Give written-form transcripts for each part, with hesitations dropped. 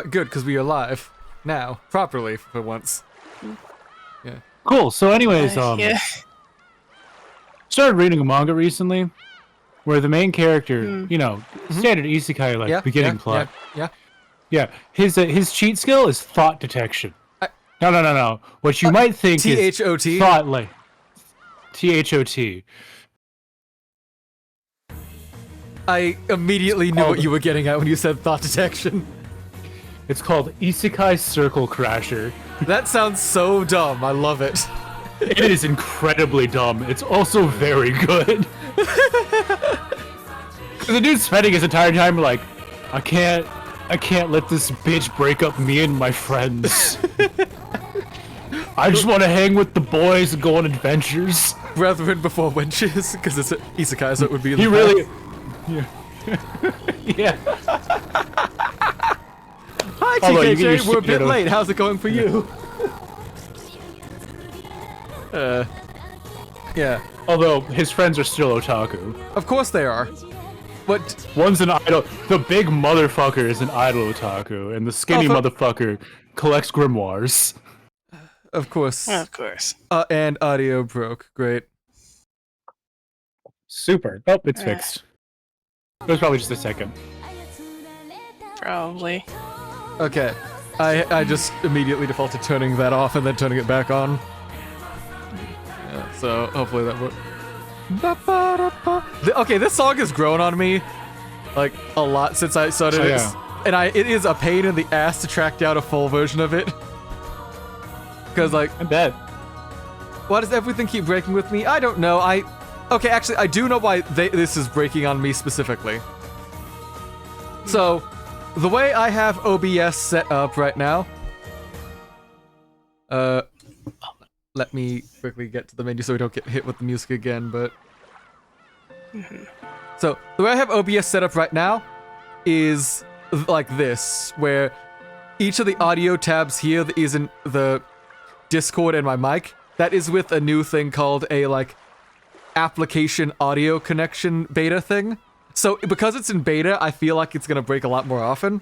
Good, because we are live now, properly for once. Yeah. Cool. So, anyways, Yeah. started reading a manga recently, where the main character, you know, standard isekai like beginning plot. Yeah. His cheat skill is thought detection. No. What you might think is THOT? thought like THOT. I immediately knew what you were getting at when you said thought detection. It's called Isekai Circle Crasher. That sounds so dumb. I love it. It is incredibly dumb. It's also very good. The dude's spending his entire time like, I can't let this bitch break up me and my friends. I just want to hang with the boys and go on adventures. Brethren before wenches, because it's isekai, so it would be. He really. Yeah. Hi, TKJ. We're a bit late. How's it going for you? Yeah. Although his friends are still otaku. Of course they are. But one's an idol. The big motherfucker is an idol otaku, and the skinny motherfucker collects grimoires. Of course. Of course. And audio broke. Great. Super. Oh, it's fixed. It was probably just a second. Probably. Okay. I just immediately defaulted turning that off and then turning it back on. Yeah, so hopefully that works. Okay, this song has grown on me like a lot since I started it. And it is a pain in the ass to track down a full version of it. Cause like I bet. Why does everything keep breaking with me? I don't know. Okay, actually I do know why this is breaking on me specifically. So the way I have OBS set up right now, let me quickly get to the menu so we don't get hit with the music again, but... So, the way I have OBS set up right now is like this, where each of the audio tabs here that is in the Discord and my mic, that is with a new thing called a, like, application audio connection beta thing. So, because it's in beta, I feel like it's gonna break a lot more often.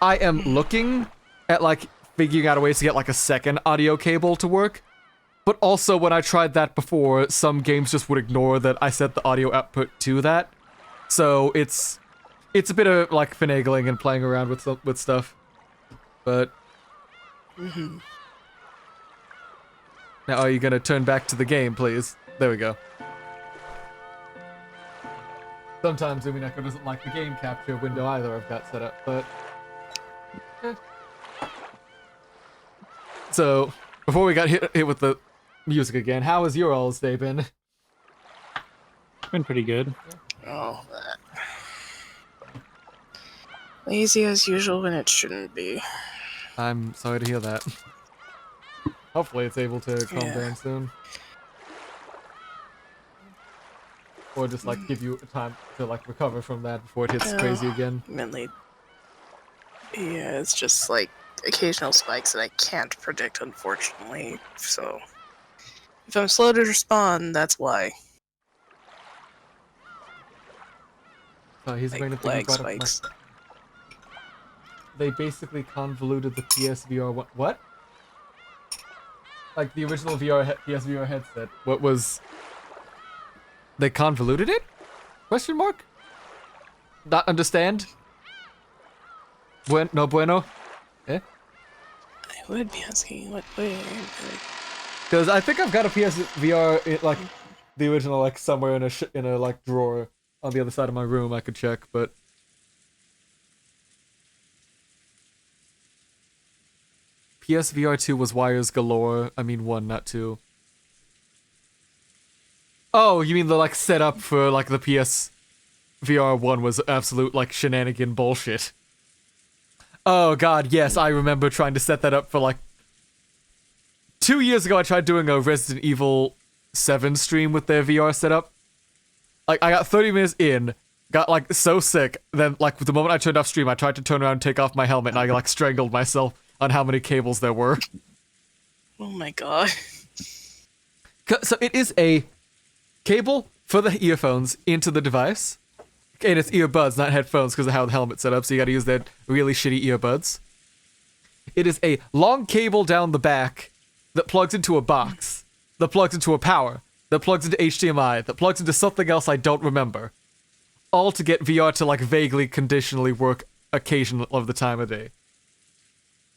I am looking at, like, figuring out a way to get, like, a second audio cable to work. But also, when I tried that before, some games just would ignore that I set the audio output to that. So, it's a bit of, like, finagling and playing around with stuff. But... Now, are you gonna turn back to the game, please? There we go. Sometimes Umineko doesn't like the game capture window either I've got set up, but... So, before we got hit with the music again, how has your all's day been? Been pretty good. Oh, that. Lazy as usual when it shouldn't be. I'm sorry to hear that. Hopefully it's able to calm down soon. Or just, like, give you time to, like, recover from that before it hits crazy again. Mainly. Yeah, it's just, like, occasional spikes that I can't predict, unfortunately. So, if I'm slow to respond, that's why. Oh, he's going to think about it. They basically convoluted the PSVR. What? Like the original PSVR headset. What was? They convoluted it? Question mark? Not understand? No bueno? Eh? I would be asking what way. Because I think I've got a PSVR, like, the original, like, somewhere in a like, drawer on the other side of my room. I could check, but... PSVR 2 was wires galore. I mean 1, not 2. Oh, you mean the, like, setup for, like, the PSVR 1 was absolute, like, shenanigan bullshit. Oh god, yes, I remember trying to set that up for, like... 2 years ago, I tried doing a Resident Evil 7 stream with their VR setup. Like, I got 30 minutes in, got, like, so sick, then, like, the moment I turned off stream, I tried to turn around and take off my helmet, and I, like, strangled myself on how many cables there were. Oh my god. So it is a cable for the earphones into the device, And it's earbuds, not headphones, because of how the helmet's set up, so you gotta use that really shitty earbuds. It is a long cable down the back that plugs into a box, that plugs into a power, that plugs into HDMI, that plugs into something else I don't remember. All to get VR to, like, vaguely conditionally work occasionally of the time of day.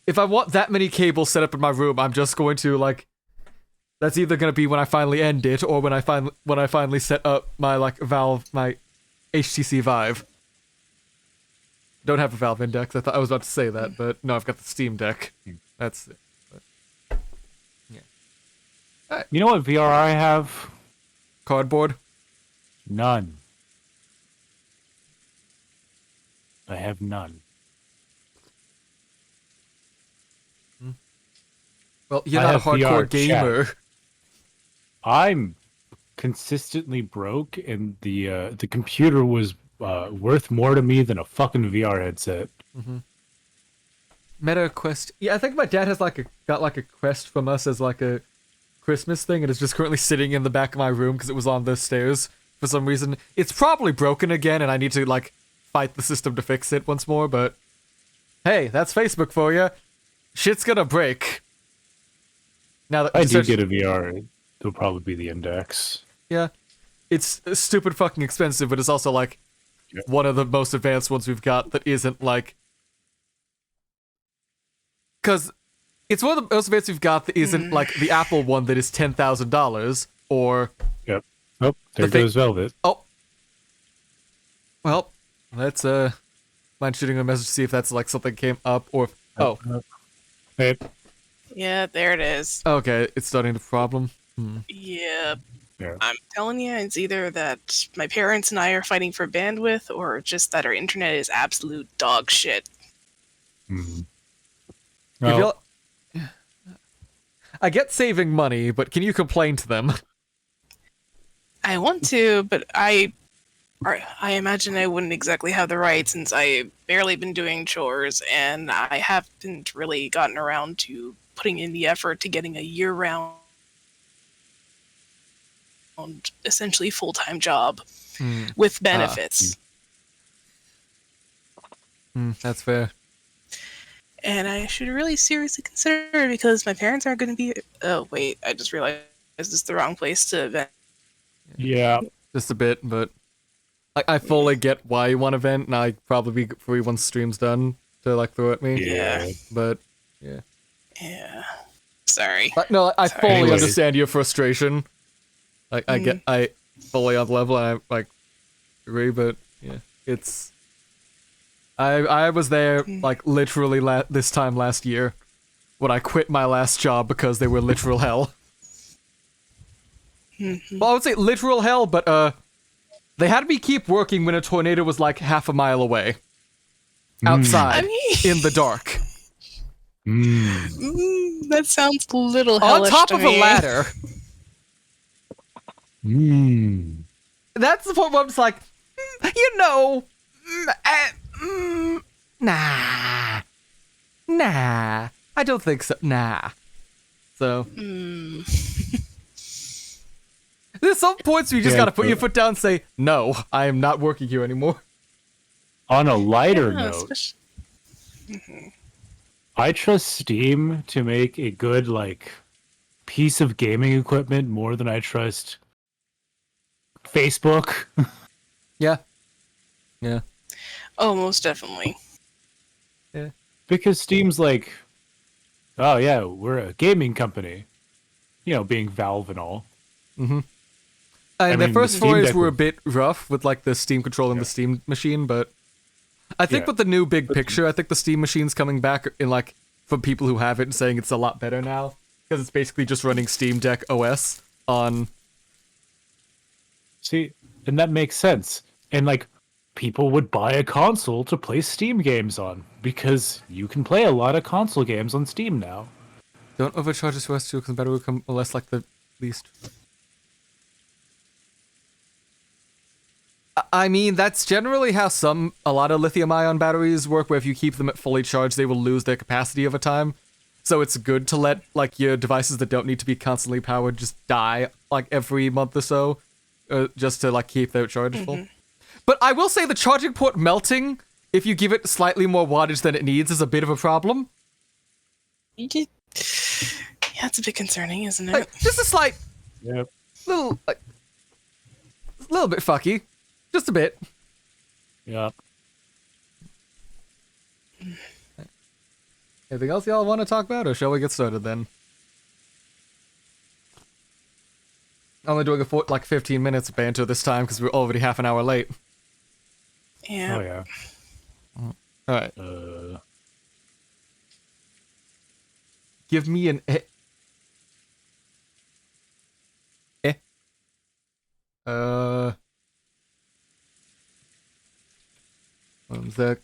If I want that many cables set up in my room, I'm just going to, like... That's either going to be when I finally end it, or when I finally set up my, like, Valve, my HTC Vive. Don't have a Valve Index. I thought I was about to say that, but no, I've got the Steam Deck. That's it. But, yeah. Right. You know what VR I have? Cardboard? None. I have none. Well, you're not a hardcore gamer. Chat. I'm consistently broke, and the computer was worth more to me than a fucking VR headset. Mm-hmm. Meta Quest. Yeah, I think my dad has got a Quest from us as like a Christmas thing, and it's just currently sitting in the back of my room because it was on the stairs for some reason. It's probably broken again, and I need to like fight the system to fix it once more. But hey, that's Facebook for you. Shit's gonna break. Now that I do get a VR, it'll probably be the Index. Yeah, it's stupid fucking expensive, but it's also like one of the most advanced ones we've got that isn't like, because it's one of the most advanced we've got that isn't like the Apple one that is $10,000 or. Yep. Oh, there goes Velvet. Oh. Well, let's mind shooting a message to see if that's like something came up or. Hey. Yeah, there it is. Okay, it's starting to problem. Yep. Yeah. I'm telling you, it's either that my parents and I are fighting for bandwidth, or just that our internet is absolute dog shit. Mm-hmm. Well, I get saving money, but can you complain to them? I want to, but I imagine I wouldn't exactly have the right, since I've barely been doing chores, and I haven't really gotten around to putting in the effort to getting a year-round, essentially full-time job with benefits. That's fair. And I should really seriously consider it, because my parents aren't going to be... Oh, wait, I just realized this is the wrong place to vent. Yeah. Just a bit, but... I fully get why you want to vent, and I'd probably be free once stream's done to, like, throw at me. Yeah. But, yeah. Yeah. Sorry. No, I fully Anyways. understand your frustration. Like, I fully on the level, and I, like, agree, but, yeah. It's... I was there, like, literally this time last year, when I quit my last job because they were literal hell. Well, I would say literal hell, but, they had me keep working when a tornado was, like, half a mile away. Outside, in the dark. That sounds a little hellish on top to of me. a ladder. That's the point where I'm just like, you know, nah, I don't think so, nah. So, there's some points where you just gotta put your foot down and say, no, I am not working here anymore. On a lighter note, especially... I trust Steam to make a good, like, piece of gaming equipment more than I trust Facebook. Yeah. Oh, most definitely. Yeah. Because Steam's like, oh yeah, we're a gaming company. You know, being Valve and all. And the mean, first the Steam stories Deck were a bit rough with, like, the Steam control and the Steam machine, but I think with the new big picture, I think the Steam machine's coming back in, like, from people who have it and saying it's a lot better now, because it's basically just running Steam Deck OS on... See, and that makes sense. And, like, people would buy a console to play Steam games on, because you can play a lot of console games on Steam now. Don't overcharge this OS too, because the battery will become less like the least... I mean, that's generally how a lot of lithium-ion batteries work, where if you keep them at fully charged, they will lose their capacity over time. So it's good to let, like, your devices that don't need to be constantly powered just die, like, every month or so, just to, like, keep their charge full. But I will say the charging port melting, if you give it slightly more wattage than it needs, is a bit of a problem. Yeah, it's a bit concerning, isn't it? Like, just a slight, Yep. little bit fucky. Just a bit. Yeah. Anything else y'all want to talk about, or shall we get started then? Only doing a 15 minutes of banter this time because we're already half an hour late. Yeah. Oh yeah. All right. Give me an 1 sec.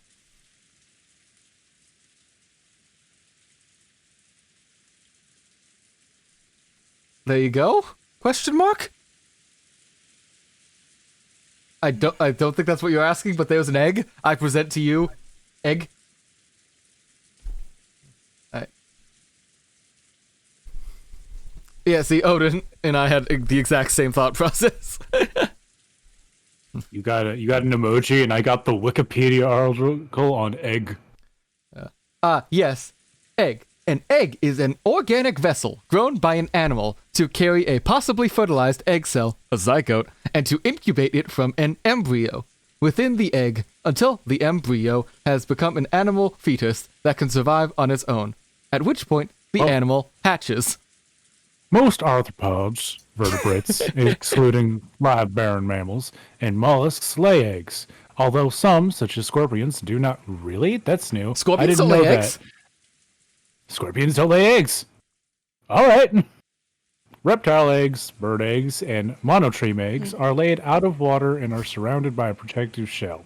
There you go? Question mark? I don't think that's what you're asking, but there's an egg. I present to you. Egg. Alright. Yeah, see, Oden and I had the exact same thought process. You got an emoji, and I got the Wikipedia article on egg. Yes. Egg. An egg is an organic vessel grown by an animal to carry a possibly fertilized egg cell, a zygote, and to incubate it from an embryo within the egg until the embryo has become an animal fetus that can survive on its own, at which point the animal hatches. Most arthropods, vertebrates, excluding live barren mammals, and mollusks lay eggs. Although some, such as scorpions, do not really. That's new. Scorpions don't lay eggs? Scorpions don't lay eggs. All right. Reptile eggs, bird eggs, and monotreme eggs are laid out of water and are surrounded by a protective shell,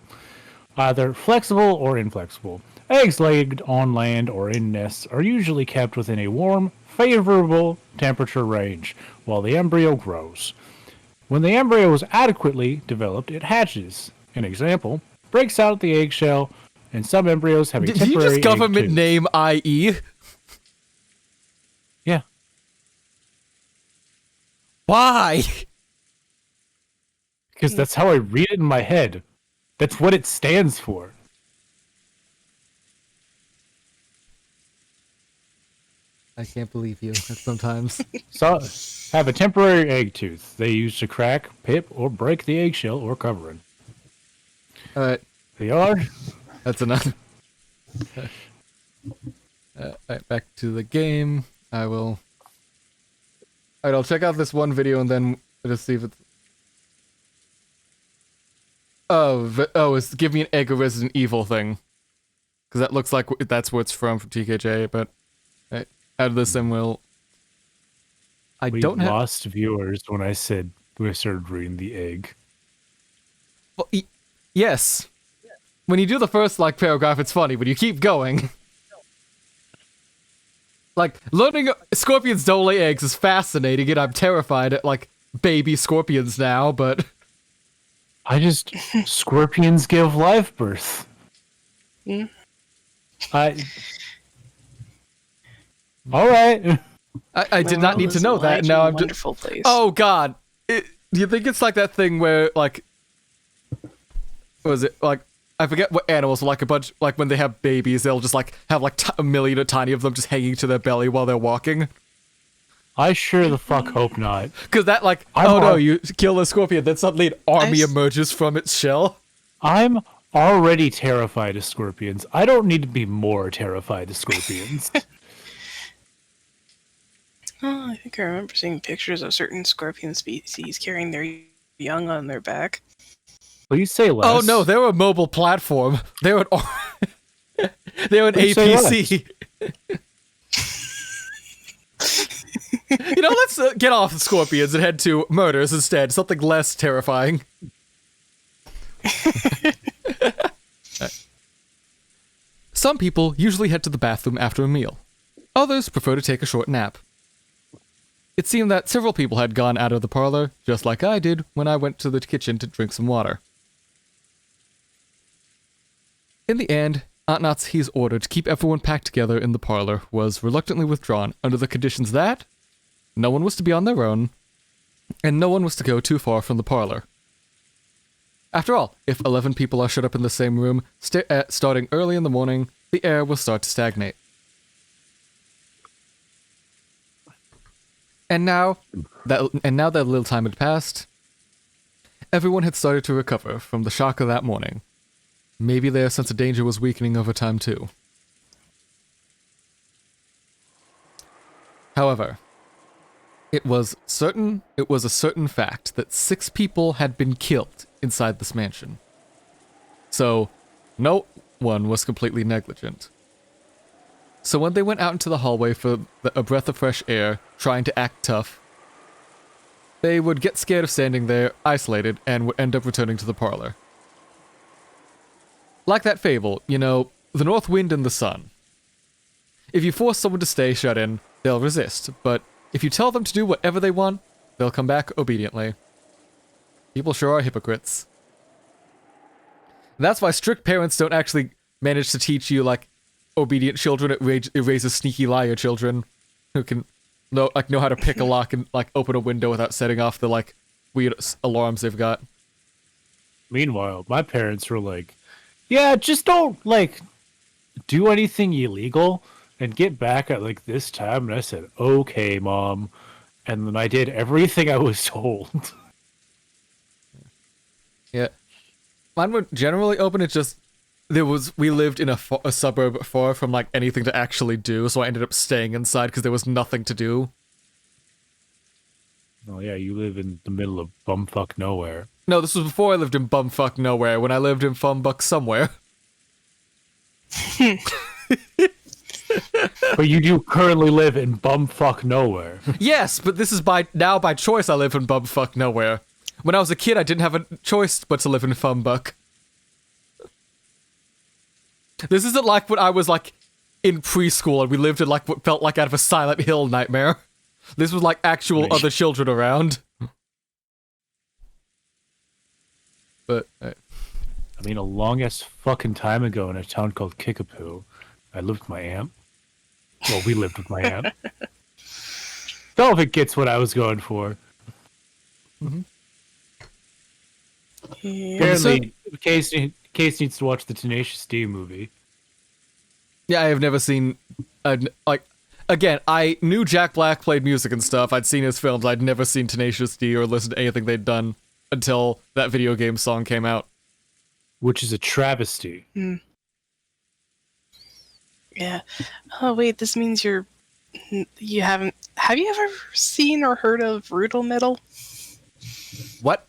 either flexible or inflexible. Eggs laid on land or in nests are usually kept within a warm, favorable temperature range while the embryo grows. When the embryo is adequately developed, it hatches. An example, breaks out the eggshell, and some embryos have a temporary Did you just government egg tooth. name IE? Yeah. Why? Because that's how I read it in my head. That's what it stands for. I can't believe you. Sometimes. So, have a temporary egg tooth they use to crack, pip, or break the eggshell or covering. Alright. They are? That's enough. Alright, back to the game. Alright, I'll check out this one video and then just see if it's... it's give me an egg or Resident Evil thing. Because that looks like that's where it's from TKJ, but... Right, out of this and we'll... We lost viewers when I said we started reading the egg. Well, yes. When you do the first, paragraph, it's funny, but you keep going. Learning scorpions don't lay eggs is fascinating, and I'm terrified at, baby scorpions now, but... Scorpions give live birth. Yeah. Alright. I did not need to know that, now I'm wonderful place. Oh, God. Do you think it's like that thing where, what was it, I forget what animals, a bunch, when they have babies, they'll just, have, a million or tiny of them just hanging to their belly while they're walking? I sure the fuck hope not. Because that, no, you kill a scorpion, then suddenly an army emerges from its shell. I'm already terrified of scorpions. I don't need to be more terrified of scorpions. Oh, I think I remember seeing pictures of certain scorpion species carrying their young on their back. Please say less. Oh no, they're a mobile platform. They're an they're an APC. Let's get off the scorpions and head to murders instead. Something less terrifying. Some people usually head to the bathroom after a meal. Others prefer to take a short nap. It seemed that several people had gone out of the parlor, just like I did when I went to the kitchen to drink some water. In the end, Aunt Natsuhi's order to keep everyone packed together in the parlor was reluctantly withdrawn under the conditions that no one was to be on their own, and no one was to go too far from the parlor. After all, if 11 people are shut up in the same room, starting early in the morning, the air will start to stagnate. And now that little time had passed, everyone had started to recover from the shock of that morning. Maybe their sense of danger was weakening over time too. However, it was a certain fact that 6 people had been killed inside this mansion. So, no one was completely negligent. So when they went out into the hallway for a breath of fresh air, trying to act tough, they would get scared of standing there, isolated, and would end up returning to the parlor. Like that fable, you know, the north wind and the sun. If you force someone to stay shut in, they'll resist, but if you tell them to do whatever they want, they'll come back obediently. People sure are hypocrites. That's why strict parents don't actually manage to teach you, like, obedient children. It raises sneaky liar children who can know how to pick a lock and, like, open a window without setting off the, like, weird alarms they've got. Meanwhile, my parents were like, yeah, just don't, like, do anything illegal and get back at, like, this time. And I said, okay, Mom. And then I did everything I was told. Yeah. Mine were generally open. It's just, we lived in a suburb far from, like, anything to actually do, so I ended up staying inside because there was nothing to do. Oh yeah, you live in the middle of bumfuck nowhere. No, this was before I lived in bumfuck nowhere, when I lived in bumfuck somewhere. But you do currently live in bumfuck nowhere. Yes, but this is by choice I live in bumfuck nowhere. When I was a kid, I didn't have a choice but to live in Fumbuck. This isn't like when I was, like, in preschool and we lived in, like, what felt like out of a Silent Hill nightmare. This was, like, actual other children around. But, I mean, a long-ass fucking time ago in a town called Kickapoo, I lived with my aunt. Well, we lived with my aunt. Velvet gets what I was going for. Mm-hmm. Yeah. Apparently, Case needs to watch the Tenacious D movie. Yeah, I have never seen, again, I knew Jack Black played music and stuff. I'd seen his films. I'd never seen Tenacious D or listened to anything they'd done until that video game song came out. Which is a travesty. Mm. Yeah. Oh, wait, this means you haven't... Have you ever seen or heard of Brutal Metal? What?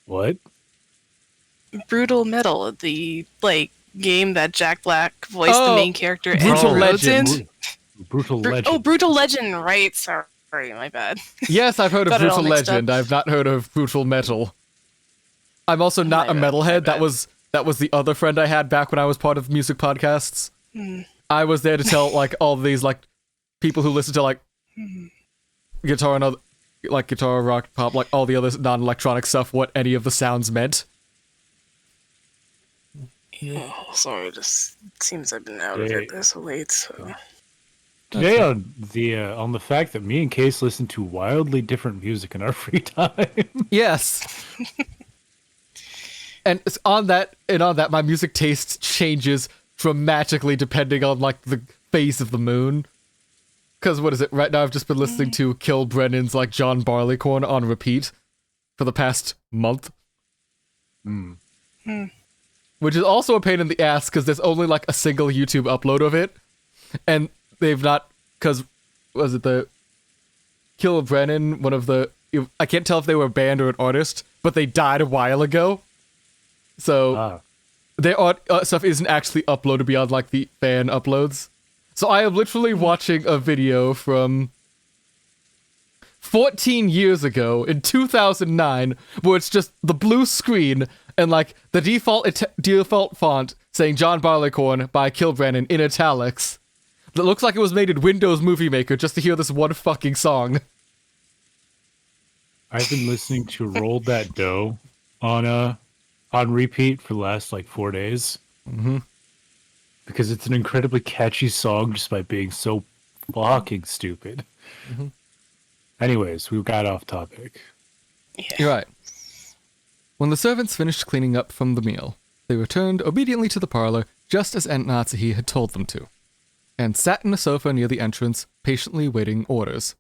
What? Brutal Metal, the, like, game that Jack Black voiced the main character Brutal Legend. Brutal Legend. Oh, Brutal Legend, right. Sorry, my bad. Yes, I've heard of Brutal Legend. I've not heard of Brutal Metal. I'm also not a metalhead. That was the other friend I had back when I was part of music podcasts. I was there to tell, like, all these, like, people who listen to, like, guitar and other, like, guitar, rock, pop, like, all the other non-electronic stuff, what any of the sounds meant. Oh, sorry, it just seems I've been out of it this late, so... Today on the fact that me and Case listen to wildly different music in our free time. Yes. And on that, my music taste changes dramatically depending on, like, the phase of the moon. Because, what is it, right now I've just been listening to Kill Brennan's, like, John Barleycorn on repeat for the past month. Which is also a pain in the ass, because there's only, like, a single YouTube upload of it. And they've not, because, was it the Kill Brennan, one of the, I can't tell if they were a band or an artist, but they died a while ago. So, their stuff isn't actually uploaded beyond, like, the fan uploads. So I am literally watching a video from 14 years ago, in 2009, where it's just the blue screen and, like, the default font saying John Barleycorn by Kill Brennan in italics. That looks like it was made in Windows Movie Maker just to hear this one fucking song. I've been listening to Roll That Dough on repeat for the last, like, 4 days. Because it's an incredibly catchy song just by being so fucking stupid. Anyways, we got off topic. Yeah. You're right. When the servants finished cleaning up from the meal, they returned obediently to the parlor just as Aunt Natsuhi had told them to, and sat in a sofa near the entrance, patiently waiting orders.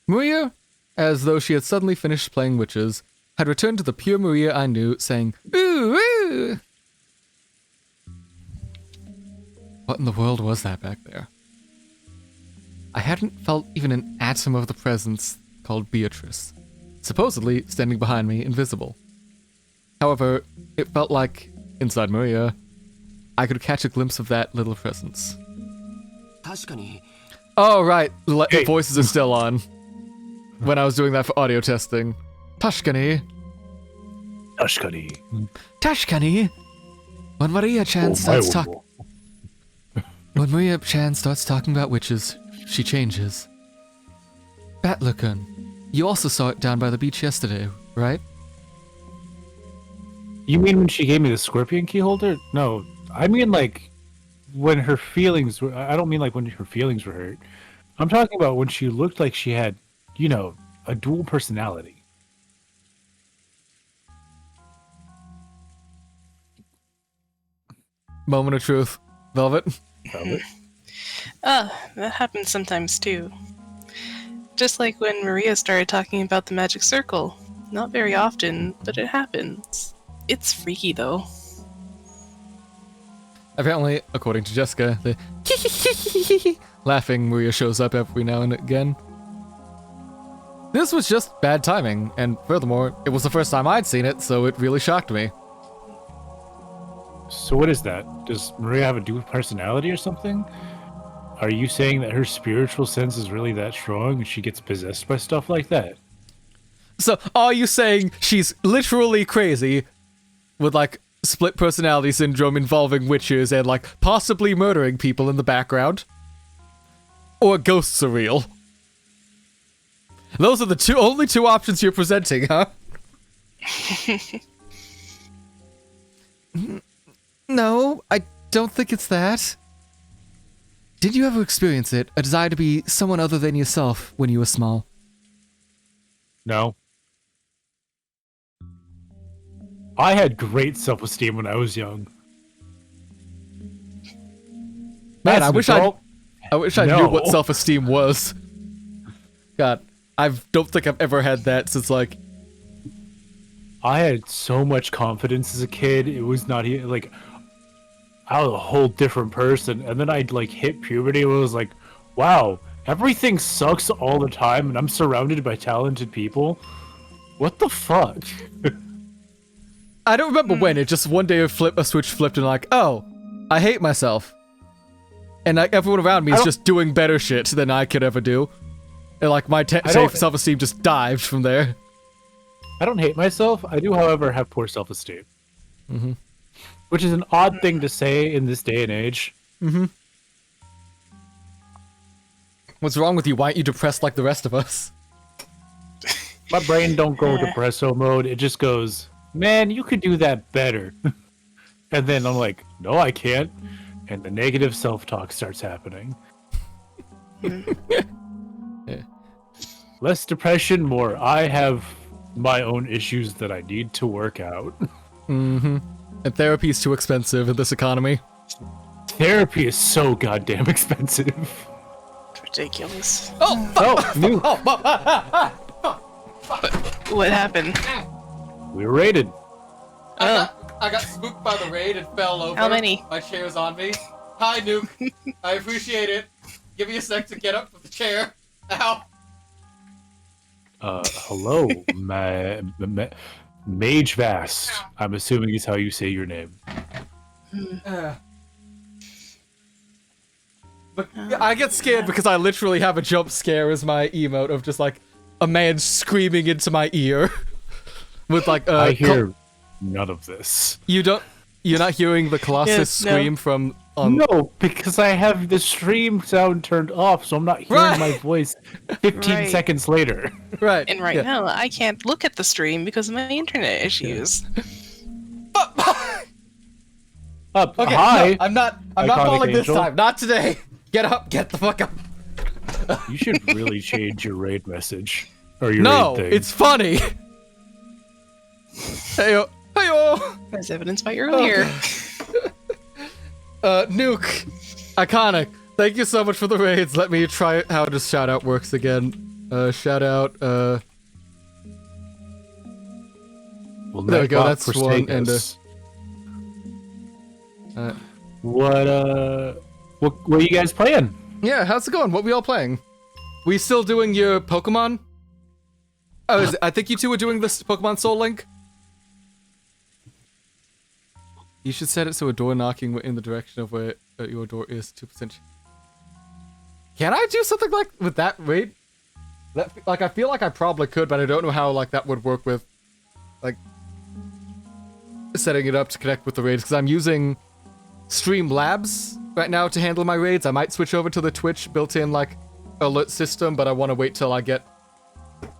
Maria, as though she had suddenly finished playing witches, had returned to the pure Maria I knew, saying, "Ooh, ooh!" What in the world was that back there? I hadn't felt even an atom of the presence called Beatrice, supposedly standing behind me, invisible. However, it felt like, inside Maria, I could catch a glimpse of that little presence. Oh, right, the voices are still on. When I was doing that for audio testing. Tashkani. When Maria-chan starts talking... When Maria-chan starts talking about witches, she changes. Batlukun, you also saw it down by the beach yesterday, right? You mean when she gave me the scorpion key holder? No, I mean like when her feelings were... I don't mean like when her feelings were hurt. I'm talking about when she looked like she had, you know, a dual personality. Moment of truth. Velvet? That happens sometimes too. Just like when Maria started talking about the magic circle. Not very often, but it happens. It's freaky though. Apparently, according to Jessica, the laughing Maria shows up every now and again. This was just bad timing, and furthermore, it was the first time I'd seen it, so it really shocked me. So what is that? Does Maria have a dual personality or something? Are you saying that her spiritual sense is really that strong and she gets possessed by stuff like that? So, are you saying she's literally crazy with, like, split personality syndrome involving witches and, like, possibly murdering people in the background? Or ghosts are real? Those are the only two options you're presenting, huh? No, I don't think it's that. Did you ever experience it, a desire to be someone other than yourself when you were small? No. I had great self-esteem when I was young. Man, I wish I knew what self-esteem was. God, I don't think I've ever had that since, like... I had so much confidence as a kid, it was not, like... I was a whole different person, and then I'd, like, hit puberty and it was like, wow, everything sucks all the time, and I'm surrounded by talented people? What the fuck? I don't remember when, it just one day a switch flipped and like, oh, I hate myself. And like everyone around me is just doing better shit than I could ever do. And like my self-esteem just dived from there. I don't hate myself. I do, however, have poor self-esteem. Mm-hmm. Which is an odd thing to say in this day and age. Mm-hmm. What's wrong with you? Why aren't you depressed like the rest of us? My brain don't go depresso mode. It just goes, man, you could do that better. And then I'm like, no, I can't. And the negative self-talk starts happening. Yeah. Less depression, more I have my own issues that I need to work out. Mm-hmm. And therapy is too expensive in this economy. Therapy is so goddamn expensive. Ridiculous. What happened? We were raided. I got spooked by the raid and fell over. How many? My chair's on me. Hi, Nuke. I appreciate it. Give me a sec to get up with the chair. Ow. Hello, Mage Vast. I'm assuming is how you say your name. But I get scared because I literally have a jump scare as my emote of just like a man screaming into my ear. With like I hear none of this. You're not hearing the Colossus scream from No, because I have the stream sound turned off, so I'm not hearing my voice 15 seconds later. Right. And now I can't look at the stream because of my internet issues. Okay, hi. No, I'm not falling this time. Not today. Get up. Get the fuck up. You should really change your raid message. Or your no, raid thing? it's funny. Heyo, heyo. As evidenced by earlier. Nuke, iconic. Thank you so much for the raids. Let me try how this shout out works again. Shout out. Well, there we go. That's one. And what are you guys playing? Yeah, how's it going? What we all playing? We still doing your Pokemon? Oh, I think you two are doing this Pokemon Soul Link. You should set it so a door knocking in the direction of where your door is 2%. Can I do something like with that raid? That I feel like I probably could, but I don't know how that would work with setting it up to connect with the raids because I'm using Streamlabs right now to handle my raids. I might switch over to the Twitch built-in alert system, but I want to wait till I get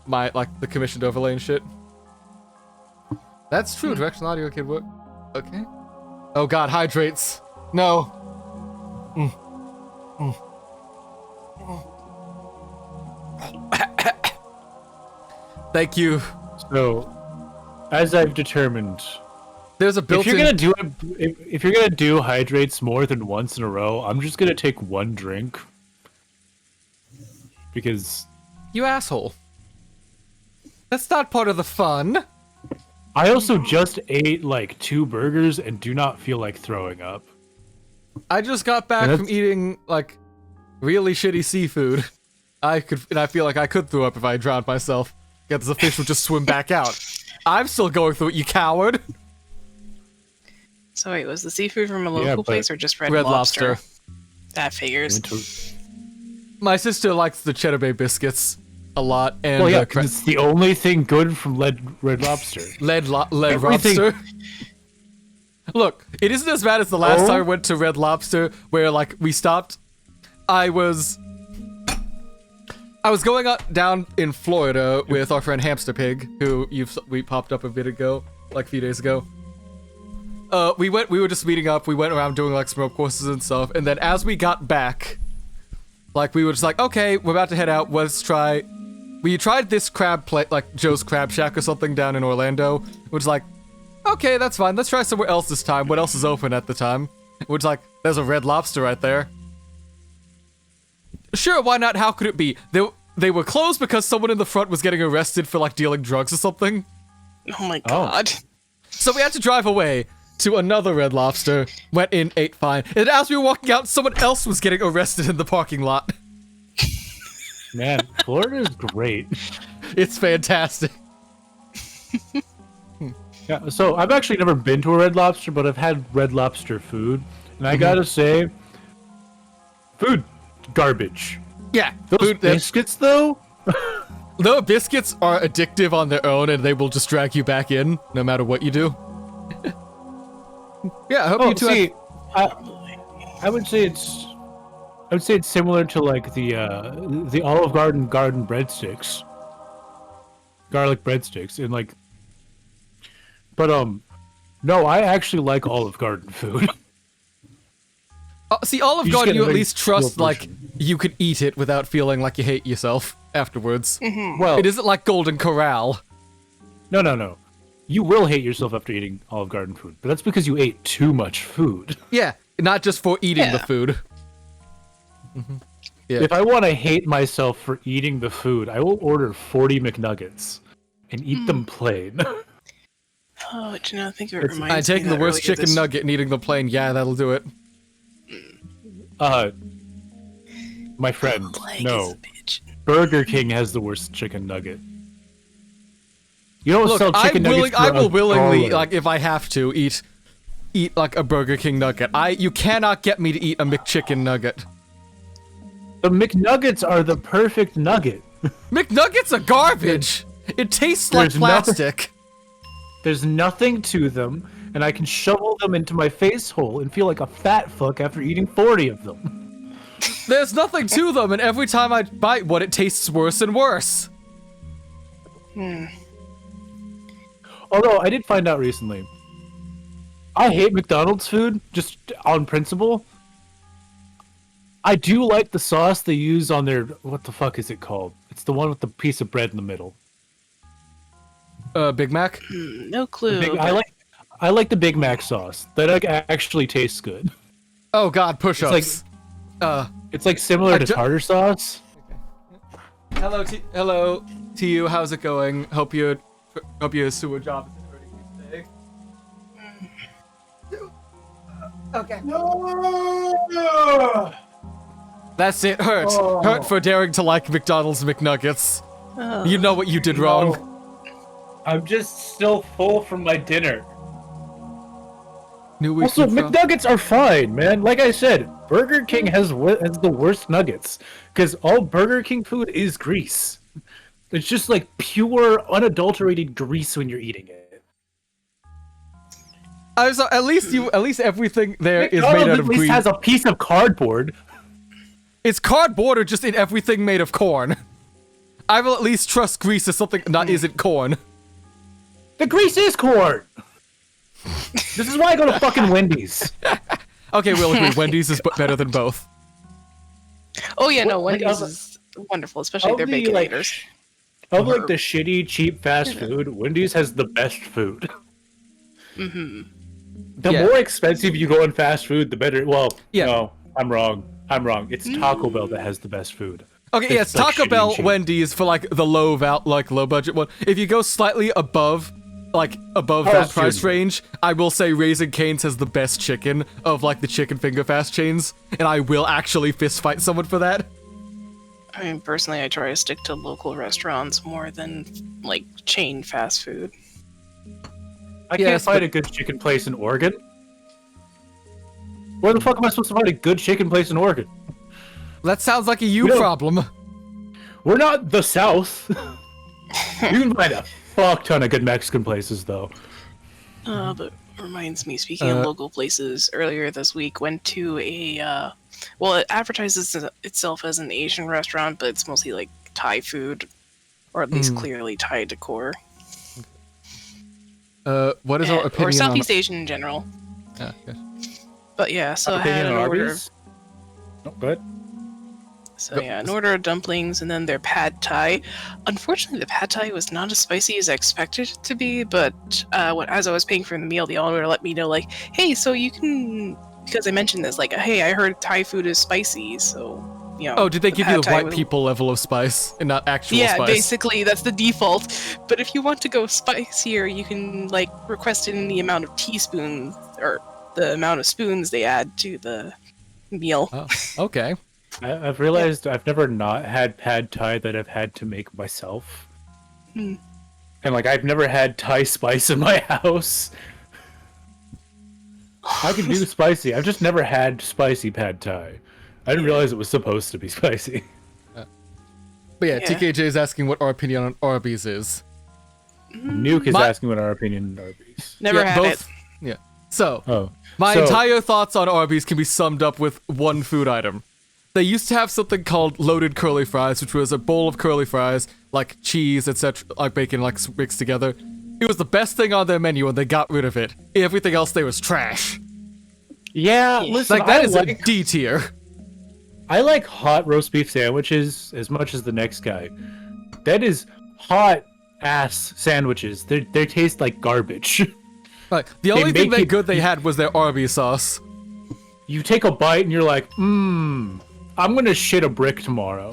my the commissioned overlay and shit. That's true. Directional audio can work. Okay. Oh god, hydrates. No. Thank you. So, as I've determined, there's a built-in. If you're gonna do hydrates more than once in a row, I'm just gonna take one drink. Because you asshole. That's not part of the fun. I also just ate 2 burgers and do not feel like throwing up. I just got back from eating really shitty seafood. I feel like I could throw up if I drowned myself. Because the fish would just swim back out. I'm still going through it, you coward. So wait, was the seafood from a local place or just Red Lobster? That figures. My sister likes the Cheddar Bay biscuits a lot, and it's the only thing good from Red Lobster. Lead Lobster. Look, it isn't as bad as the last time I went to Red Lobster, where we stopped. I was going down in Florida with our friend Hamster Pig, who we popped up a bit ago, a few days ago. We were just meeting up. We went around doing smoke courses and stuff, and then as we got back, we were just okay, we're about to head out. Let's try. We tried this crab plate, Joe's Crab Shack or something down in Orlando. Which okay, that's fine. Let's try somewhere else this time. What else is open at the time? Which there's a Red Lobster right there. Sure, why not? How could it be? They were closed because someone in the front was getting arrested for dealing drugs or something. Oh my god. So we had to drive away to another Red Lobster, went in, ate fine, and as we were walking out, someone else was getting arrested in the parking lot. Man, Florida's great. It's fantastic. Yeah, so I've actually never been to a Red Lobster, but I've had Red Lobster food, and I gotta say, food garbage. Yeah, those biscuits though. The biscuits are addictive on their own, and they will just drag you back in no matter what you do. Yeah, I hope you two. See, I would say it's similar to the Olive Garden breadsticks, garlic breadsticks, and but no, I actually like Olive Garden food. See, Olive Garden, you at least trust you could eat it without feeling like you hate yourself afterwards. Mm-hmm. Well, it isn't like Golden Corral. No. You will hate yourself after eating Olive Garden food, but that's because you ate too much food. Yeah, not just for eating the food. Mm-hmm. Yeah. If I want to hate myself for eating the food, I will order 40 McNuggets and eat them plain. Oh, I think it reminds me. I'm taking the worst chicken nugget and eating them plain. Yeah, that'll do it. My friend, no. Burger King has the worst chicken nugget. You don't sell chicken nuggets. I will willingly, if I have to, eat a Burger King nugget. You cannot get me to eat a McChicken nugget. The McNuggets are the perfect nugget. McNuggets are garbage. It tastes like plastic. There's nothing to them, and I can shovel them into my face hole and feel like a fat fuck after eating 40 of them. There's nothing to them, and every time I bite one, it tastes worse and worse. Although, I did find out recently, I hate McDonald's food, just on principle. I do like the sauce they use on their, what the fuck is it called? It's the one with the piece of bread in the middle. Big Mac? No clue. I like the Big Mac sauce. That like actually tastes good. Oh God, push-ups. It's like similar to tartar sauce. Hello to you. How's it going? Hope your sewer job isn't hurting you today. Okay. No! That's it. Hurt. Oh. Hurt for daring to like McDonald's McNuggets. Oh. You know what you did wrong. I'm just still full from my dinner. Also, McNuggets are fine, man. Like I said, Burger King has the worst nuggets because all Burger King food is grease. It's just like pure, unadulterated grease when you're eating it. So at least everything there is McDonald's made out of grease. At least has a piece of cardboard. It's cardboard or just in everything made of corn. I will at least trust grease as something that isn't corn. The grease is corn. This is why I go to fucking Wendy's. Okay, we'll agree. Wendy's is better than both. Oh yeah, no, Wendy's is wonderful, especially their Baconators. Of like the shitty, cheap fast food, Wendy's has the best food. Mm-hmm. The more expensive you go in fast food, the better. Well, no, I'm wrong. It's Taco Bell that has the best food. Okay, yes, like Taco Bell, Wendy's for like the low budget one. If you go slightly above that price range, I will say Raising Cane's has the best chicken of like the chicken finger fast chains, and I will actually fist fight someone for that. I mean, personally, I try to stick to local restaurants more than like chain fast food. I can't find a good chicken place in Oregon. Where the fuck am I supposed to find a good chicken place in Oregon? That sounds like a problem. We're not the South. You can find a fuck ton of good Mexican places, though. But reminds me, speaking of local places, earlier this week went to a, well, it advertises itself as an Asian restaurant, but it's mostly like Thai food, or at least clearly Thai decor. What is our opinion or Southeast Asian in general. Yeah, good. But yeah, so I had an order. Oh, good. So yeah, an order of dumplings and then their pad thai. Unfortunately, the pad thai was not as spicy as I expected it to be, but as I was paying for the meal, the owner let me know, like, hey, so you can, because I mentioned this, like, hey, I heard Thai food is spicy, so, you know. Oh, did they give you the white people level of spice and not actual spice? Yeah, basically, that's the default. But if you want to go spicier, you can, like, request it in the amount of teaspoons, or the amount of spoons they add to the meal. Oh, okay. I've realized I've never not had pad thai that I've had to make myself. And like I've never had Thai spice in my house. I can do spicy. I've just never had spicy pad thai. I didn't realize it was supposed to be spicy. But yeah, TKJ is asking what our opinion on Arby's is. Nuke is asking what our opinion on Arby's. Never had it. Yeah. So, my entire thoughts on Arby's can be summed up with one food item. They used to have something called loaded curly fries, which was a bowl of curly fries, like cheese, etc., like bacon, like mixed together. It was the best thing on their menu, and they got rid of it. Everything else there was trash. Yeah, listen, like that is a D tier. I like hot roast beef sandwiches as much as the next guy. That is hot ass sandwiches. They taste like garbage. Like the only thing good they had was their Arby's sauce. You take a bite and you're like, I'm gonna shit a brick tomorrow.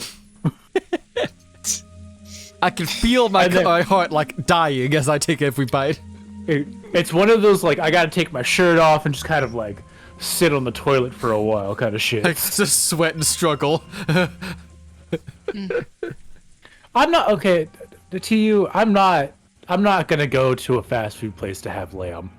I can feel my heart like dying as I take every bite. It's one of those like I gotta take my shirt off and just kind of like sit on the toilet for a while kind of shit. Like just sweat and struggle. I'm not okay. To you, I'm not gonna go to a fast food place to have lamb.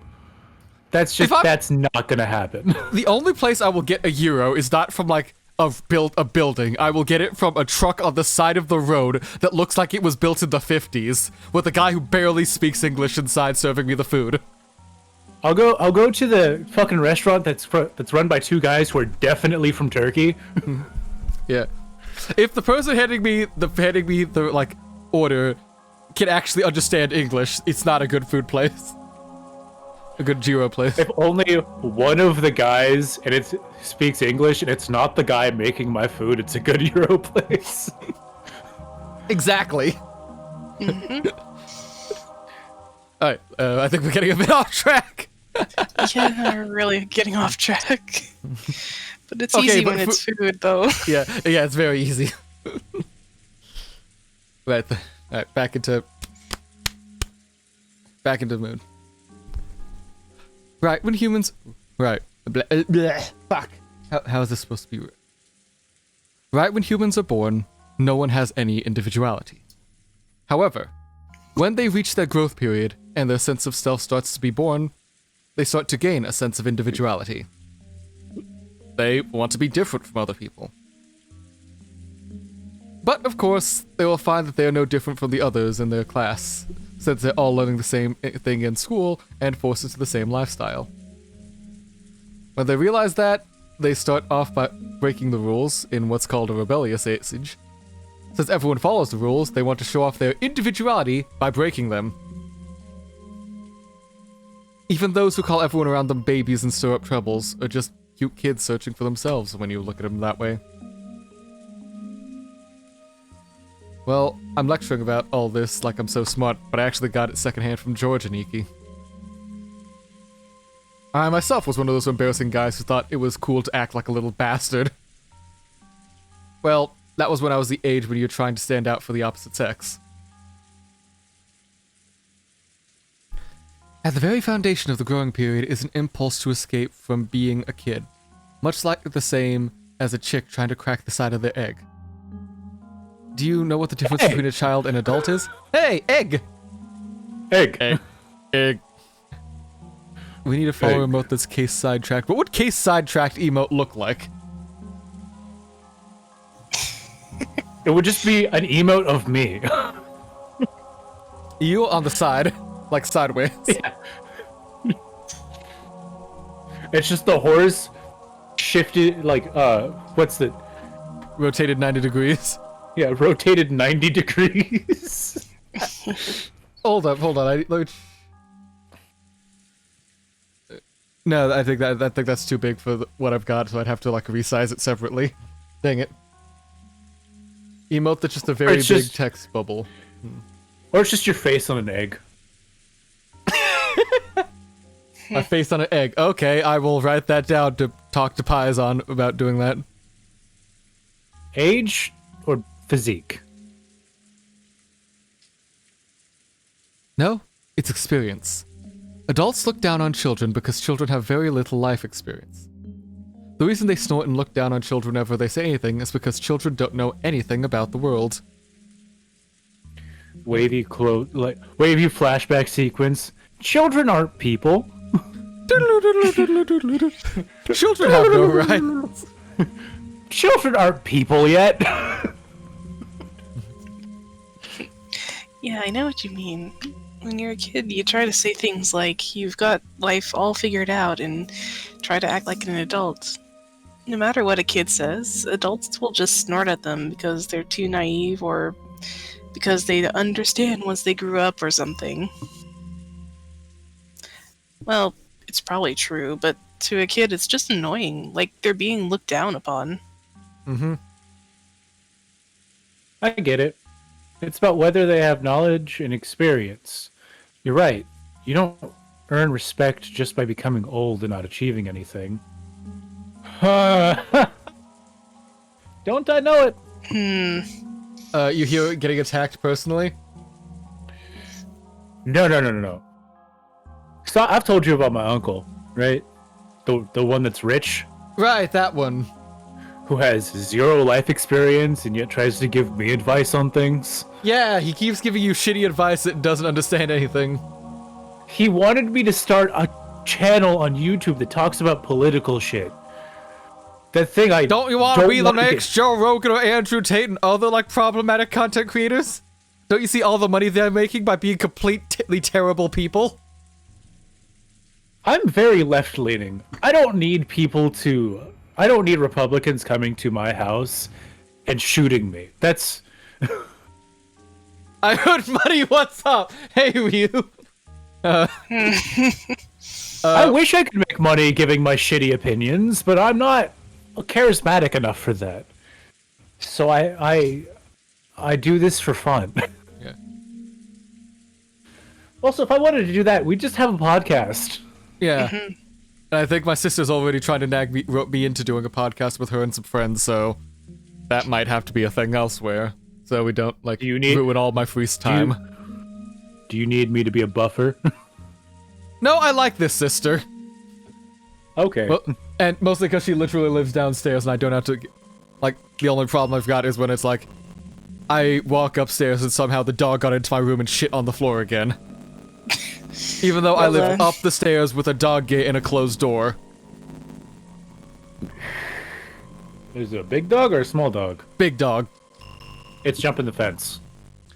That's not gonna happen. The only place I will get a gyro is not from like a building. I will get it from a truck on the side of the road that looks like it was built in the 50s, with a guy who barely speaks English inside serving me the food. I'll go to the fucking restaurant that's run by two guys who are definitely from Turkey. Yeah. If the person handing me the like order can actually understand English, it's not a good food place. A good gyro place. If only one of the guys and it speaks English and it's not the guy making my food, it's a good gyro place. Exactly. All right, I think we're getting a bit off track. Yeah, we're really getting off track. But it's easy when it's food, though. Yeah, it's very easy. Right, back into the moon. Right, when humans... Right. Fuck. How is this supposed to be? Right when humans are born, no one has any individuality. However, when they reach their growth period and their sense of self starts to be born, they start to gain a sense of individuality. They want to be different from other people. But, of course, they will find that they are no different from the others in their class, since they're all learning the same thing in school and forced into the same lifestyle. When they realize that, they start off by breaking the rules in what's called a rebellious age. Since everyone follows the rules, they want to show off their individuality by breaking them. Even those who call everyone around them babies and stir up troubles are just cute kids searching for themselves when you look at them that way. Well, I'm lecturing about all this like I'm so smart, but I actually got it secondhand from George and Iki. I myself was one of those embarrassing guys who thought it was cool to act like a little bastard. Well, that was when I was the age when you're trying to stand out for the opposite sex. At the very foundation of the growing period is an impulse to escape from being a kid, much like the same as a chick trying to crack the side of their egg. Do you know what the difference between a child and adult is? Hey, egg! Egg. We need a follow emote that's case sidetracked. What would case sidetracked emote look like? It would just be an emote of me. You on the side, like sideways. Yeah. It's just the horse shifted, like, what's the... Rotated 90 degrees. Yeah, rotated 90 degrees. Hold on. No, I think that's too big for what I've got, so I'd have to like resize it separately. Dang it. Emote that's just a very big text bubble. Or it's just your face on an egg. A face on an egg. Okay, I will write that down to talk to Paisan about doing that. Age or physique? No, it's experience. Adults look down on children because children have very little life experience. The reason they snort and look down on children whenever they say anything is because children don't know anything about the world. Wavy flashback sequence. Children aren't people. Children have no rights. Children aren't people yet. Yeah, I know what you mean. When you're a kid, you try to say things like, you've got life all figured out, and try to act like an adult. No matter what a kid says, adults will just snort at them because they're too naive or because they understand once they grew up or something. Well, it's probably true, but to a kid it's just annoying, like they're being looked down upon. Mm-hmm. I get it. It's about whether they have knowledge and experience. You're right. You don't earn respect just by becoming old and not achieving anything. Don't I know it? You hear it getting attacked personally? No. So I've told you about my uncle, right? The one that's rich? Right, that one. Who has 0 life experience and yet tries to give me advice on things. Yeah, he keeps giving you shitty advice that doesn't understand anything. He wanted me to start a channel on YouTube that talks about political shit. That thing I don't you want to be the next Joe Rogan or Andrew Tate and other like problematic content creators? Don't you see all the money they're making by being completely terrible people? I'm very left-leaning. I don't need Republicans coming to my house and shooting me. That's... I heard money, what's up? Hey, Ryu. I wish I could make money giving my shitty opinions, but I'm not charismatic enough for that. So I I do this for fun. Yeah. Also, if I wanted to do that, we'd just have a podcast. Yeah. And I think my sister's already trying to nag me into doing a podcast with her and some friends, so that might have to be a thing elsewhere. So we don't, like, ruin all my free time. Do you need me to be a buffer? No, I like this sister. Okay. Well, and mostly because she literally lives downstairs and I don't have to... Like, the only problem I've got is when it's like... I walk upstairs and somehow the dog got into my room and shit on the floor again. Even though I live up the stairs with a dog gate and a closed door. Is it a big dog or a small dog? Big dog. It's jumping the fence.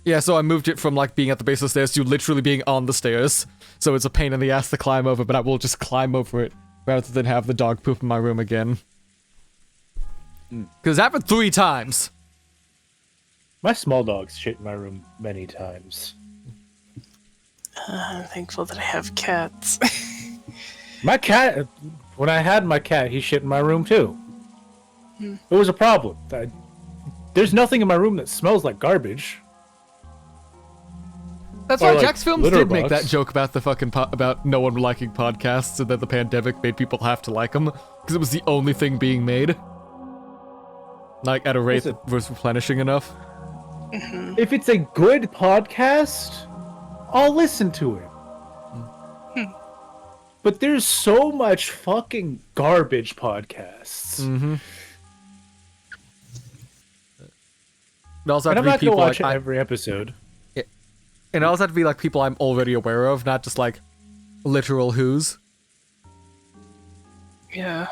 Yeah, so I moved it from, like, being at the base of the stairs to literally being on the stairs. So it's a pain in the ass to climb over, but I will just climb over it rather than have the dog poop in my room again. Because it happened 3 times. My small dog's shit in my room many times. I'm thankful that I have cats. My cat, when I had my cat, he shit in my room too. It was a problem. There's nothing in my room that smells like garbage. That's why Jack's Films did make that joke about the fucking about no one liking podcasts and that the pandemic made people have to like them because it was the only thing being made. Like at a rate that was replenishing enough. If it's a good podcast, I'll listen to it. But there's so much fucking garbage podcasts. It also and I'm have not to be gonna people watch like every episode. And it also have to be like people I'm already aware of, not just like literal who's. Yeah.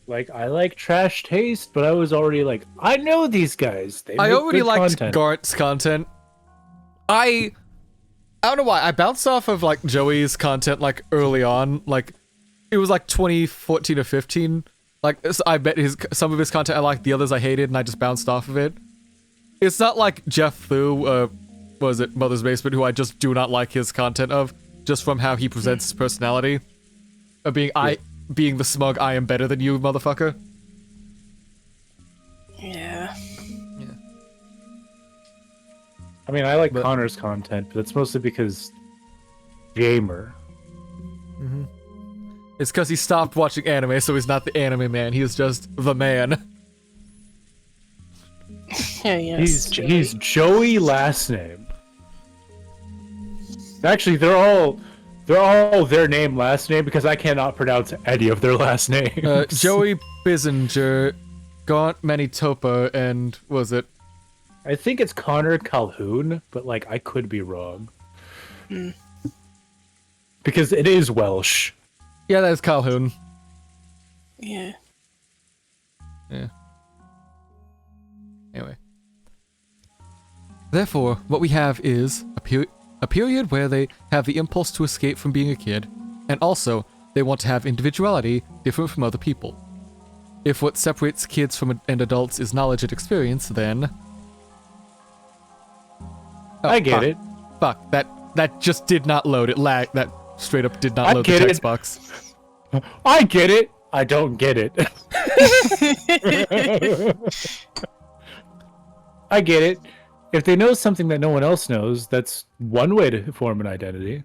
Like, I like Trash Taste, but I was already like, I know these guys. I already liked Gart's content. I don't know why. I bounced off of like Joey's content like early on. Like, it was like 2014 or 15. Like, I bet some of his content I liked, the others I hated, and I just bounced off of it. It's not like Jeff Thu, was it Mother's Basement, who I just do not like his content of, just from how he presents his personality. Of being the smug, I am better than you, motherfucker. Yeah. I mean, I like Connor's content, but that's mostly because gamer. It's because he stopped watching anime, so he's not the anime man. He is just the man. Yeah, yes. He's Joey last name. Actually, they're all their name last name because I cannot pronounce any of their last names. Joey Bissinger, Gaunt Manitopa, and was it? I think it's Connor Calhoun, but like I could be wrong. Because it is Welsh. Yeah, that is Calhoun. Yeah. Anyway. Therefore, what we have is a period where they have the impulse to escape from being a kid, and also they want to have individuality different from other people. If what separates kids and adults is knowledge and experience, then... Oh, I get it. Fuck, that just did not load. It lagged. That straight up did not load the text box. I get it. I don't get it. I get it. If they know something that no one else knows, that's one way to form an identity.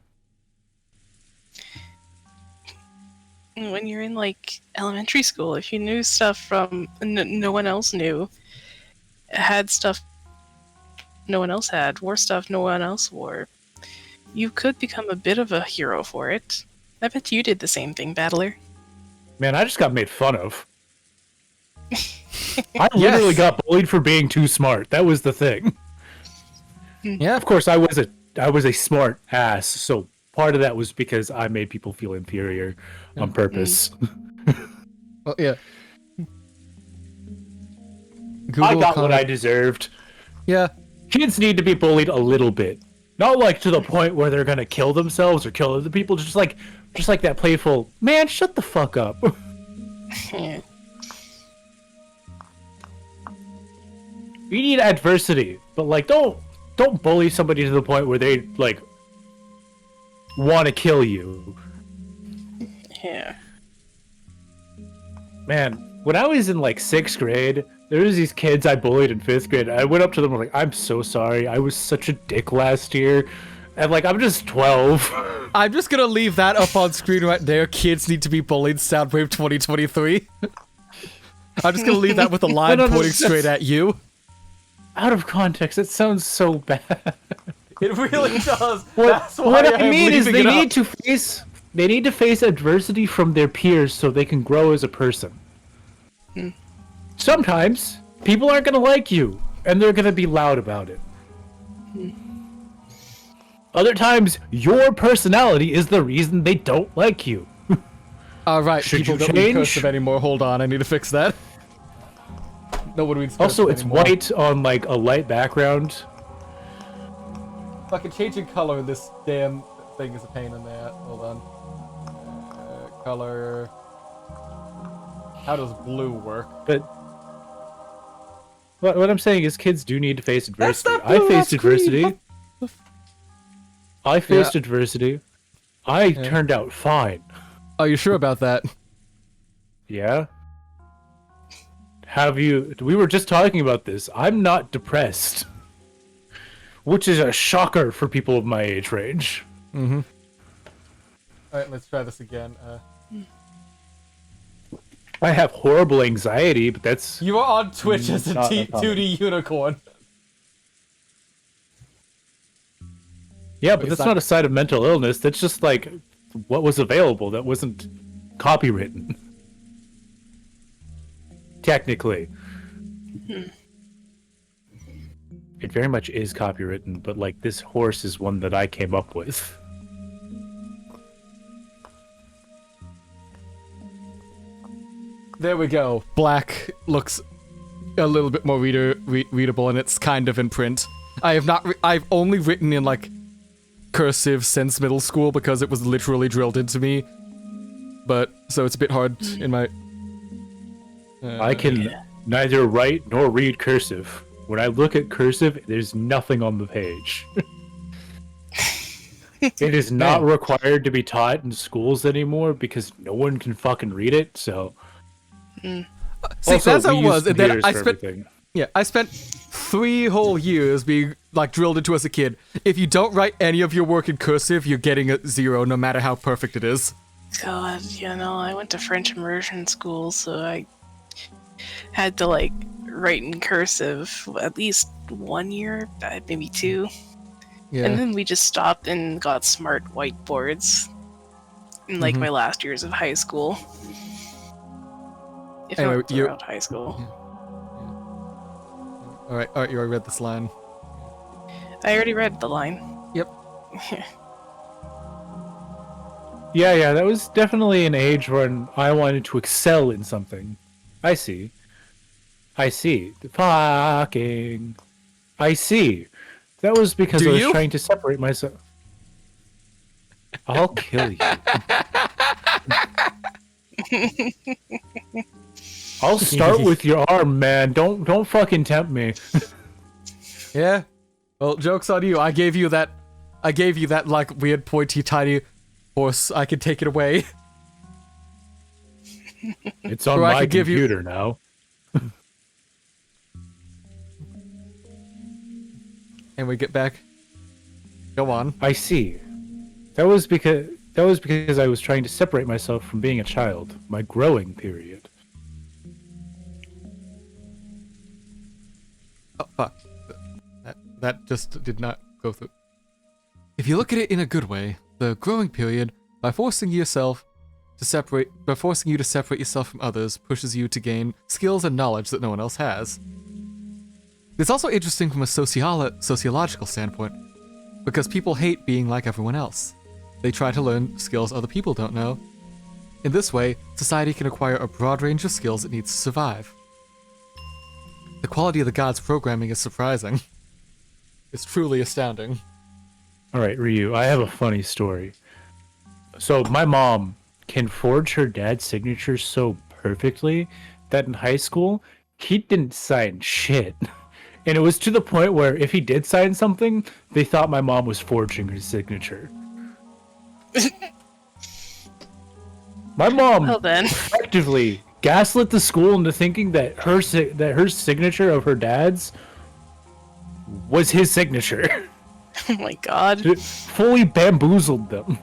When you're in, like, elementary school, if you knew stuff from no one else knew, had stuff no one else had, wore stuff no one else wore, you could become a bit of a hero for it. I bet you did the same thing, Battler. Man, I just got made fun of. I literally got bullied for being too smart. That was the thing. Yeah. Of course, I was a smart ass, so part of that was because I made people feel inferior on purpose. Well, yeah. I got what I deserved. Yeah. Kids need to be bullied a little bit. Not like to the point where they're gonna kill themselves or kill other people, just like that playful, man, shut the fuck up. Yeah. You need adversity, but like don't bully somebody to the point where they like want to kill you. Yeah. Man, when I was in like 6th grade, There was these kids I bullied in 5th grade. I went up to them and like, I'm so sorry. I was such a dick last year. And like, I'm just 12. I'm just gonna leave that up on screen right there. Kids need to be bullied, Soundwave 2023. I'm just gonna leave that with a line pointing straight at you. Out of context, it sounds so bad. It really does. What I mean is they need to face adversity from their peers so they can grow as a person. Sometimes people aren't gonna like you, and they're gonna be loud about it. Other times, your personality is the reason they don't like you. Alright, Should people you don't read change? cursive anymore. Hold on, I need to fix that. No one reads cursive Also, it's anymore. white on like a light background. Fucking changing color in this damn thing is a pain in the ass. Hold on. Color. How does blue work? But what I'm saying is kids do need to face adversity. That's not blue, I faced that's green. adversity. I faced adversity. I turned out fine. Are you sure about that? Yeah. We were just talking about this. I'm not depressed. Which is a shocker for people of my age range. Mm-hmm. Alright, let's try this again. I have horrible anxiety, but that's... You are on Twitch as a 2D unicorn. Yeah, but that's not a sign of mental illness. That's just like what was available that wasn't copywritten. Technically. It very much is copywritten, but like this horse is one that I came up with. There we go. Black looks a little bit more readable, and it's kind of in print. I've only written in like cursive since middle school because it was literally drilled into me. But so it's a bit hard in my. I can neither write nor read cursive. When I look at cursive, there's nothing on the page. It is not required to be taught in schools anymore because no one can fucking read it. So. See, Also, that's how it was. And then I spent. Everything. Yeah, I spent 3 whole years being like drilled into as a kid. If you don't write any of your work in cursive, you're getting a 0, no matter how perfect it is. God, I went to French immersion school, so I had to like write in cursive at least 1 year, maybe 2. Yeah. And then we just stopped and got smart whiteboards in like my last years of high school. If Anyway, not throughout high school. Alright, you already read this line. I already read the line. Yep. Yeah, that was definitely an age when I wanted to excel in something. I see. Fucking. I see. That was because I was trying to separate myself. I'll kill you. I'll start with your arm, man. Don't fucking tempt me. Yeah. Well, joke's on you. I gave you that like weird pointy tiny horse. I can take it away. It's on my computer now. And we get back. Go on. I see. That was because I was trying to separate myself from being a child. My growing period. Oh, fuck. That just did not go through. If you look at it in a good way, the growing period, by forcing you to separate yourself from others, pushes you to gain skills and knowledge that no one else has. It's also interesting from a sociological standpoint, because people hate being like everyone else. They try to learn skills other people don't know. In this way, society can acquire a broad range of skills it needs to survive. The quality of the gods' programming is surprising. It's truly astounding. Alright, Ryu, I have a funny story. So, my mom can forge her dad's signature so perfectly that in high school, he didn't sign shit. And it was to the point where if he did sign something, they thought my mom was forging his signature. My mom effectively gaslit the school into thinking that her signature of her dad's was his signature. Oh my god. It fully bamboozled them.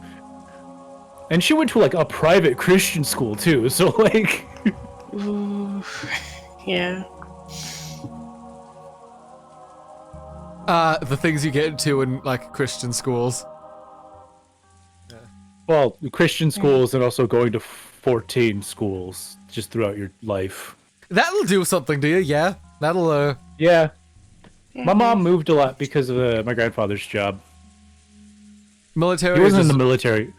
And she went to like a private Christian school too, so like Ooh. Yeah. The things you get into in like Christian schools. well, Christian schools and also going to 14 schools just throughout your life. That'll do something to you, yeah. That'll Yeah. My mom moved a lot because of my grandfather's job. military. He wasn't in just- the military.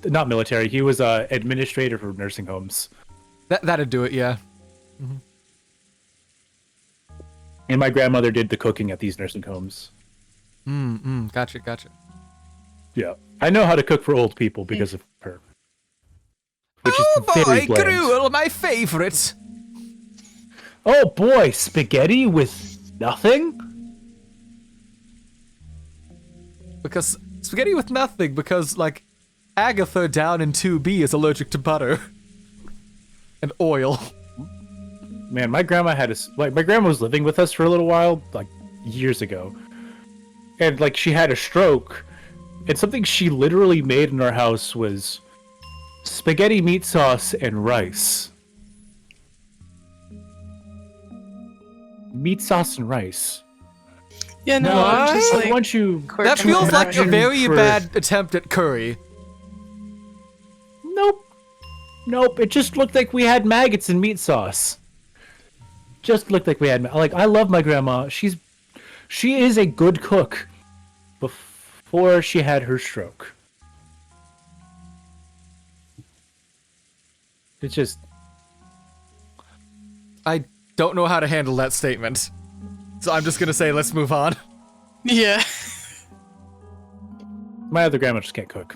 Not military. He was administrator for nursing homes. That'd do it, yeah. And my grandmother did the cooking at these nursing homes. Gotcha. Yeah. I know how to cook for old people because of her. Which is very bland. gruel, my favorite. Oh boy, spaghetti with nothing? Because spaghetti with nothing, because like Agatha down in 2B is allergic to butter and oil. Man, my grandma my grandma was living with us for a little while, like years ago. And like she had a stroke, and something she literally made in our house was spaghetti meat sauce and rice. Meat sauce and rice. Yeah, no, No, I'm just I like want you. That to feels like a imagine very for- bad attempt at curry. Nope. It just looked like we had maggots in meat sauce. Just looked like we had like I love my grandma. She is a good cook. Before she had her stroke. It's just I don't know how to handle that statement. So I'm just gonna say let's move on. yeah. my other grandma just can't cook.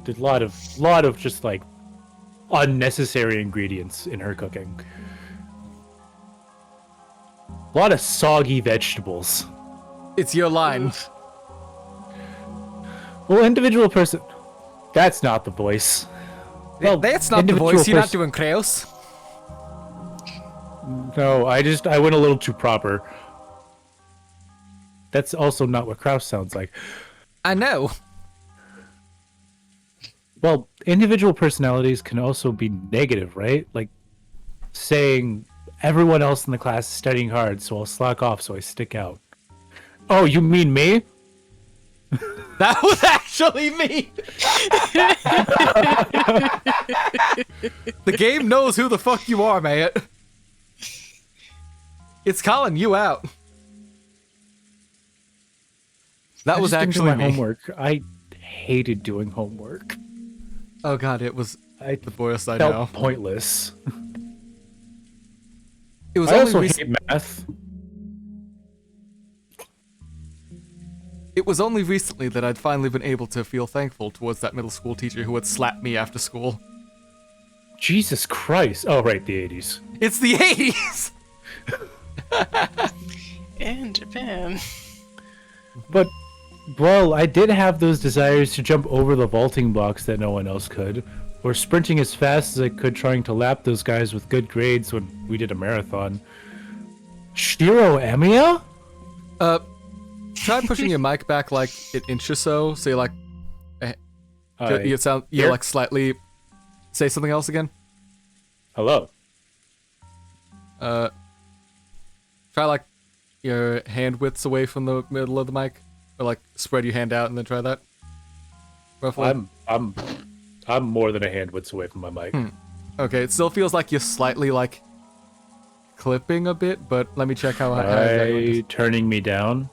There's a lot of just like unnecessary ingredients in her cooking. A lot of soggy vegetables. It's your line. Well, individual person. That's not the voice. Well, That's not the individual voice. You're not person- doing Kraus. No, I went a little too proper. That's also not what Kraus sounds like. I know. Well, individual personalities can also be negative, right? Like saying everyone else in the class is studying hard, so I'll slack off so I stick out. Oh, you mean me? That was actually me. The game knows who the fuck you are, mate. It's calling you out. That I was just didn't do actually my me. homework. I hated doing homework. Oh god, it was I the worst I felt know. pointless. It was I only also rec- hate math. It was only recently that I'd finally been able to feel thankful towards that middle school teacher who had slapped me after school. Jesus Christ. Oh, right, the 80s. It's the 80s! In Japan. But, well, I did have those desires to jump over the vaulting blocks that no one else could, or sprinting as fast as I could trying to lap those guys with good grades when we did a marathon. Shiro Emiya? Try pushing your mic back like an inch or so, so you're like, you're here? like slightly, say something else again. Hello. Try like your hand widths away from the middle of the mic, or like spread your hand out and then try that. Roughly. I'm more than a hand width away from my mic. Okay, it still feels like you're slightly like clipping a bit, but let me check how By turning me down.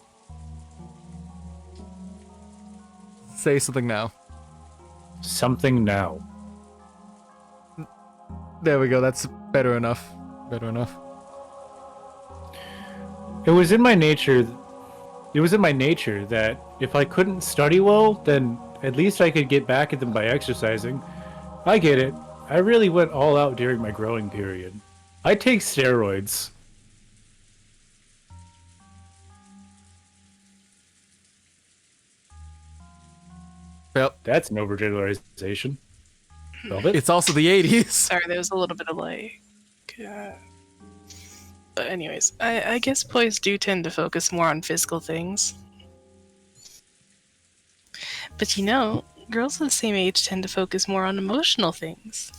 Say something now. Something now. There we go. That's better enough. Better enough. It was in my nature that if I couldn't study well, then at least I could get back at them by exercising. I get it. I really went all out during my growing period. I take steroids. Well, That's an overgeneralization. Velvet? It's also the 80s. Sorry, there was a little bit of but anyways, I guess boys do tend to focus more on physical things. But girls of the same age tend to focus more on emotional things.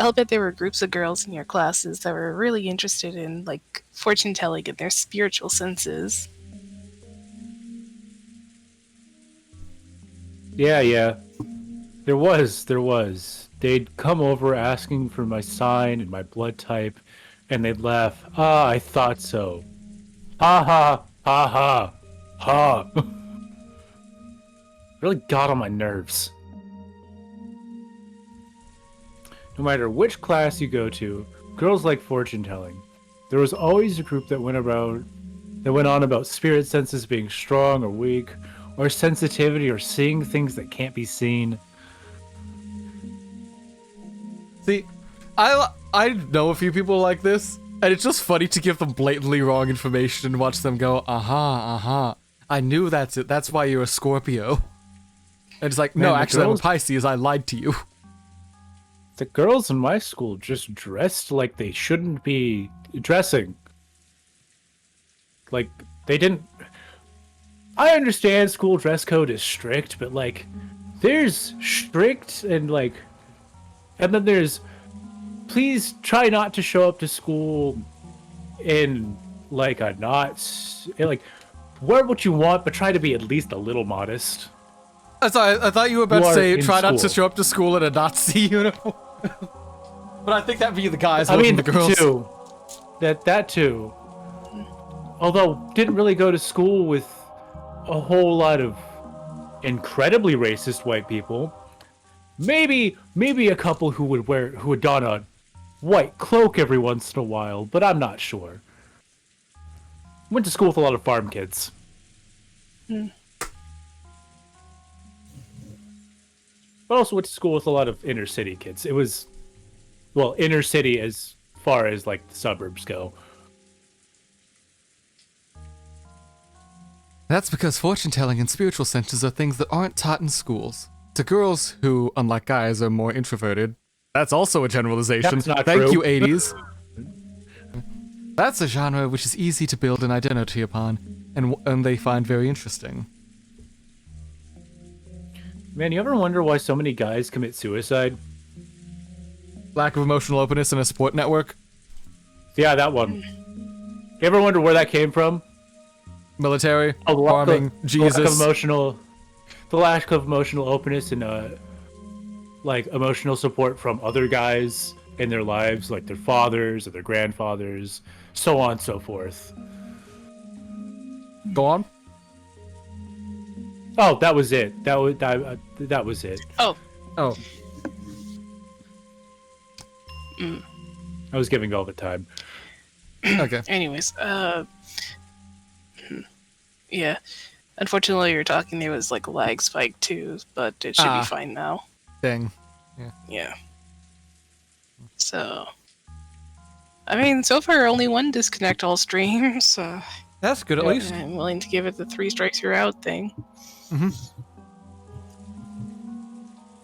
I'll bet there were groups of girls in your classes that were really interested in, like, fortune telling and their spiritual senses. Yeah. There was. They'd come over asking for my sign and my blood type, and they'd laugh. Ah, I thought so. Ha ha, ha ha, ha. Really got on my nerves. No matter which class you go to, girls like fortune telling. There was always a group that went on about spirit senses being strong or weak, or sensitivity or seeing things that can't be seen. See, I know a few people like this, and it's just funny to give them blatantly wrong information and watch them go, I knew that's it. That's why you're a Scorpio. And it's like, no, actually, I'm a Pisces. I lied to you. The girls in my school just dressed like they shouldn't be dressing. Like, they didn't... I understand school dress code is strict, but, like, there's strict and, like... And then there's... Please try not to show up to school in, like, a not... Like, wear what you want, but try to be at least a little modest. Sorry, I thought you were about to say, try not to show up to school in a Nazi uniform. But I think that'd be the guys more than the girls. Too. That too. Although, didn't really go to school with a whole lot of incredibly racist white people. Maybe a couple who would don a white cloak every once in a while, but I'm not sure. Went to school with a lot of farm kids. But also went to school with a lot of inner city kids. It was, well, inner city as far as, like, the suburbs go. That's because fortune telling and spiritual senses are things that aren't taught in schools. To girls who, unlike guys, are more introverted. That's also a generalization. That's not Thank true. you, 80s. That's a genre which is easy to build an identity upon, and they find very interesting. Man, you ever wonder why so many guys commit suicide? Lack of emotional openness in a support network? Yeah, that one. You ever wonder where that came from? Military, farming, Jesus. The lack of emotional openness and, like, emotional support from other guys in their lives, like their fathers or their grandfathers, so on and so forth. Go on. Oh, that was it. That was it. Oh. I was giving Velvet time. Okay. Anyways, yeah. Unfortunately, you're talking, there was, like, a lag spike, too, but it should be fine now. Dang. Yeah. So... I mean, so far, only one disconnect all streams. That's good, at least. I'm willing to give it the 3 strikes you're out thing. Mm-hmm.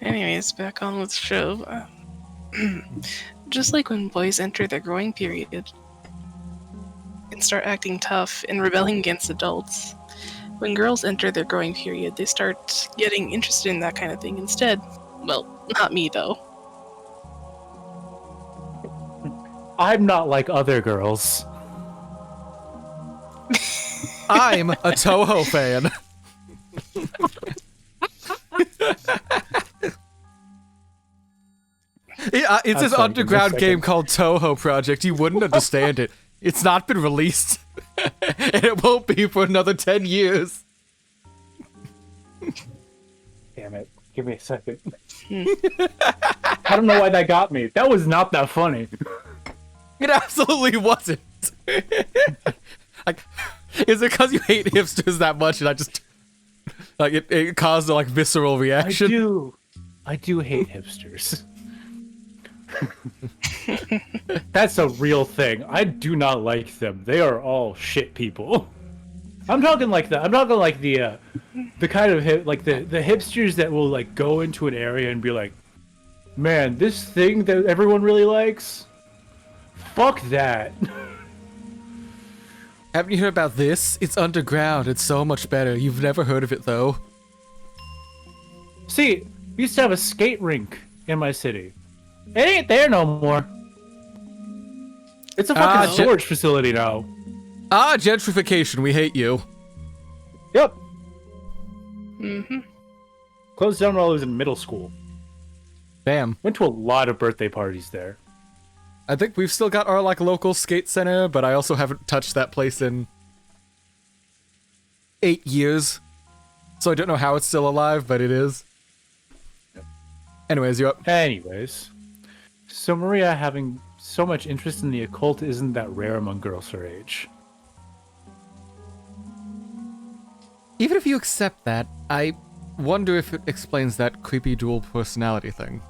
Anyways, back on with the show. Just like when boys enter their growing period and start acting tough and rebelling against adults, when girls enter their growing period, they start getting interested in that kind of thing instead. Well, not me, though. I'm not like other girls. I'm a Toho fan. It's this underground game called Toho Project. You wouldn't understand it. It's not been released. And it won't be for another 10 years. Damn it. Give me a second. I don't know why that got me. That was not that funny. It absolutely wasn't. Like, is it because you hate hipsters that much and I just... Like, it caused a, like, visceral reaction? I do hate hipsters. That's a real thing. I do not like them. They are all shit people. I'm talking like the kind of the hipsters that will, like, go into an area and be like, man, this thing that everyone really likes, fuck that. Haven't you heard about this? It's underground. It's so much better. You've never heard of it, though. See, we used to have a skate rink in my city. It ain't there no more. It's a fucking storage facility now. Gentrification. We hate you. Yep. Mm-hmm. Closed down while I was in middle school. Damn. Went to a lot of birthday parties there. I think we've still got our, like, local skate center, but I also haven't touched that place in 8 years. So I don't know how it's still alive, but it is. Anyways, you're up. Anyways. So Maria having so much interest in the occult isn't that rare among girls her age. Even if you accept that, I wonder if it explains that creepy dual personality thing.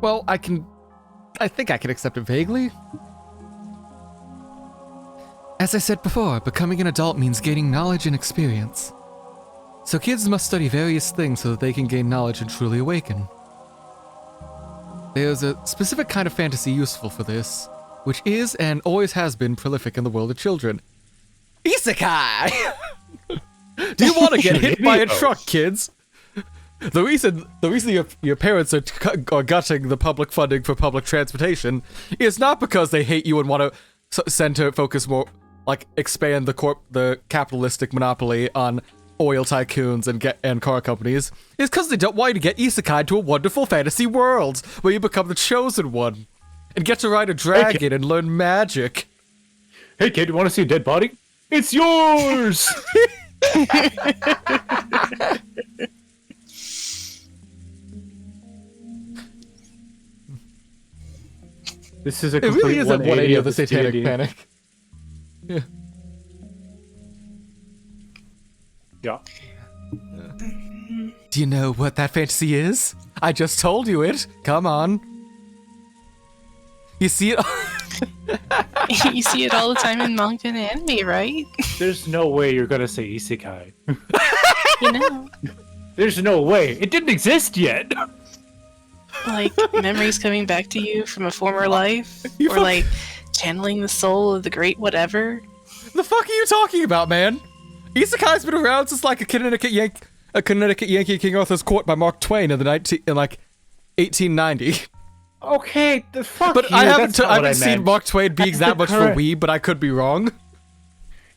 Well, I think I can accept it vaguely. As I said before, becoming an adult means gaining knowledge and experience. So kids must study various things so that they can gain knowledge and truly awaken. There's a specific kind of fantasy useful for this, which is and always has been prolific in the world of children. Isekai! Do you want to get hit by a truck, kids? The reason your parents are gutting the public funding for public transportation is not because they hate you and want to center focus more, like, expand the capitalistic monopoly on oil tycoons and car companies. It's because they don't want you to get isekai to a wonderful fantasy world where you become the chosen one and get to ride a dragon and learn magic. Hey kid, you want to see a dead body? It's yours! This is a complete it really isn't 180 of the Satanic D&D. Panic. Yeah. Yeah. Do you know what that fantasy is? I just told you it. Come on. You see it? You see it all the time in manga and anime, right? There's no way you're gonna say isekai. You know. There's no way. It didn't exist yet. Like, memories coming back to you from a former life? Or, like, channeling the soul of the great whatever? The fuck are you talking about, man? Isekai's been around since, like, a Connecticut Yankee King Arthur's Court by Mark Twain in 1890. Okay, the fuck. But you, I haven't meant. seen Mark Twain being that much for weeb, but I could be wrong.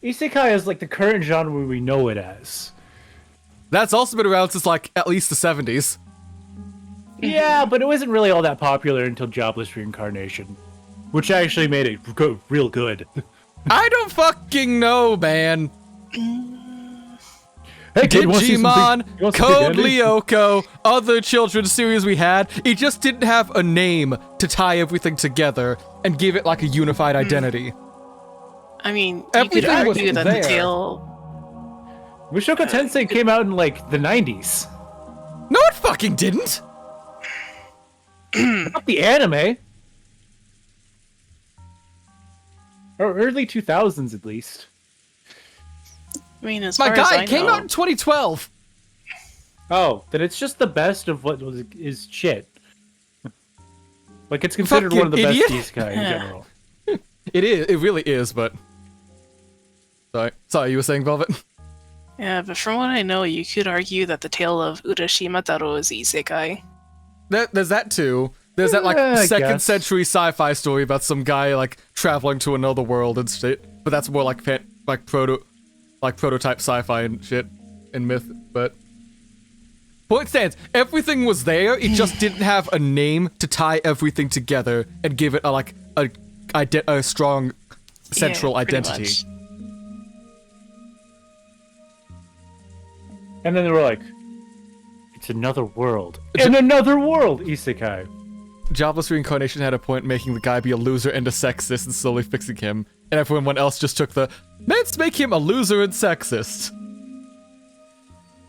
Isekai is like the current genre we know it as. That's also been around since, like, at least the 70s. Yeah, but it wasn't really all that popular until Jobless Reincarnation, which actually made it real good. I don't fucking know, man. Hey, kid, Digimon, Code Lyoko, other children's series we had, it just didn't have a name to tie everything together and give it, like, a unified identity. I mean, Everything you could argue was that there. the tale... Mushoku Tensei came out in, like, the 90s. No, it fucking didn't! Not the anime. Or early 2000s, at least. I mean, as My far as guy, I it came know, out in 2012. Oh, then it's just the best of what is shit. Like, it's considered one of the Fucking best idiot. isekai in general. It is, it really is, but... Sorry, you were saying, Velvet? Yeah, but from what I know, you could argue that the tale of Urashima Taro is isekai. There's that too. There's that, like, I second guess. century sci-fi story about some guy, like, traveling to another world and shit. But that's more like prototype sci-fi and shit and myth, but... Point stands, everything was there, it just didn't have a name to tie everything together and give it a strong central Yeah, pretty identity. much. And then they were like, it's another world. In another world, isekai. Jobless Reincarnation had a point making the guy be a loser and a sexist and slowly fixing him, and everyone else just took the, let's make him a loser and sexist.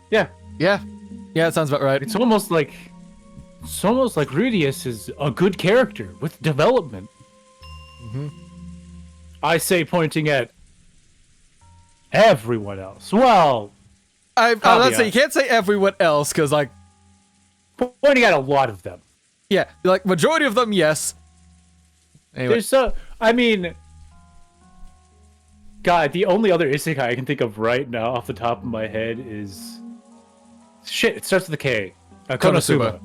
Yeah. Yeah, that sounds about right. It's almost like Rudius is a good character with development. Mm-hmm. I say pointing at everyone else. Well, I'm not saying you can't say everyone else, because, like... pointing out a lot of them. Yeah, like majority of them, yes. Anyway. God, the only other isekai I can think of right now off the top of my head is... Shit, it starts with a K. Konosuba.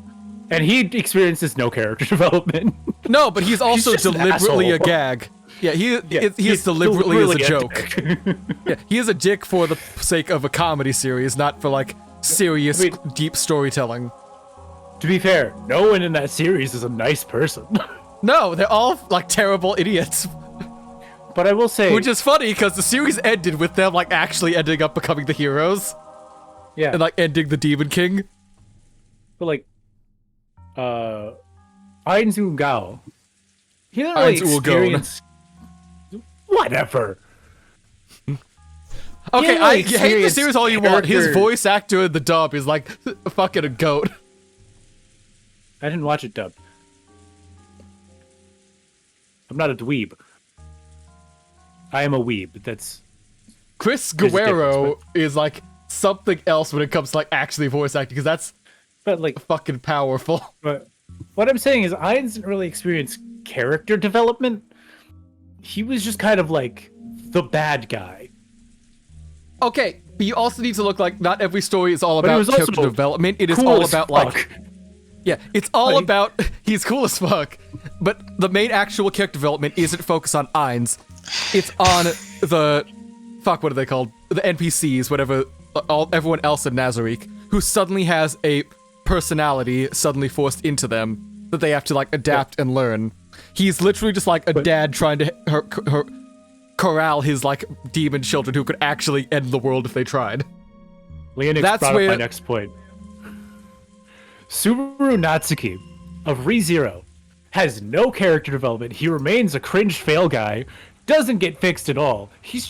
And he experiences no character development. No, but he's also deliberately a gag. Yeah, he is deliberately as a joke. Yeah, he is a dick for the sake of a comedy series, not for, like, serious, deep storytelling. To be fair, no one in that series is a nice person. No, they're all, like, terrible idiots. But I will say... Which is funny, because the series ended with them, like, actually ending up becoming the heroes. Yeah. And, like, ending the Demon King. But, like, Ainzu Gao, he didn't really experience... Whatever. Okay, I hate the series all you want. His voice actor in the dub is, like, fucking a goat. I didn't watch it dubbed. I'm not a dweeb. I am a weeb. That's Chris Guerrero is like something else when it comes to like actually voice acting, because that's like fucking powerful. But what I'm saying is, I didn't really experience character development. He was just kind of like the bad guy. Okay, but you also need to look like not every story is all about character development. It is all about like. Yeah, it's all about he's cool as fuck, but the main actual character development isn't focused on Ainz. It's on the what are they called? The NPCs, whatever. Everyone else in Nazarick, who suddenly has a personality suddenly forced into them that they have to like adapt and learn. He's literally just like a dad trying to corral his like demon children who could actually end the world if they tried. Leonix brought up my next point. Subaru Natsuki of ReZero has no character development. He remains a cringe fail guy, doesn't get fixed at all. He's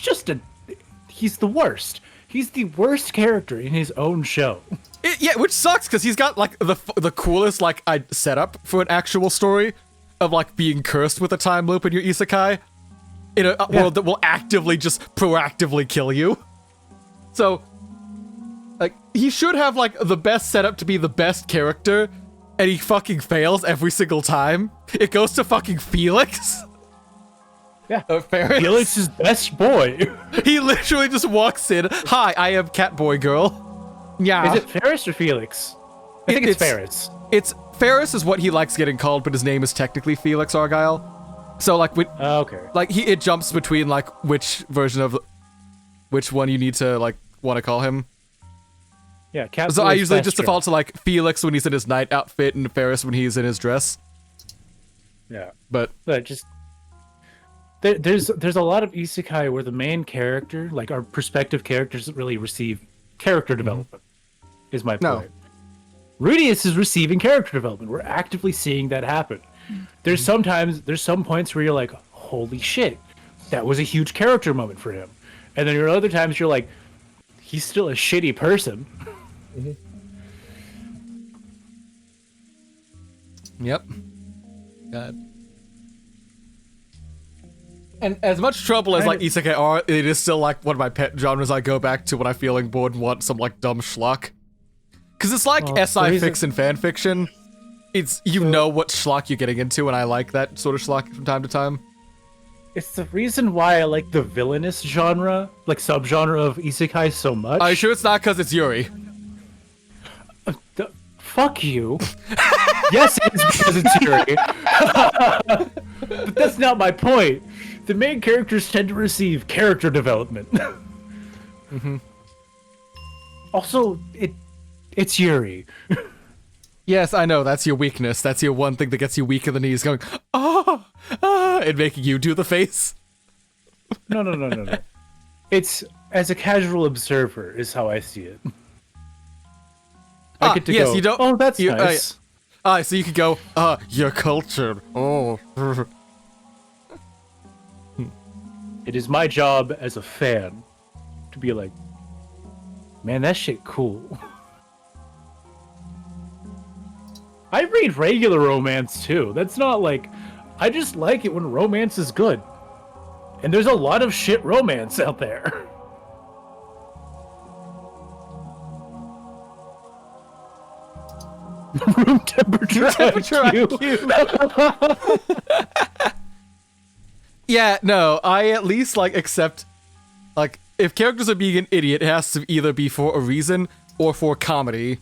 the worst. He's the worst character in his own show. Yeah, which sucks because he's got like the coolest like setup for an actual story of like being cursed with a time loop in your isekai in a world that will actively just proactively kill you. So like, he should have, like, the best setup to be the best character, and he fucking fails every single time. It goes to fucking Felix. Yeah. Ferris. Felix's best boy. He literally just walks in, hi, I am Catboy Girl. Yeah. Is it Ferris or Felix? I think it's Ferris. Ferris is what he likes getting called, but his name is technically Felix Argyle. So, like, okay. Like, it jumps between, like, which version of... Which one you need to, like, want to call him. Yeah, Cat so I usually just default to like Felix when he's in his night outfit and Ferris when he's in his dress. Yeah, but just there's a lot of isekai where the main character, like our prospective characters, doesn't really receive character development. Is my point. Rudius is receiving character development. We're actively seeing that happen. There's some points where you're like, holy shit, that was a huge character moment for him, and then there are other times you're like, he's still a shitty person. Yep. God. And as much trouble as like isekai are, it is still like one of my pet genres I go back to when I'm feeling bored and want some like dumb schlock. Cause it's like SI fiction fan fiction. It's know what schlock you're getting into, and I like that sort of schlock from time to time. It's the reason why I like the villainous genre, like subgenre of isekai so much. Are you sure it's not because it's Yuri? Fuck you. Yes, it is because it's Yuri. But that's not my point. The main characters tend to receive character development. Also, it's Yuri. Yes, I know, that's your weakness. That's your one thing that gets you weak in the knees, going, and making you do the face. No. It's, as a casual observer, is how I see it. I get to go, you don't, oh, that's nice. So you could go, you're cultured. Oh. It is my job as a fan to be like, man, that shit cool. I read regular romance too. That's not like, I just like it when romance is good. And there's a lot of shit romance out there. temperature IQ. Yeah, no, I at least like accept, like, if characters are being an idiot, it has to either be for a reason or for comedy.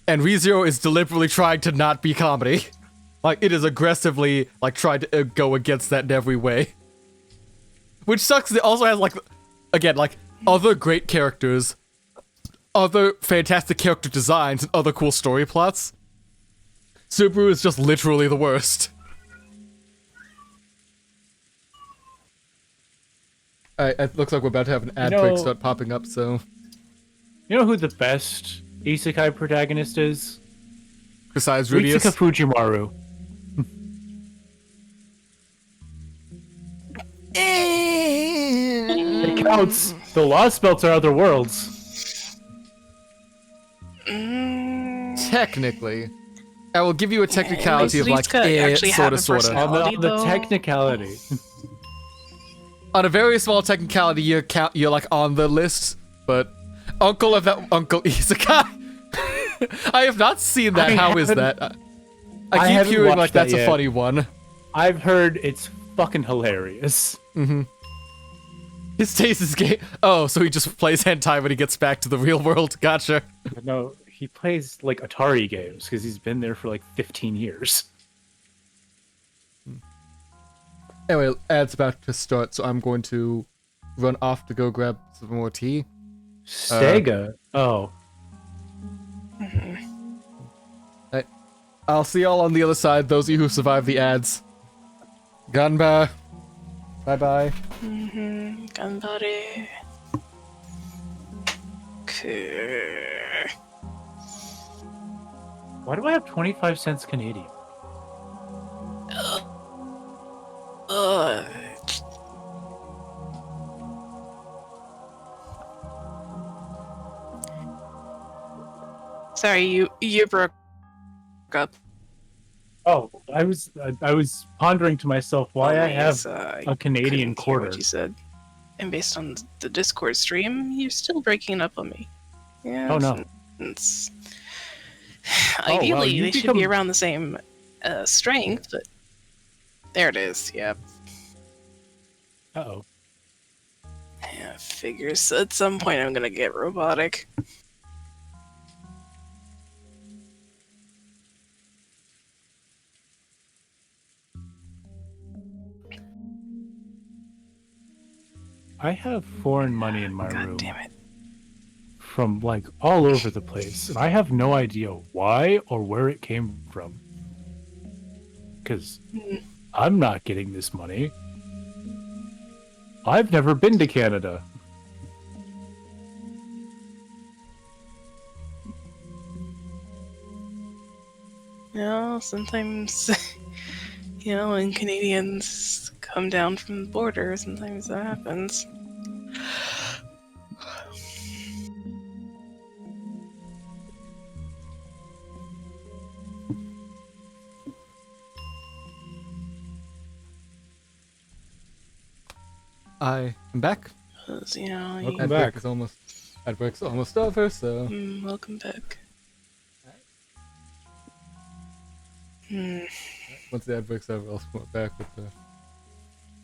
And ReZero is deliberately trying to not be comedy. Like, it is aggressively, like, trying to go against that in every way. Which sucks, it also has, like, again, like, other great characters, other fantastic character designs, and other cool story plots. Subaru is just literally the worst. Alright, it looks like we're about to have an ad break start popping up, so... You know who the best isekai protagonist is? Besides Rudius? Ritsuka Fujimaru. It counts. The Lost Belts are other worlds. Technically. I will give you a technicality of like, sorta. On the technicality. On a very small technicality, you're like on the list, but Uncle of that Uncle Isekai. I have not seen that. How is that? I keep hearing like that's a funny one. I've heard it's fucking hilarious. Mm-hmm. His taste is gay. Oh, so he just plays hentai when he gets back to the real world. Gotcha. No, he plays like Atari games because he's been there for like 15 years. Anyway, ad's about to start, so I'm going to run off to go grab some more tea. Sega? I'll see y'all on the other side, those of you who survived the ads. Ganba. Bye-bye. Ganbare. Why do I have 25 cents Canadian? Sorry, you broke up. Oh, I was pondering to myself why I have a Canadian quarter. What you said, and based on the Discord stream, you're still breaking up on me. Yeah. Oh no. Ideally, they should be around the same strength, but there it is. Yep. Uh-oh. Yeah, figures. At some point, I'm gonna get robotic. I have foreign money in my room. God damn it. From like all over the place, and I have no idea why or where it came from. Because I'm not getting this money. I've never been to Canada. No, sometimes, when Canadians come down from the border, sometimes that happens. I am back. Welcome back. Ad break's almost over, so... welcome back. Once the ad break's over, I'll come back with the...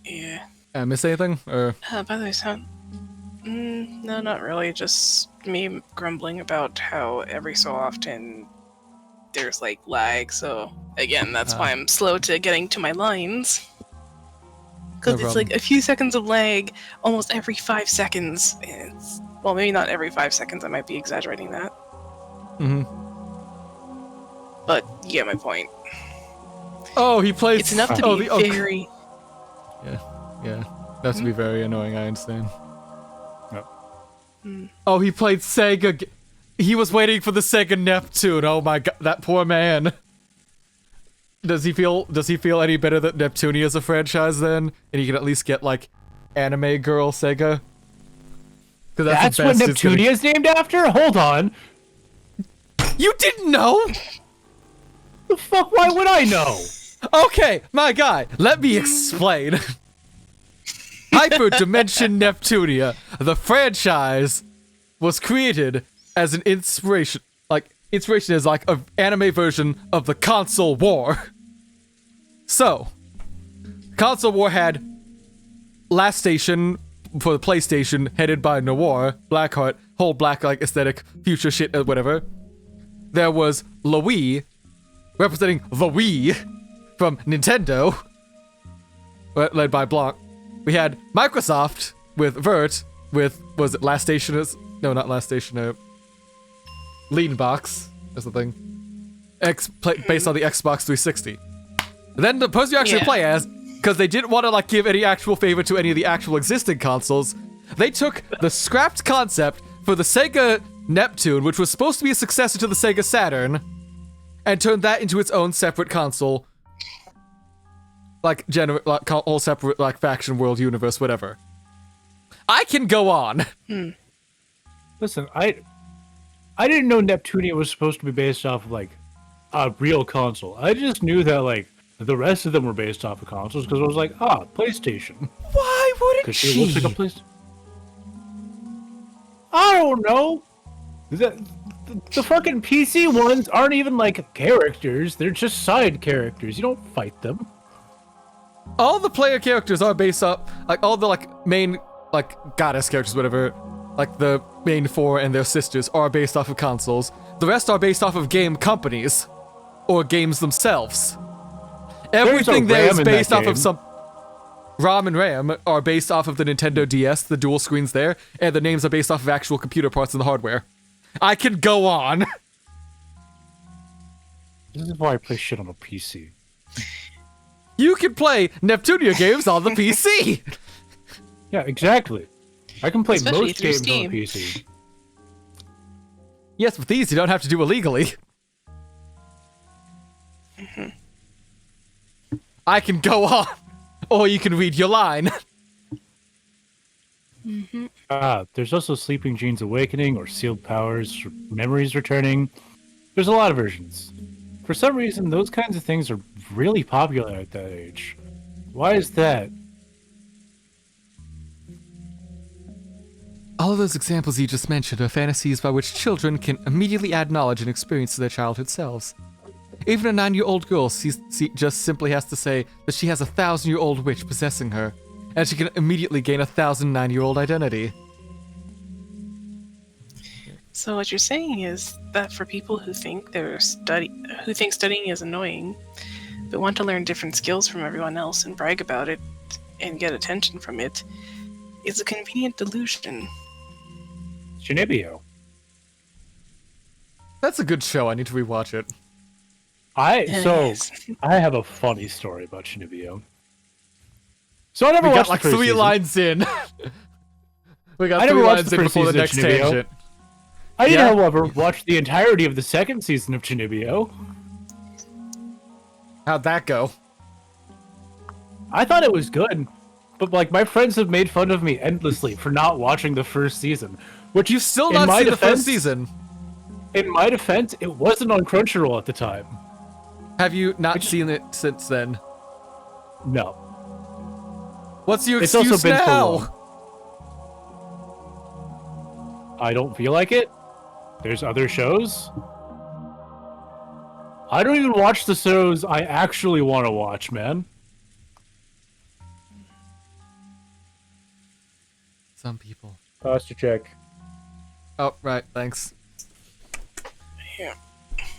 Yeah. Miss anything? Or... By the way, sound... no, not really. Just me grumbling about how every so often there's, like, lag, so... Again, that's why I'm slow to getting to my lines. Because it's like a few seconds of lag almost every 5 seconds. Well, maybe not every 5 seconds, I might be exaggerating that. But you get my point. Oh, he plays... It's enough to be very... Yeah. That's to be very annoying, I understand. Yep. Oh, he played Sega... He was waiting for the Sega Neptune. Oh my god, that poor man. Does he feel any better that Neptunia is a franchise then? And he can at least get, like, anime girl Sega? That's what Neptunia is named after? Hold on. You didn't know? The fuck, why would I know? Okay, my guy, let me explain. Hyperdimension Neptunia, the franchise, was created as an inspiration. Like, inspiration is like an anime version of the console war. So, console war had Last Station for the PlayStation, headed by Noir, Blackheart, whole black like aesthetic, future shit, whatever. There was La Wii, representing the Wii from Nintendo, led by Blanc. We had Microsoft with Vert, with, was it Last Station? No, not Last Station, Lean Box or something. Based on the Xbox 360. Then the person you actually play as, because they didn't want to like give any actual favor to any of the actual existing consoles, they took the scrapped concept for the Sega Neptune, which was supposed to be a successor to the Sega Saturn, and turned that into its own separate console. Like, whole separate, like, faction, world, universe, whatever. I can go on. Listen, I didn't know Neptunia was supposed to be based off of, like, a real console. I just knew that, like, the rest of them were based off of consoles, because I was like, PlayStation. Why wouldn't she? Because she looks like a PlayStation. I don't know. The fucking PC ones aren't even, like, characters. They're just side characters. You don't fight them. All the player characters are based off, like, all the, like, main, like, goddess characters, whatever, like, the main four and their sisters are based off of consoles. The rest are based off of game companies. Or games themselves. Everything there is based off of some... ROM and RAM are based off of the Nintendo DS, the dual screens there, and the names are based off of actual computer parts in the hardware. I can go on. This is why I play shit on a PC. You can play Neptunia games on the PC! Yeah, exactly. I can play Especially most through games Steam. on the PC. Yes, with these you don't have to do illegally. I can go on. Or you can read your line. There's also Sleeping Genes Awakening, or Sealed Powers, or Memories Returning. There's a lot of versions. For some reason, those kinds of things are really popular at that age. Why is that? All of those examples you just mentioned are fantasies by which children can immediately add knowledge and experience to their childhood selves. Even a 9-year-old girl just simply has to say that she has a 1,000-year-old witch possessing her, and she can immediately gain a 1,009-year-old identity. So what you're saying is that for people who think studying is annoying, but want to learn different skills from everyone else and brag about it and get attention from it, is a convenient delusion. Shinibio. That's a good show. I need to rewatch it. I have a funny story about Shinibio. So I never watched watched like the first 3 season. lines in. We got I 3 never watched lines the in first before the season next of Shinibio. tangent. I did, Yeah? however, watch the entirety of the second season of Shinibio. How'd that go? I thought it was good, but like my friends have made fun of me endlessly for not watching the first season. Which You've still in not my seen the defense- first season. In my defense, it wasn't on Crunchyroll at the time. Have you not seen it since then? No. What's your It's excuse also been so now? long. I don't feel like it. There's other shows. I don't even watch the shows I actually want to watch, man. Some people. Posture check. Oh, right, thanks. Yeah.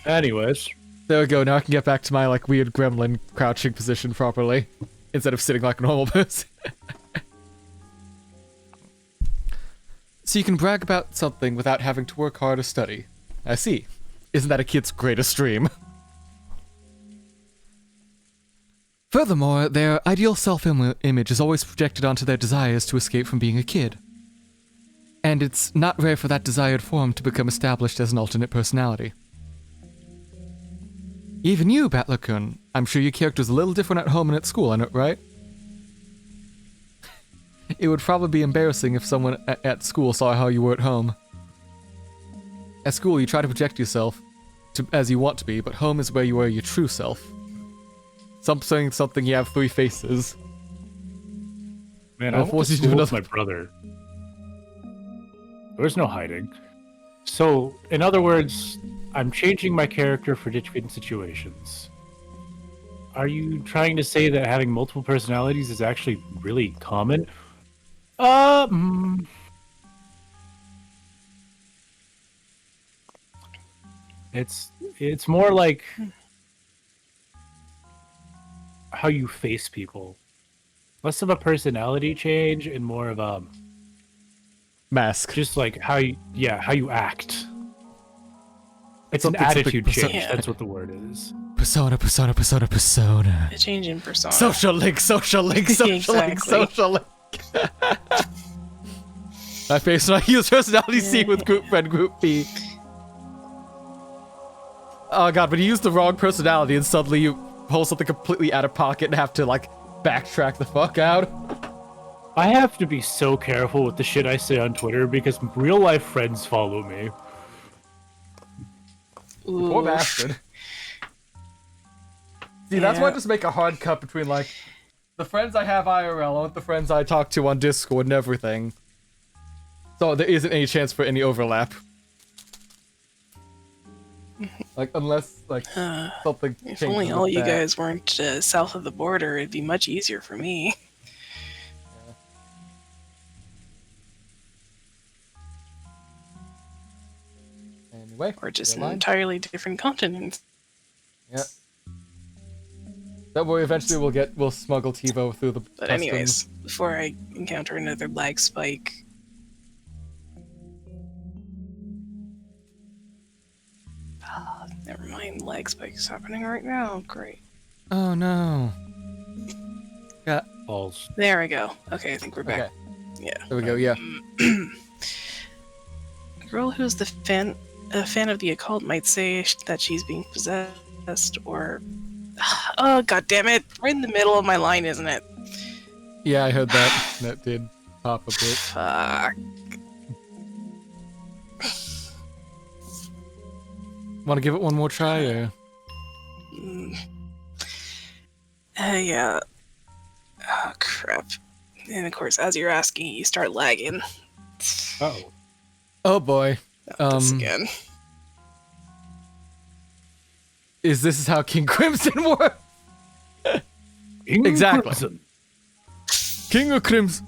Anyways. There we go, now I can get back to my, like, weird gremlin crouching position properly. Instead of sitting like a normal person. So you can brag about something without having to work hard or study. I see. Isn't that a kid's greatest dream? Furthermore, their ideal self-image is always projected onto their desires to escape from being a kid. And it's not rare for that desired form to become established as an alternate personality. Even you, Battler-kun, I'm sure your character's a little different at home and at school, right? It would probably be embarrassing if someone at school saw how you were at home. At school, you try to project yourself as you want to be, but home is where you are your true self. Something you have 3 faces. Man, I went to school with my brother. There was no hiding. So, in other words, I'm changing my character for different situations. Are you trying to say that having multiple personalities is actually really common? It's more like how you face people. Less of a personality change and more of a mask. Just like how you act. It's an attitude change. Yeah. That's what the word is. Persona. A change in persona. Social link. Exactly. My face when I use personality C with group friend group B. Oh god, but you use the wrong personality and suddenly you pull something completely out of pocket and have to like backtrack the fuck out. I have to be so careful with the shit I say on Twitter because real life friends follow me. Ooh. Poor bastard. See, that's why I just make a hard cut between like the friends I have IRL and the friends I talk to on Discord and everything. So there isn't any chance for any overlap. Like, unless, like, something If only all you guys weren't south of the border, it'd be much easier for me. Yeah. Anyway. Or just an entirely different continent. Yeah. Don't worry, eventually we'll smuggle TiVo through the But anyways, before I encounter another lag spike... Never mind, lag spike is happening right now. Great. Oh no. Got balls. There we go. Okay, I think we're back. Okay. Yeah. There we go, yeah. A girl who's a fan of the occult might say that she's being possessed or... Oh, god damn it. Right in the middle of my line, isn't it? Yeah, I heard that. That did pop a bit. Fuck. Want to give it one more try, or? Yeah. Oh, crap. And of course, as you're asking, you start lagging. Uh-oh. Oh boy. This again. Is how King Crimson works? Exactly. Crimson. King of Crimson.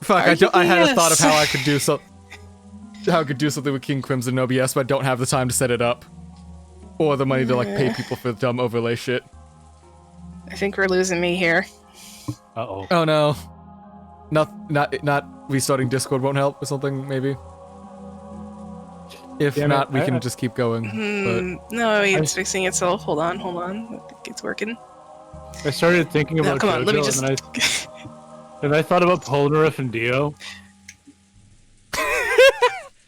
Fuck, I had a thought of how I could do something with King Crimson in OBS, but I don't have the time to set it up. Or the money to like pay people for dumb overlay shit. I think we're losing me here. Uh-oh. Oh no. Not restarting Discord won't help or something, maybe? If not, we can just keep going. But... No, it's fixing itself. Hold on. I think it's working. I started thinking about JoJo, and I thought about Polnareff and Dio.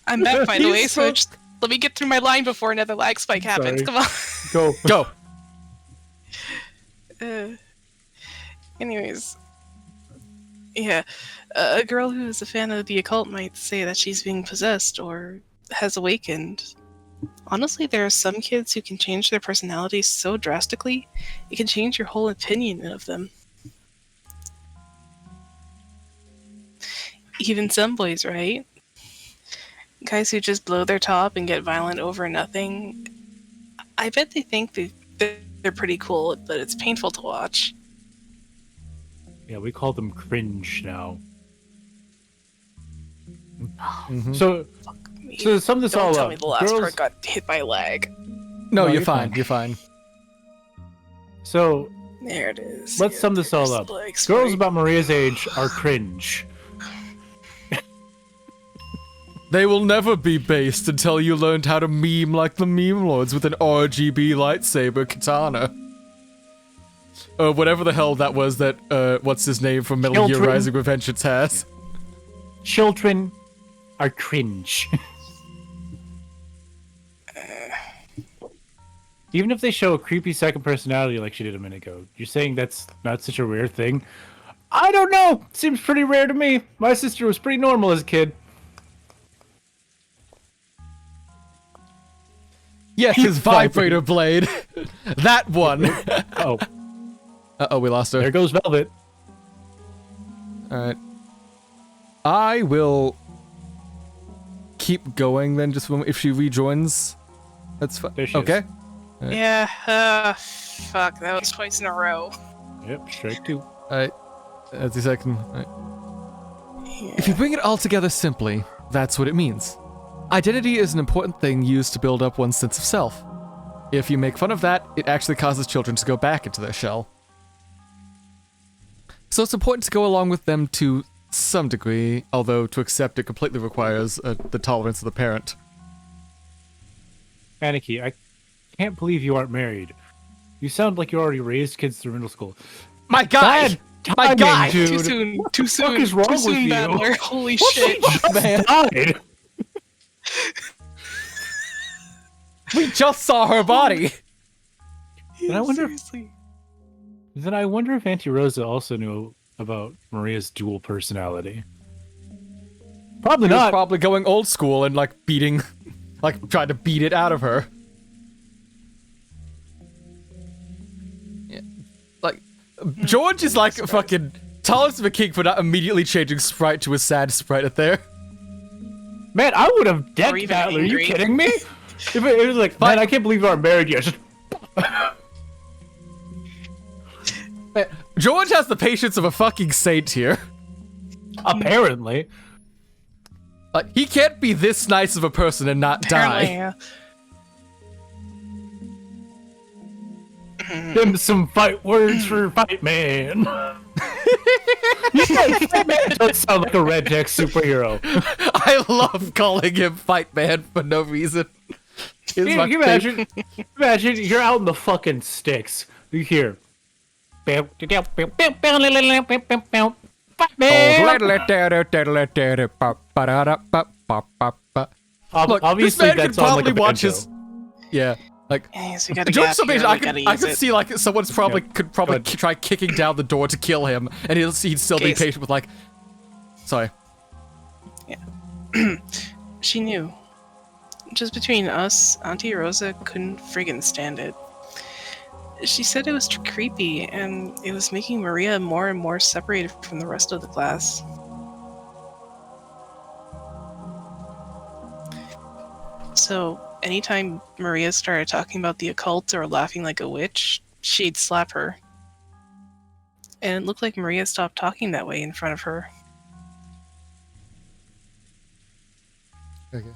I'm back, by the way, so just let me get through my line before another lag spike happens. Come on. Go. Anyways. Yeah. A girl who is a fan of the occult might say that she's being possessed or has awakened. Honestly, there are some kids who can change their personalities so drastically, it can change your whole opinion of them. Even some boys, right? Guys who just blow their top and get violent over nothing. I bet they think they're pretty cool, but it's painful to watch. Yeah, we call them cringe now. Mm-hmm. So to sum this all up, tell me the last part got hit by lag. No, you're fine. You're fine. So there it is. Let's sum this all up. Girls about Maria's age are cringe. They will never be based until you learned how to meme like the meme lords with an RGB lightsaber katana. Or whatever the hell that was that, what's his name from Metal Gear Rising Revengeance has. Children are cringe. Even if they show a creepy second personality like she did a minute ago, you're saying that's not such a rare thing? I don't know! Seems pretty rare to me. My sister was pretty normal as a kid. Yes, his vibrator blade. That one. Oh. Uh-oh, we lost her. There goes Velvet. Alright. I will keep going then, just if she rejoins? That's fine. Okay. Right. Yeah, fuck, that was twice in a row. Yep, strike 2. Alright, that's the second. Right. Yeah. If you bring it all together simply, that's what it means. Identity is an important thing used to build up one's sense of self. If you make fun of that, it actually causes children to go back into their shell. So it's important to go along with them to some degree, although to accept it completely requires the tolerance of the parent. Aniki, I can't believe you aren't married. You sound like you already raised kids through middle school. My God! My God! Dude. Too soon. Too soon. What is wrong with you? Battler. Holy shit! Man. Died. We just saw her body. And I wonder. Then I wonder if Auntie Rosa also knew about Maria's dual personality. Probably not. Probably going old school and like beating, like trying to beat it out of her. Yeah. Like George is like fucking Thomas McKeek for not immediately changing Sprite to a sad Sprite at there. Man, I would have decked that. Are you kidding me? If it was like, man, I can't believe you aren't married yet. George has the patience of a fucking saint here. Apparently. He can't be this nice of a person and not die. Yeah. Them some fight words for Fight Man. Fight Man does sound like a red tech superhero. I love calling him Fight Man for no reason. Imagine you're out in the fucking sticks. You hear. Look, this man could probably watch his. Yeah, like George. I could see like someone's could try kicking down the door to kill him, and he'd still be patient with like. Sorry. Yeah. She knew. Just between us, Auntie Rosa couldn't friggin' stand it. She said it was creepy, and it was making Maria more and more separated from the rest of the class. So, anytime Maria started talking about the occult or laughing like a witch, she'd slap her. And it looked like Maria stopped talking that way in front of her. Okay.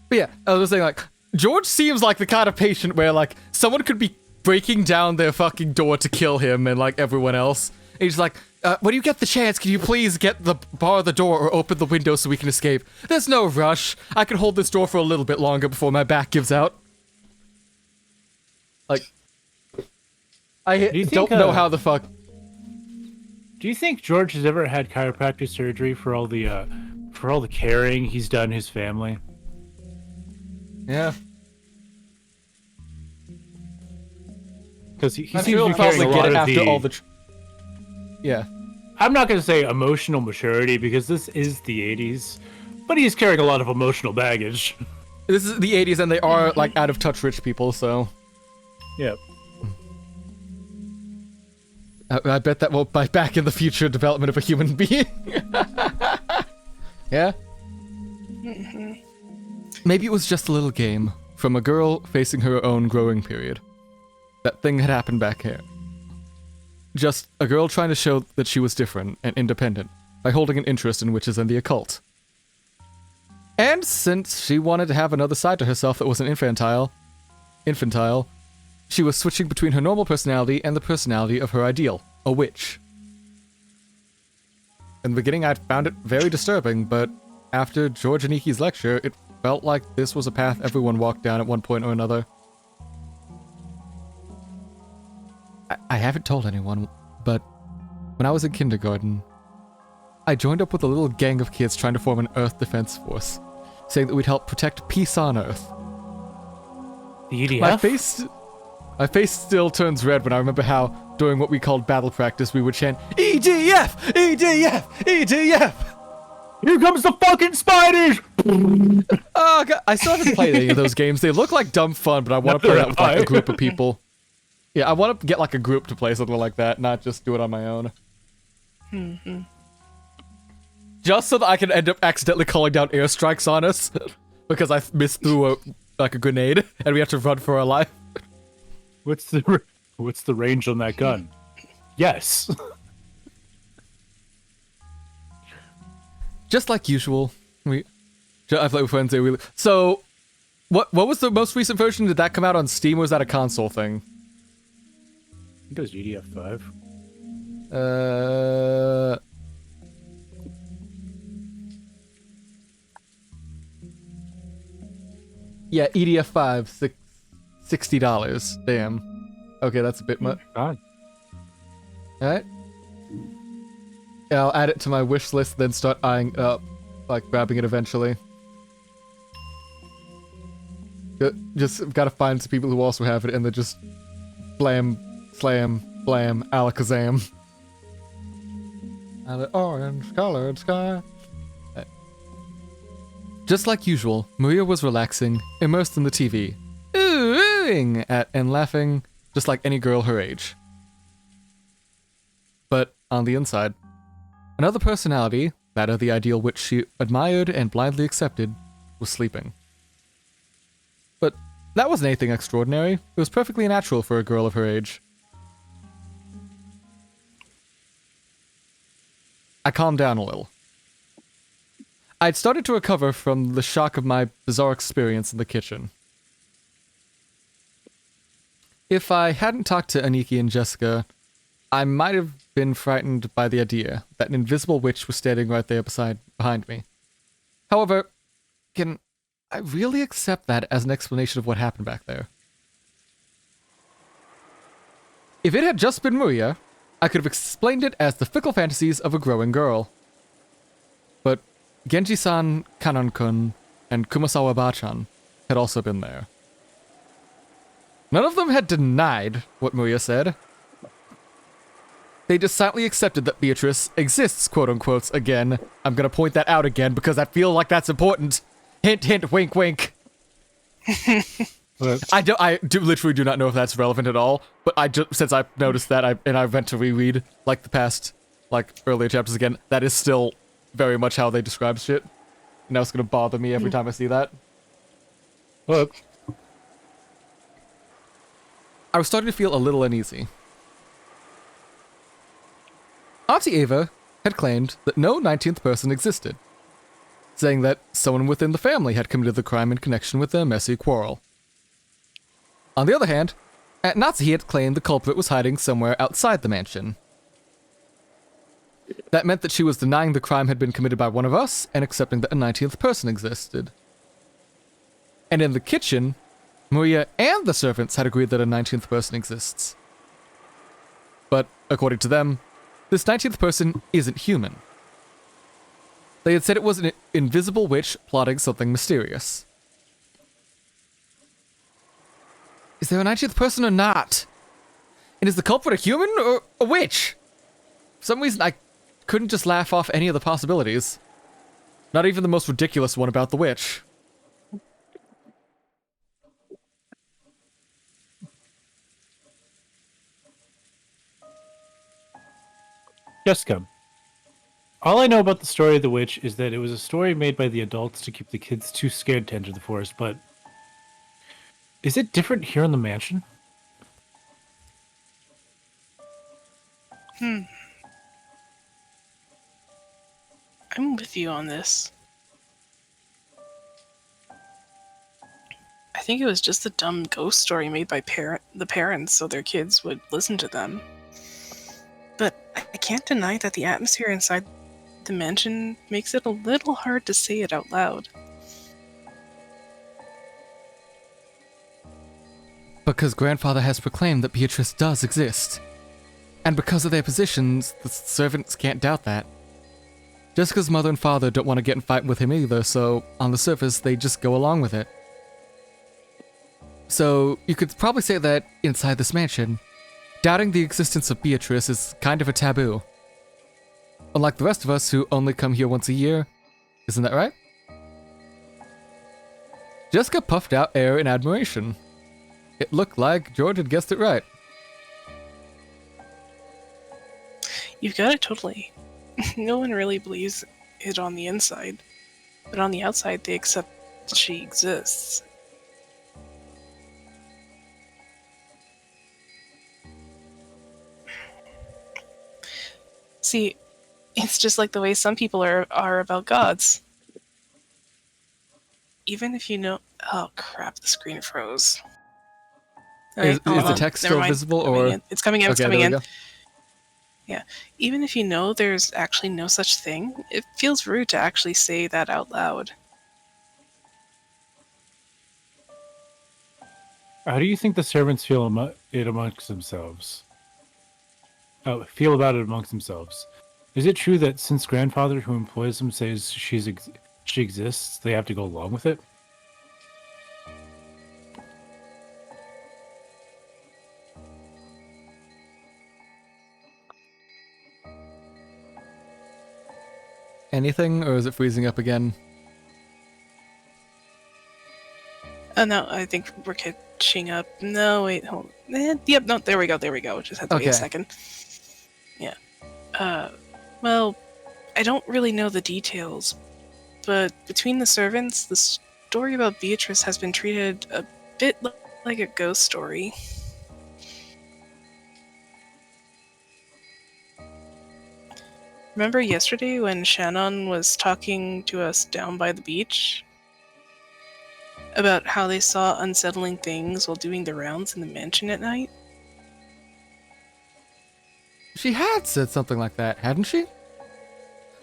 But yeah, I was saying, like, George seems like the kind of patient where, like, someone could be breaking down their fucking door to kill him and, like, everyone else. And he's like, when you get the chance, can you please bar the door or open the window so we can escape? There's no rush. I can hold this door for a little bit longer before my back gives out. Like, I don't know how the fuck... Do you think George has ever had chiropractic surgery for all the caring he's done his family? Yeah. Because he seems to be carrying a lot of the... Yeah. I'm not going to say emotional maturity because this is the 80s, but he's carrying a lot of emotional baggage. This is the 80s and they are, like, out-of-touch rich people, so... Yep. I bet that will bite back in the future development of a human being. Yeah? Maybe it was just a little game from a girl facing her own growing period. That thing had happened back here. Just a girl trying to show that she was different and independent by holding an interest in witches and the occult. And since she wanted to have another side to herself that wasn't infantile, she was switching between her normal personality and the personality of her ideal, a witch. In the beginning, I found it very disturbing, but after George Aniki's lecture, it felt like this was a path everyone walked down at one point or another. I haven't told anyone, but when I was in kindergarten, I joined up with a little gang of kids trying to form an Earth Defense Force, saying that we'd help protect peace on Earth. The EDF? My face still turns red when I remember how, during what we called battle practice, we would chant, EDF! EDF! EDF! Here comes the fucking spiders! Oh, God. I still haven't played any of those games. They look like dumb fun, but I want to play that with like a group of people. Yeah, I want to get like a group to play something like that, not just do it on my own. Just so that I can end up accidentally calling down airstrikes on us. Because I missed through a grenade, and we have to run for our life. What's the range on that gun? Yes. Just like usual, I play with friends. So, what was the most recent version? Did that come out on Steam, or was that a console thing? I think it was EDF5. Yeah, EDF5, $60. Damn. Okay, that's a bit much. God. Alright. Yeah, I'll add it to my wish list, then start eyeing up, like grabbing it eventually. Just gotta find some people who also have it, and then just blam, slam, blam, alakazam. And the orange-colored sky. Just like usual, Maria was relaxing, immersed in the TV, oohing at and laughing, just like any girl her age. But on the inside, another personality, that of the ideal which she admired and blindly accepted, was sleeping. But that wasn't anything extraordinary. It was perfectly natural for a girl of her age. I calmed down a little. I'd started to recover from the shock of my bizarre experience in the kitchen. If I hadn't talked to Aniki and Jessica, I might have been frightened by the idea that an invisible witch was standing right there behind me. However, can I really accept that as an explanation of what happened back there? If it had just been Maria, I could have explained it as the fickle fantasies of a growing girl. But Genji-san, Kanon-kun, and Kumasawa-bachan had also been there. None of them had denied what Maria said. They just silently accepted that Beatrice exists, quote-unquote, again. I'm gonna point that out again because I feel like that's important. Hint, hint, wink, wink. I literally do not know if that's relevant at all, but since I've noticed that, I went to reread, like, the past, like, earlier chapters again, that is still very much how they describe shit. And now it's gonna bother me every time I see that. Look. I was starting to feel a little uneasy. Auntie Ava had claimed that no 19th person existed, saying that someone within the family had committed the crime in connection with their messy quarrel. On the other hand, Aunt Natsuhi had claimed the culprit was hiding somewhere outside the mansion. That meant that she was denying the crime had been committed by one of us and accepting that a 19th person existed. And in the kitchen, Maria and the servants had agreed that a 19th person exists. But, according to them, this 19th person isn't human. They had said it was an invisible witch plotting something mysterious. Is there a 19th person or not? And is the culprit a human or a witch? For some reason, I couldn't just laugh off any of the possibilities. Not even the most ridiculous one about the witch. Jessica, all I know about the story of the witch is that it was a story made by the adults to keep the kids too scared to enter the forest, but is it different here in the mansion? I'm with you on this. I think it was just a dumb ghost story made by the parents so their kids would listen to them. But I can't deny that the atmosphere inside the mansion makes it a little hard to say it out loud. Because Grandfather has proclaimed that Beatrice does exist. And because of their positions, the servants can't doubt that. Jessica's mother and father don't want to get in fight with him either, so on the surface, they just go along with it. So, you could probably say that inside this mansion, doubting the existence of Beatrice is kind of a taboo. Unlike the rest of us who only come here once a year. Isn't that right? Jessica puffed out air in admiration. It looked like George had guessed it right. You've got it totally. No one really believes it on the inside. But on the outside, they accept that she exists. See, it's just like the way some people are about gods. Even if you know... Oh, crap, the screen froze. Is the text still visible, or... It's coming in, it's okay, coming in. Go. Yeah. Even if you know there's actually no such thing, it feels rude to actually say that out loud. How do you think the servants feel it amongst themselves? Feel about it amongst themselves? Is it true that since grandfather who employs them says she exists, they have to go along with it? Anything, or is it freezing up again? Oh no, I think we're catching up. No, wait, hold on. Yep, no, there we go. Just had to wait a second. Yeah. Well, I don't really know the details, but between the servants, the story about Beatrice has been treated a bit like a ghost story. Remember yesterday when Shannon was talking to us down by the beach? About how they saw unsettling things while doing the rounds in the mansion at night? She had said something like that, hadn't she?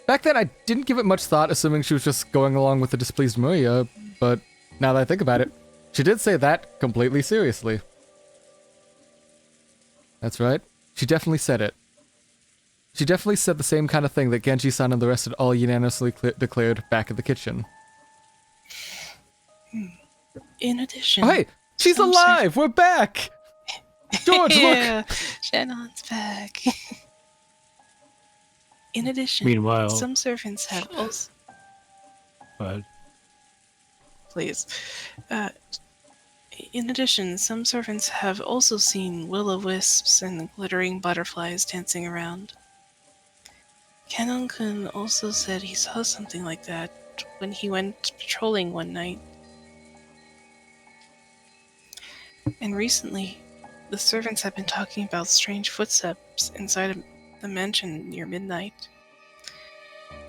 Back then, I didn't give it much thought, assuming she was just going along with the displeased Maria, but now that I think about it, she did say that completely seriously. That's right. She definitely said it. She definitely said the same kind of thing that Genji-san and the rest had all unanimously declared back in the kitchen. In addition... Oh, hey! She's alive! We're back! George, yeah, look! Shannon's back. In addition, meanwhile, some servants have also... What? Please. In addition, some servants have also seen will-o-wisps and glittering butterflies dancing around. Canon-kun also said he saw something like that when he went patrolling one night. And recently, the servants have been talking about strange footsteps inside the mansion near midnight.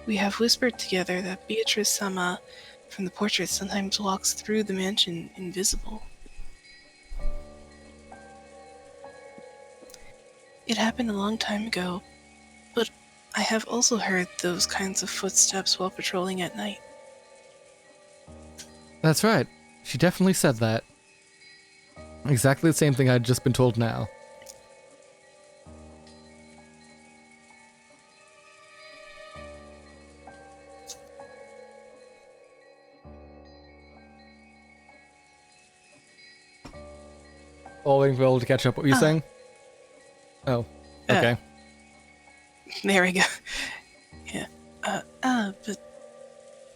We have whispered together that Beatrice-sama from the portrait sometimes walks through the mansion invisible. It happened a long time ago, but I have also heard those kinds of footsteps while patrolling at night. That's right. She definitely said that. Exactly the same thing I'd just been told now. All waiting for Will to catch up. What were you saying? Oh, okay. There we go. Yeah. But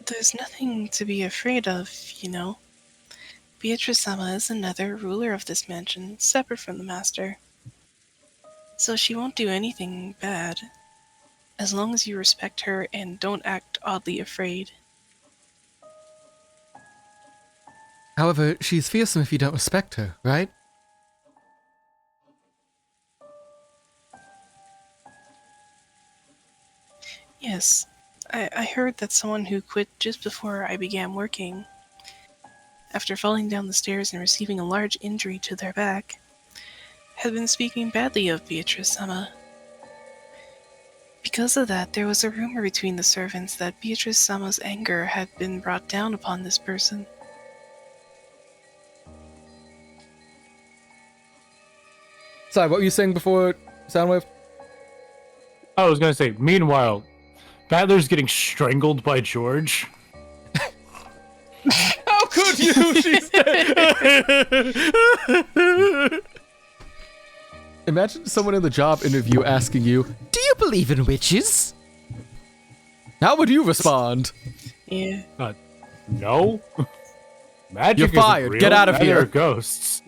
there's nothing to be afraid of, you know. Beatrice-sama is another ruler of this mansion, separate from the master. So she won't do anything bad, as long as you respect her and don't act oddly afraid. However, she's fearsome if you don't respect her, right? Yes, I heard that someone who quit just before I began working, after falling down the stairs and receiving a large injury to their back, had been speaking badly of Beatrice-sama. Because of that, there was a rumor between the servants that Beatrice-sama's anger had been brought down upon this person. Sorry, what were you saying before, Soundwave? I was gonna say, meanwhile, Battler's getting strangled by George. How could you? She's dead. Imagine someone in the job interview asking you, "Do you believe in witches?" How would you respond? Yeah. No. Magic You're fired. isn't real. Get out of Neither here. are ghosts.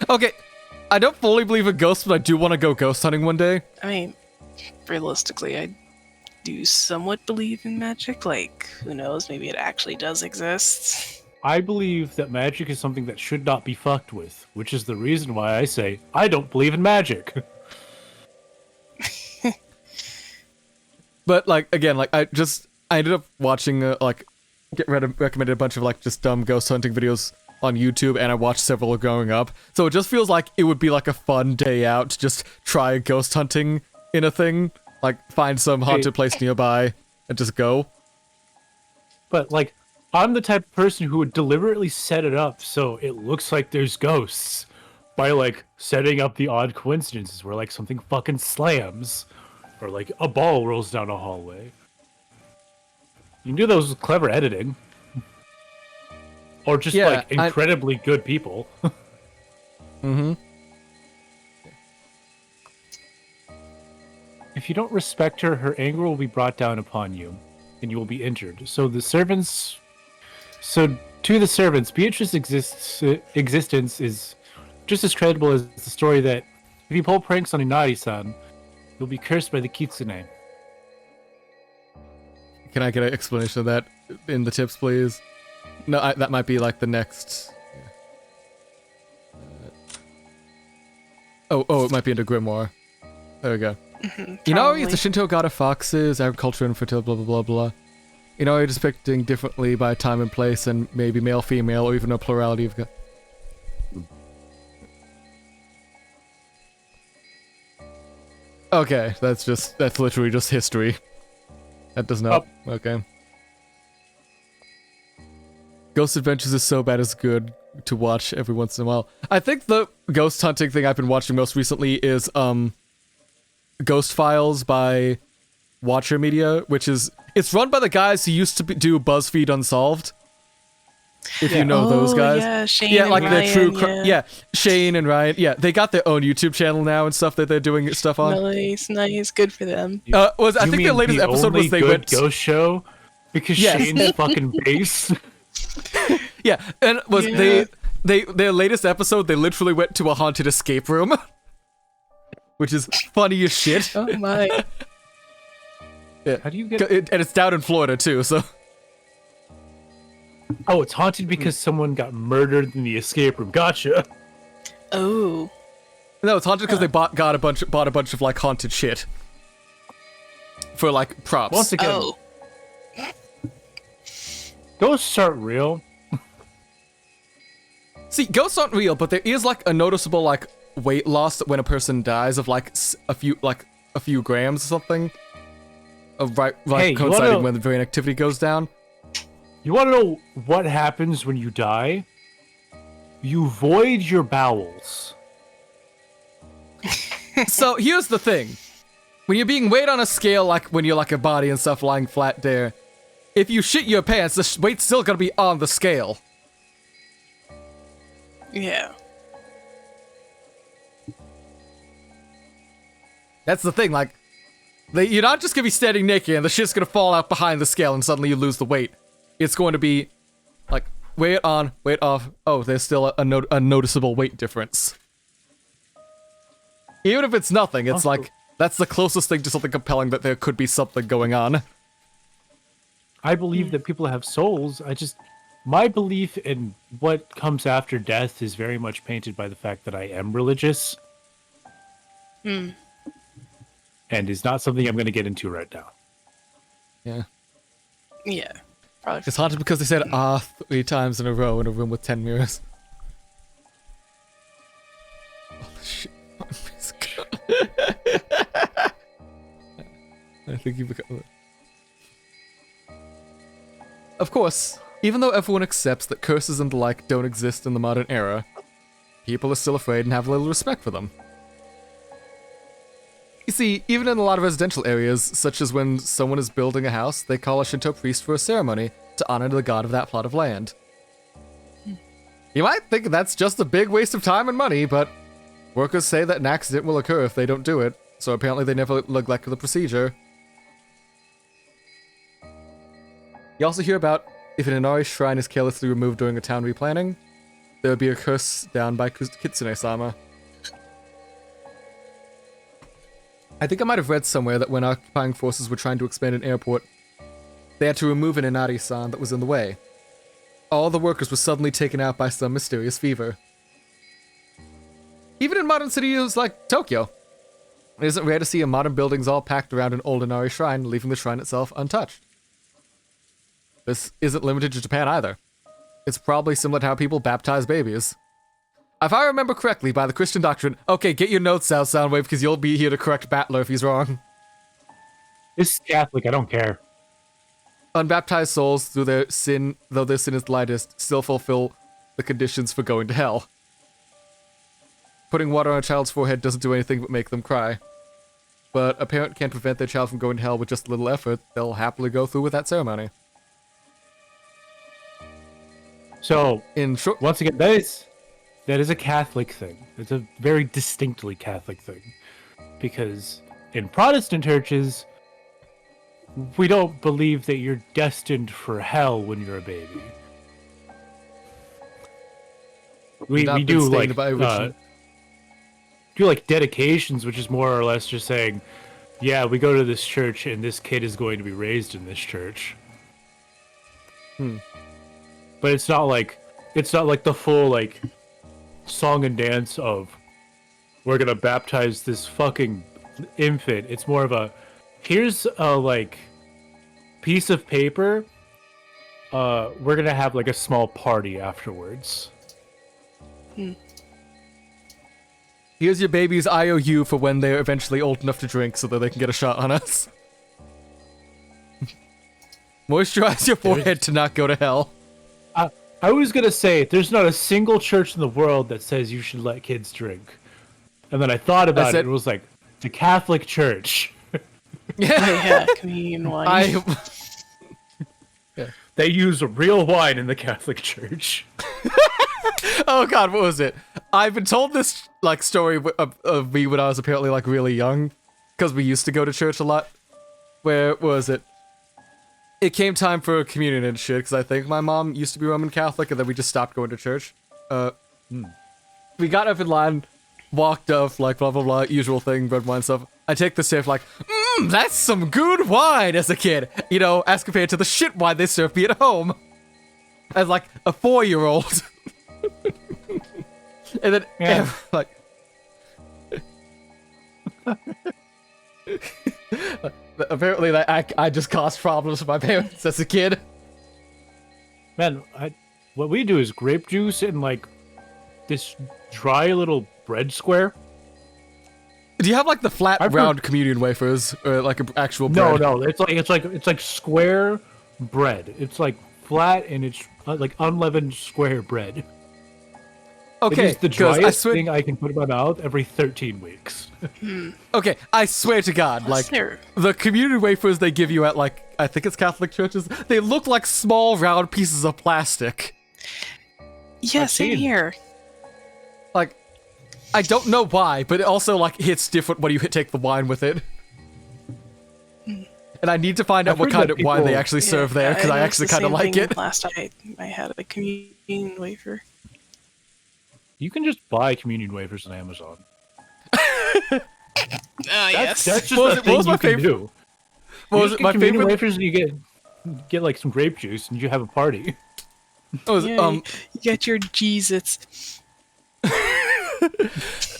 Okay, I don't fully believe in ghosts, but I do want to go ghost hunting one day. I mean, realistically, do somewhat believe in magic. Like, who knows? Maybe it actually does exist. I believe that magic is something that should not be fucked with, which is the reason why I say I don't believe in magic. But like again, like I ended up watching recommended a bunch of like just dumb ghost hunting videos on YouTube, and I watched several growing up. So it just feels like it would be like a fun day out to just try ghost hunting in a thing, like find some haunted place nearby and just go. But like, I'm the type of person who would deliberately set it up so it looks like there's ghosts by like setting up the odd coincidences where like something fucking slams or like a ball rolls down a hallway. You can do those with clever editing. Or just like incredibly good people. Mm-hmm. If you don't respect her, her anger will be brought down upon you, and you will be injured. So to the servants, Beatrice's existence is just as credible as the story that if you pull pranks on Inari-san, you'll be cursed by the kitsune. Can I get an explanation of that in the tips, please? No, that might be like the next. It might be into Grimoire. There we go. Inari is the Shinto god of foxes, agriculture, and fertility, blah, blah, blah, blah. Inari is depicting differently by time and place, and maybe male, female, or even a plurality of. Okay, that's literally just history. That does not. Okay. Ghost Adventures is so bad it's good to watch every once in a while. I think the ghost hunting thing I've been watching most recently is Ghost Files by Watcher Media, which is it's run by the guys who used to do BuzzFeed Unsolved. If you know those guys. Yeah, Shane yeah, and like Ryan, the true Shane and Ryan. Yeah, they got their own YouTube channel now and stuff that they're doing stuff on. Nice, good for them. I think their latest episode was they went ghost show because Shane's fucking base. Yeah, and their latest episode they literally went to a haunted escape room, which is funny as shit. Oh my! Yeah, how do you get it? And it's down in Florida too, so. Oh, it's haunted because someone got murdered in the escape room. Gotcha. Oh. No, it's haunted because they bought a bunch of like haunted shit for like props. Once again, ghosts aren't real. See, ghosts aren't real, but there is like a noticeable like weight loss when a person dies of like a few grams or something. Of coinciding when the brain activity goes down. You want to know what happens when you die? You void your bowels. So here's the thing. When you're being weighed on a scale, like when you're like a body and stuff lying flat there, if you shit your pants, the weight's still gonna be on the scale. Yeah. That's the thing, like, you're not just gonna be standing naked and the shit's gonna fall out behind the scale and suddenly you lose the weight. It's going to be, like, weight on, weight off. Oh, there's still a noticeable weight difference. Even if it's nothing, it's like, that's the closest thing to something compelling that there could be something going on. I believe that people have souls. My belief in what comes after death is very much painted by the fact that I am religious. And is not something I'm going to get into right now. Yeah. Yeah. Probably. It's haunted because they said 3 times in a row in a room with 10 mirrors. Oh, shit. I think you become... Of course, even though everyone accepts that curses and the like don't exist in the modern era, people are still afraid and have little respect for them. You see, even in a lot of residential areas, such as when someone is building a house, they call a Shinto priest for a ceremony to honor the god of that plot of land. You might think that's just a big waste of time and money, but workers say that an accident will occur if they don't do it, so apparently they never neglect the procedure. You also hear about if an Inari shrine is carelessly removed during a town replanning, there would be a curse down by Kitsune-sama. I think I might have read somewhere that when occupying forces were trying to expand an airport, they had to remove an Inari-san that was in the way. All the workers were suddenly taken out by some mysterious fever. Even in modern cities like Tokyo, it isn't rare to see modern buildings all packed around an old Inari shrine, leaving the shrine itself untouched. This isn't limited to Japan either. It's probably similar to how people baptize babies. If I remember correctly, by the Christian doctrine, okay, get your notes out, Soundwave, because you'll be here to correct Battler if he's wrong. This is Catholic, I don't care. Unbaptized souls, though their sin is lightest, still fulfill the conditions for going to hell. Putting water on a child's forehead doesn't do anything but make them cry. But a parent can't prevent their child from going to hell with just a little effort. They'll happily go through with that ceremony. So, in short, once again, that is a Catholic thing. It's a very distinctly Catholic thing. Because in Protestant churches, we don't believe that you're destined for hell when you're a baby. We do like dedications, which is more or less just saying, yeah, we go to this church and this kid is going to be raised in this church. But it's not like the full like song and dance of we're gonna baptize this fucking infant. It's more of a here's a like piece of paper. We're gonna have like a small party afterwards. Here's your baby's IOU for when they're eventually old enough to drink so that they can get a shot on us. Moisturize your forehead to not go to hell. I was gonna say, there's not a single church in the world that says you should let kids drink. And then I thought about it, and it was like, the Catholic Church. Yeah, communion wine. They use real wine in the Catholic Church. Oh god, what was it? I've been told this like story of me when I was apparently like really young, because we used to go to church a lot. Where was it? It came time for communion and shit, because I think my mom used to be Roman Catholic, and then we just stopped going to church. We got up in line, walked up, like blah blah blah, usual thing, red wine stuff. I take the sip, like, that's some good wine as a kid, you know, as compared to the shit wine they serve me at home. As like a 4-year-old. And then, like... Apparently I just caused problems for my parents as a kid. Man, what we do is grape juice and like this dry little bread square. Do you have like the flat round communion wafers or like an actual bread? No, it's like square bread. It's like flat and it's like unleavened square bread. Okay, it is the driest thing I can put in my mouth every 13 weeks. Okay, I swear to God, like, the communion wafers they give you at, like, I think it's Catholic churches, they look like small, round pieces of plastic. Yeah, same here. Like, I don't know why, but it also, like, hits different when you take the wine with it. And I need to find out what kind of wine they actually serve there, because I actually kind of like it. Last I had a communion wafer. You can just buy communion wafers on Amazon. Yes. That's just what was my favorite? Do. What was my favorite wafers? And you get like some grape juice, and you have a party. You get your Jesus.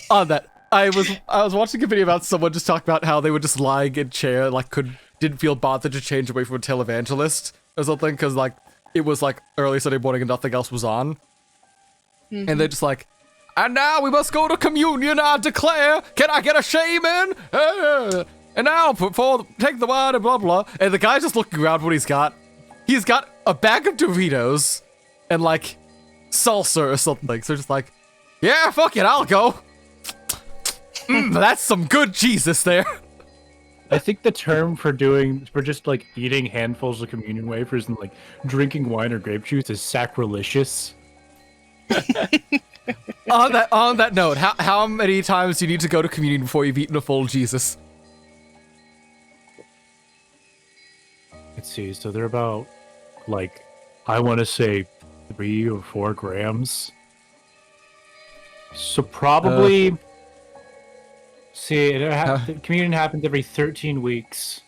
On that, I was watching a video about someone just talking about how they were just lying in chair, like didn't feel bothered to change away from a televangelist or something, because like it was like early Sunday morning and nothing else was on. And they're just like, and now we must go to communion, I declare. Can I get a shaman? And now, take the wine and blah, blah. And the guy's just looking around what he's got. He's got a bag of Doritos and, like, salsa or something. So just like, yeah, fuck it, I'll go. That's some good Jesus there. I think the term for just, like, eating handfuls of communion wafers and, like, drinking wine or grape juice is sacrilegious. On that note, how many times do you need to go to communion before you've eaten a full Jesus? Let's see, so they're about, like, I want to say 3 or 4 grams. So probably See, the communion happens every 13 weeks.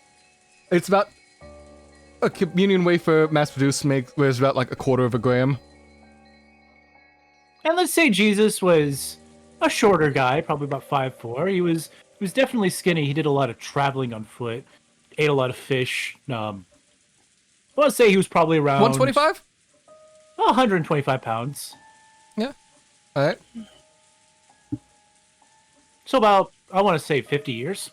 It's about a communion wafer mass-produced weighs about like a quarter of a gram. And let's say Jesus was a shorter guy, probably about 5'4". He was definitely skinny. He did a lot of traveling on foot, ate a lot of fish. Let's say he was probably around 125? 125 pounds. Yeah. All right. So about, I want to say 50 years.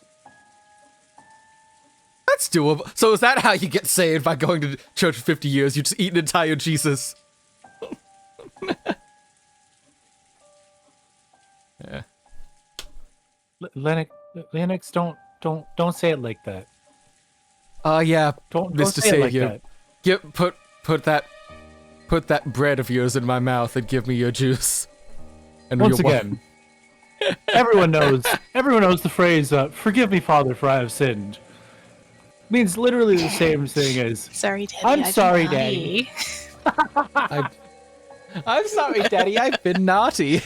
That's doable. So is that how you get saved, by going to church for 50 years? You just eat an entire Jesus. Yeah. Lennox, don't say it like that. Yeah. Don't Mr. say Savior. it like that. Put that bread of yours in my mouth and give me your juice. And Once again, everyone knows the phrase, forgive me, Father, for I have sinned. Means literally the same thing as, sorry, Daddy. I'm sorry, Daddy. I'm sorry, Daddy, I've been naughty.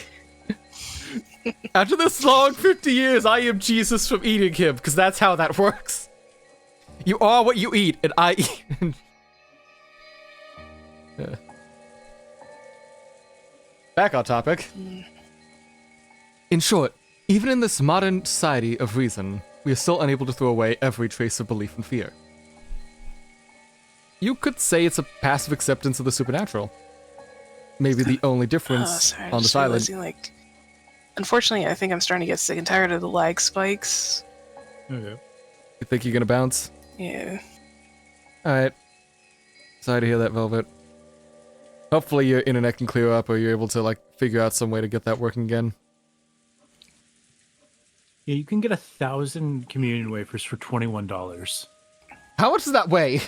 After this long 50 years, I am Jesus from eating him, because that's how that works. You are what you eat, and I eat. Yeah. Back on topic. In short, even in this modern society of reason, we are still unable to throw away every trace of belief and fear. You could say it's a passive acceptance of the supernatural. Maybe the only difference on the silent. Like, unfortunately, I think I'm starting to get sick and tired of the lag spikes. Okay. You think you're gonna bounce? Yeah. Alright. Sorry to hear that, Velvet. Hopefully your internet can clear up, or you're able to, like, figure out some way to get that working again. Yeah, you can get 1,000 communion wafers for $21. How much does that weigh?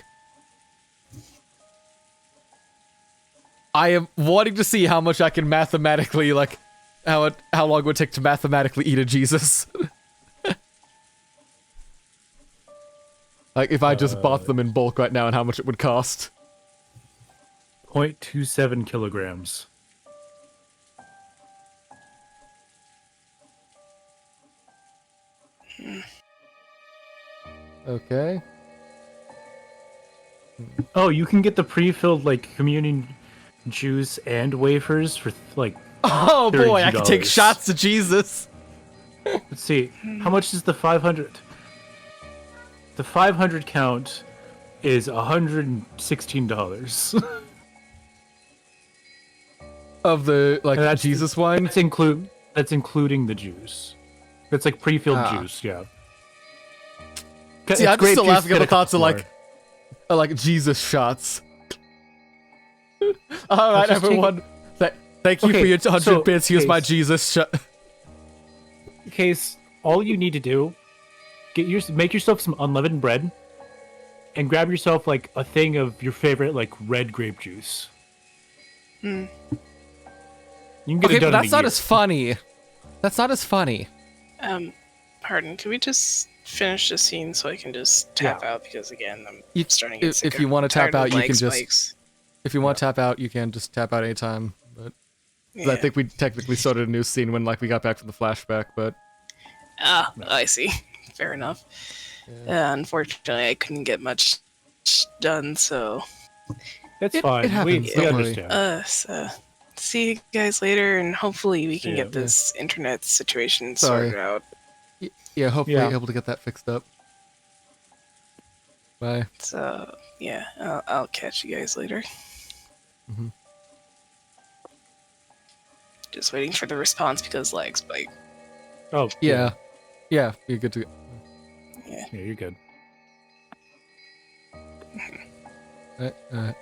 I am wanting to see how much I can mathematically, like, how long it would take to mathematically eat a Jesus. Like, if I just bought them in bulk right now, and how much it would cost. 0.27 kilograms. Okay. Oh, you can get the pre-filled, like, communion juice and wafers for, like, oh boy, I can take $32. shots of Jesus. Let's see. How much is the 500? The 500 count is $116. Of the, like, Jesus wine? That's including the juice. That's like pre-filled juice, yeah. See, I'm just still laughing at the thoughts of, like Jesus shots. Alright, everyone. Thank you for your 100 bits. Here's my Jesus shot. Case, all you need to do, make yourself some unleavened bread, and grab yourself, like, a thing of your favorite, like, red grape juice. You can get it done but that's in a not year. as funny. That's not as funny. Pardon, can we just finish the scene so I can just tap out? Because again, I'm starting to get sick. If you want to tap out, you can spikes. just. If you want to tap out, you can just tap out anytime. But I think we technically started a new scene when, like, we got back from the flashback. But I see. Fair enough. Unfortunately, I couldn't get much done, so That's fine. It happens. We Don't worry. understand. so see you guys later, and hopefully we can get this internet situation Sorry. sorted out. Yeah, hopefully you're able to get that fixed up. Bye. So yeah, I'll catch you guys later. Mhm. Just waiting for the response because lag spike. Oh, Yeah. Yeah, you're good to go. Yeah. Yeah, you're good. Alright.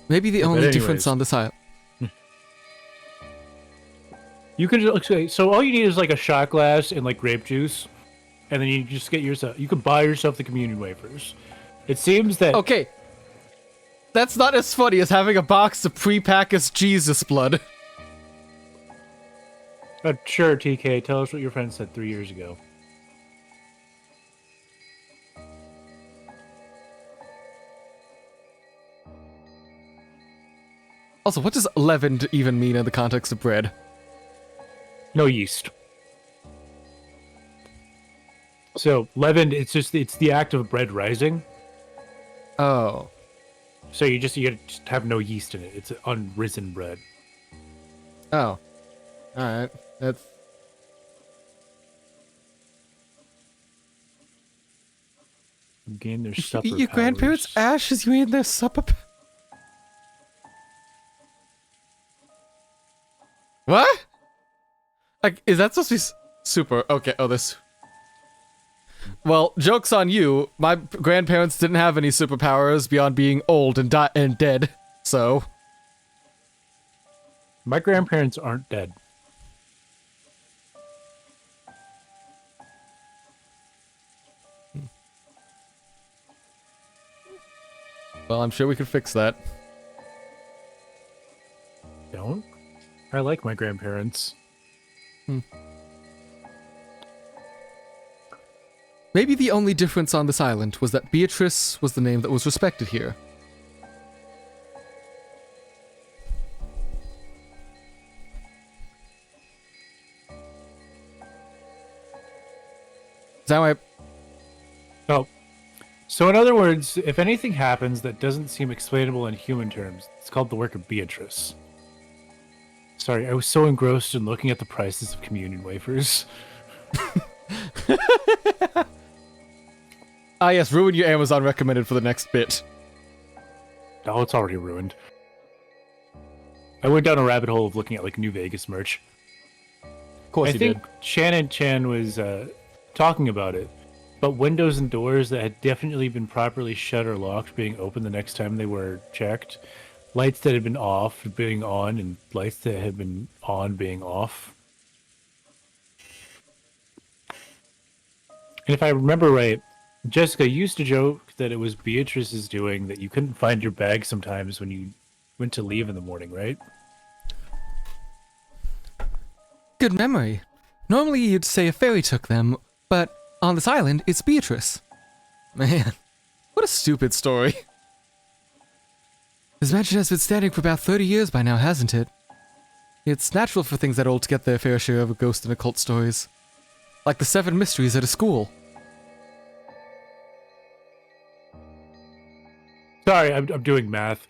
Maybe the only difference on this aisle. You can just, so all you need is, like, a shot glass and, like, grape juice, and then you just get yourself. You can buy yourself the communion wafers. It seems that Okay. That's not as funny as having a box of pre-packaged Jesus blood. Sure, TK. Tell us what your friend said 3 years ago. Also, what does leavened even mean in the context of bread? No yeast. So leavened, it's the act of bread rising. Oh. So you just have no yeast in it. It's unrisen bread. Oh. Alright. That's... Gain their supper Your powers. grandparents' ashes, you eat their supper... What? Like, is that supposed to be super? Okay, oh, this... Well, joke's on you. My grandparents didn't have any superpowers beyond being old and dead, so... My grandparents aren't dead. Well, I'm sure we could fix that. Don't? I like my grandparents. Maybe the only difference on this island was that Beatrice was the name that was respected here. Is that why? Oh. So in other words, if anything happens that doesn't seem explainable in human terms, it's called the work of Beatrice. Sorry, I was so engrossed in looking at the prices of communion wafers. Ah yes, ruin your Amazon recommended for the next bit. Oh, it's already ruined. I went down a rabbit hole of looking at like New Vegas merch. Of course you did. I think Shannon Chan was talking about it, but windows and doors that had definitely been properly shut or locked being open the next time they were checked, lights that had been off being on, and lights that had been on being off. And if I remember right, Jessica used to joke that it was Beatrice's doing that you couldn't find your bag sometimes when you went to leave in the morning, right? Good memory. Normally you'd say a fairy took them, but on this island, it's Beatrice. Man, what a stupid story. This mansion has been standing for about 30 years by now, hasn't it? It's natural for things that old to get their fair share of ghost and occult stories. Like the 7 mysteries at a school. Sorry, I'm doing math.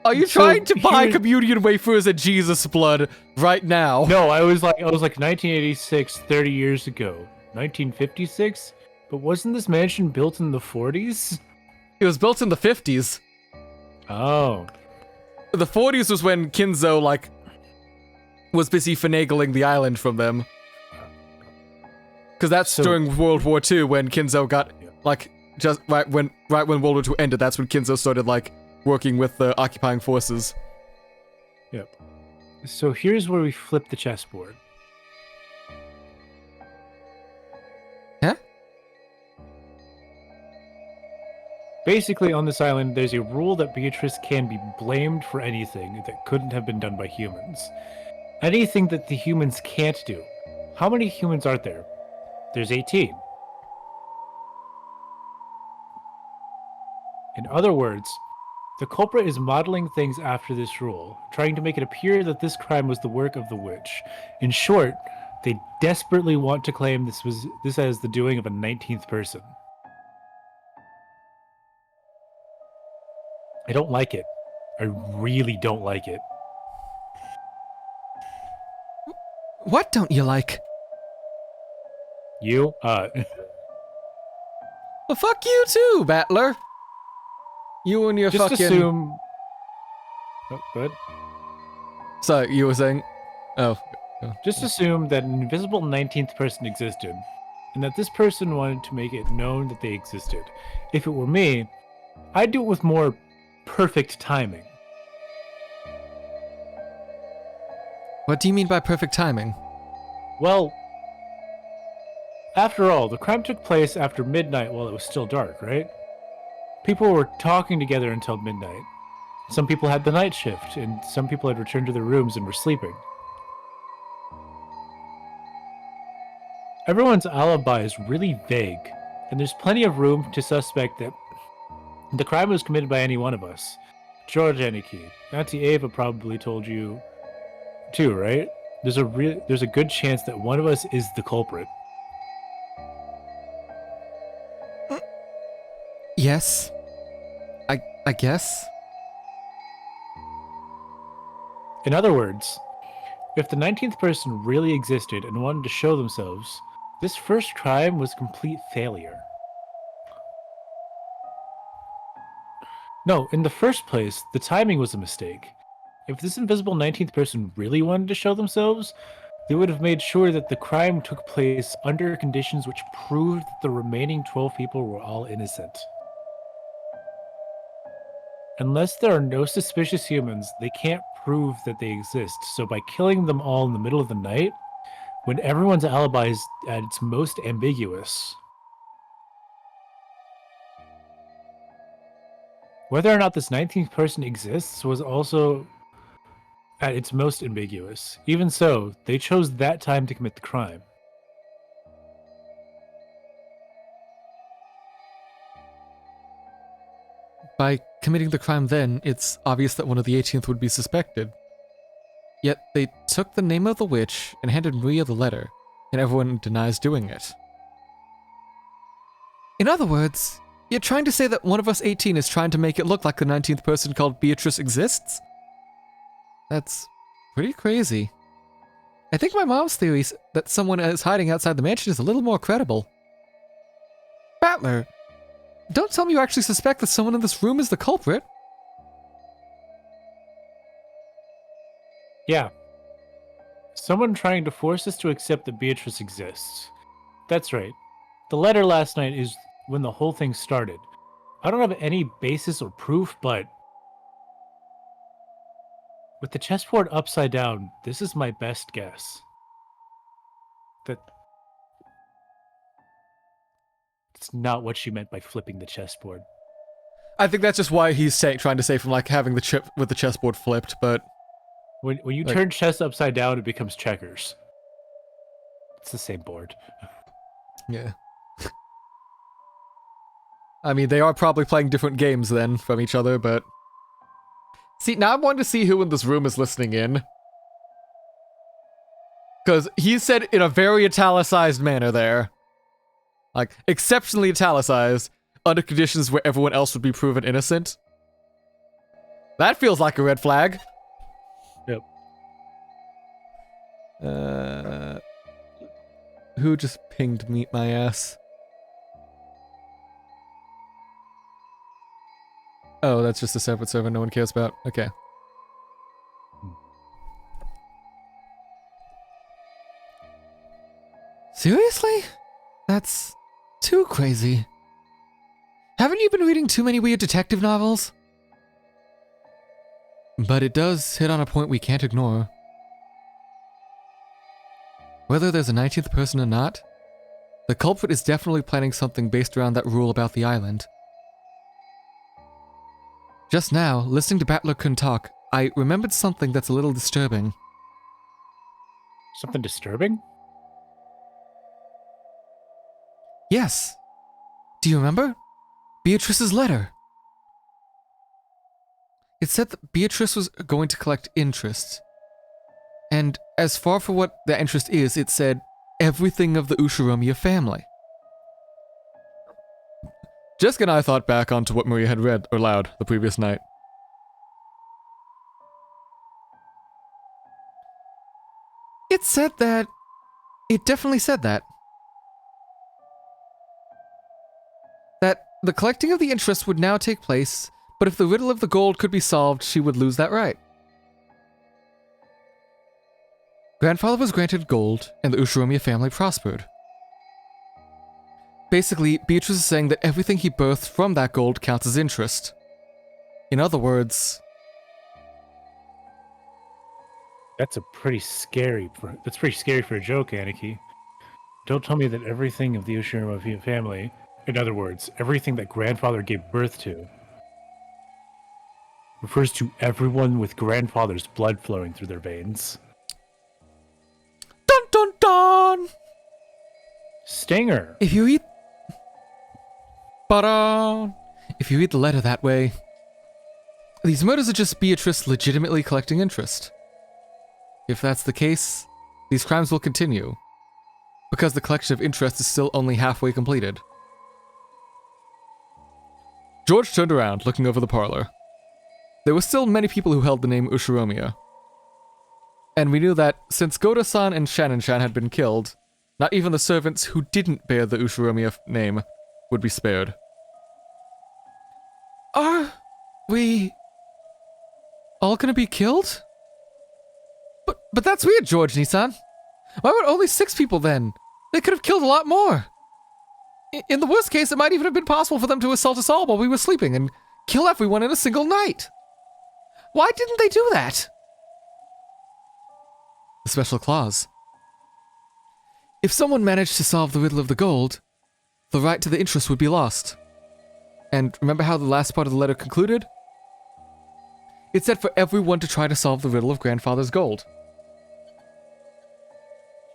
Are you trying to buy communion wafers and Jesus blood right now? No, I was like 1986, 30 years ago. 1956? But wasn't this mansion built in the 40s? It was built in the 50s. Oh. The 40s was when Kinzo, like, was busy finagling the island from them. Because that's during World War II when Kinzo got, like, just right when World War II ended, that's when Kinzo started, like, working with the occupying forces. Yep. So here's where we flip the chessboard. Huh? Basically, on this island, there's a rule that Beatrice can be blamed for anything that couldn't have been done by humans. Anything that the humans can't do. How many humans are there? There's 18. In other words, the culprit is modeling things after this rule, trying to make it appear that this crime was the work of the witch. In short, they desperately want to claim this as the doing of a 19th person. I don't like it. I really don't like it. What don't you like? You? Well, fuck you too, Battler. You and your just fucking... assume... Oh, good. Sorry, you were saying... Oh. Just assume that an invisible 19th person existed, and that this person wanted to make it known that they existed. If it were me, I'd do it with more perfect timing. What do you mean by perfect timing? Well, after all, the crime took place after midnight while it was still dark, right? People were talking together until midnight. Some people had the night shift, and some people had returned to their rooms and were sleeping. Everyone's alibi is really vague, and there's plenty of room to suspect that the crime was committed by any one of us. George Aniki, Auntie Ava probably told you too, right? There's a good chance that one of us is the culprit. Yes. I guess. In other words, if the 19th person really existed and wanted to show themselves, this first crime was a complete failure. No, in the first place, the timing was a mistake. If this invisible 19th person really wanted to show themselves, they would have made sure that the crime took place under conditions which proved that the remaining 12 people were all innocent. Unless there are no suspicious humans, they can't prove that they exist, so by killing them all in the middle of the night, when everyone's alibi is at its most ambiguous, whether or not this 19th person exists was also at its most ambiguous. Even so, they chose that time to commit the crime. By committing the crime then, it's obvious that one of the 18th would be suspected. Yet they took the name of the witch and handed Maria the letter, and everyone denies doing it. In other words, you're trying to say that one of us 18 is trying to make it look like the 19th person called Beatrice exists? That's pretty crazy. I think my mom's theory that someone is hiding outside the mansion is a little more credible. Battler, don't tell me you actually suspect that someone in this room is the culprit. Yeah. Someone trying to force us to accept that Beatrice exists. That's right. The letter last night is when the whole thing started. I don't have any basis or proof, but with the chessboard upside down, this is my best guess. That it's not what she meant by flipping the chessboard. I think that's just why he's trying to say from like having the chip with the chessboard flipped, but when you turn chess upside down, it becomes checkers. It's the same board. Yeah. I mean, they are probably playing different games then from each other, but... See, now I'm wanting to see who in this room is listening in. Because he said in a very italicized manner there. Like, exceptionally italicized, under conditions where everyone else would be proven innocent. That feels like a red flag. Yep. Who just pinged my ass? Oh, that's just a separate server no one cares about. Okay. Seriously? That's too crazy. Haven't you been reading too many weird detective novels? But it does hit on a point we can't ignore. Whether there's a 19th person or not, the culprit is definitely planning something based around that rule about the island. Just now, listening to Battler Kun talk, I remembered something that's a little disturbing. Something disturbing? Yes. Do you remember? Beatrice's letter. It said that Beatrice was going to collect interest. And as far for what that interest is, it said everything of the Ushiromiya family. Jessica and I thought back onto what Maria had read aloud the previous night. It said that... It definitely said that. That the collecting of the interest would now take place, but if the riddle of the gold could be solved, she would lose that right. Grandfather was granted gold, and the Ushiromiya family prospered. Basically, Beatrice is saying that everything he birthed from that gold counts as interest. In other words... That's pretty scary for a joke, Aniki. Don't tell me that everything of the Ushiromiya family, in other words, everything that grandfather gave birth to, refers to everyone with grandfather's blood flowing through their veins. Dun dun dun! Stinger! If you read... If you read the letter that way, these murders are just Beatrice legitimately collecting interest. If that's the case, these crimes will continue, because the collection of interest is still only halfway completed. George turned around, looking over the parlor. There were still many people who held the name Ushiromiya. And we knew that since Goda-san and Shannon-chan had been killed, not even the servants who didn't bear the Ushiromiya name would be spared. Are we all gonna be killed? But that's weird, George Nissan. Why were only 6 people then? They could have killed a lot more. In the worst case, it might even have been possible for them to assault us all while we were sleeping and kill everyone in a single night. Why didn't they do that? The special clause. If someone managed to solve the riddle of the gold, the right to the interest would be lost. And remember how the last part of the letter concluded? It said for everyone to try to solve the riddle of grandfather's gold.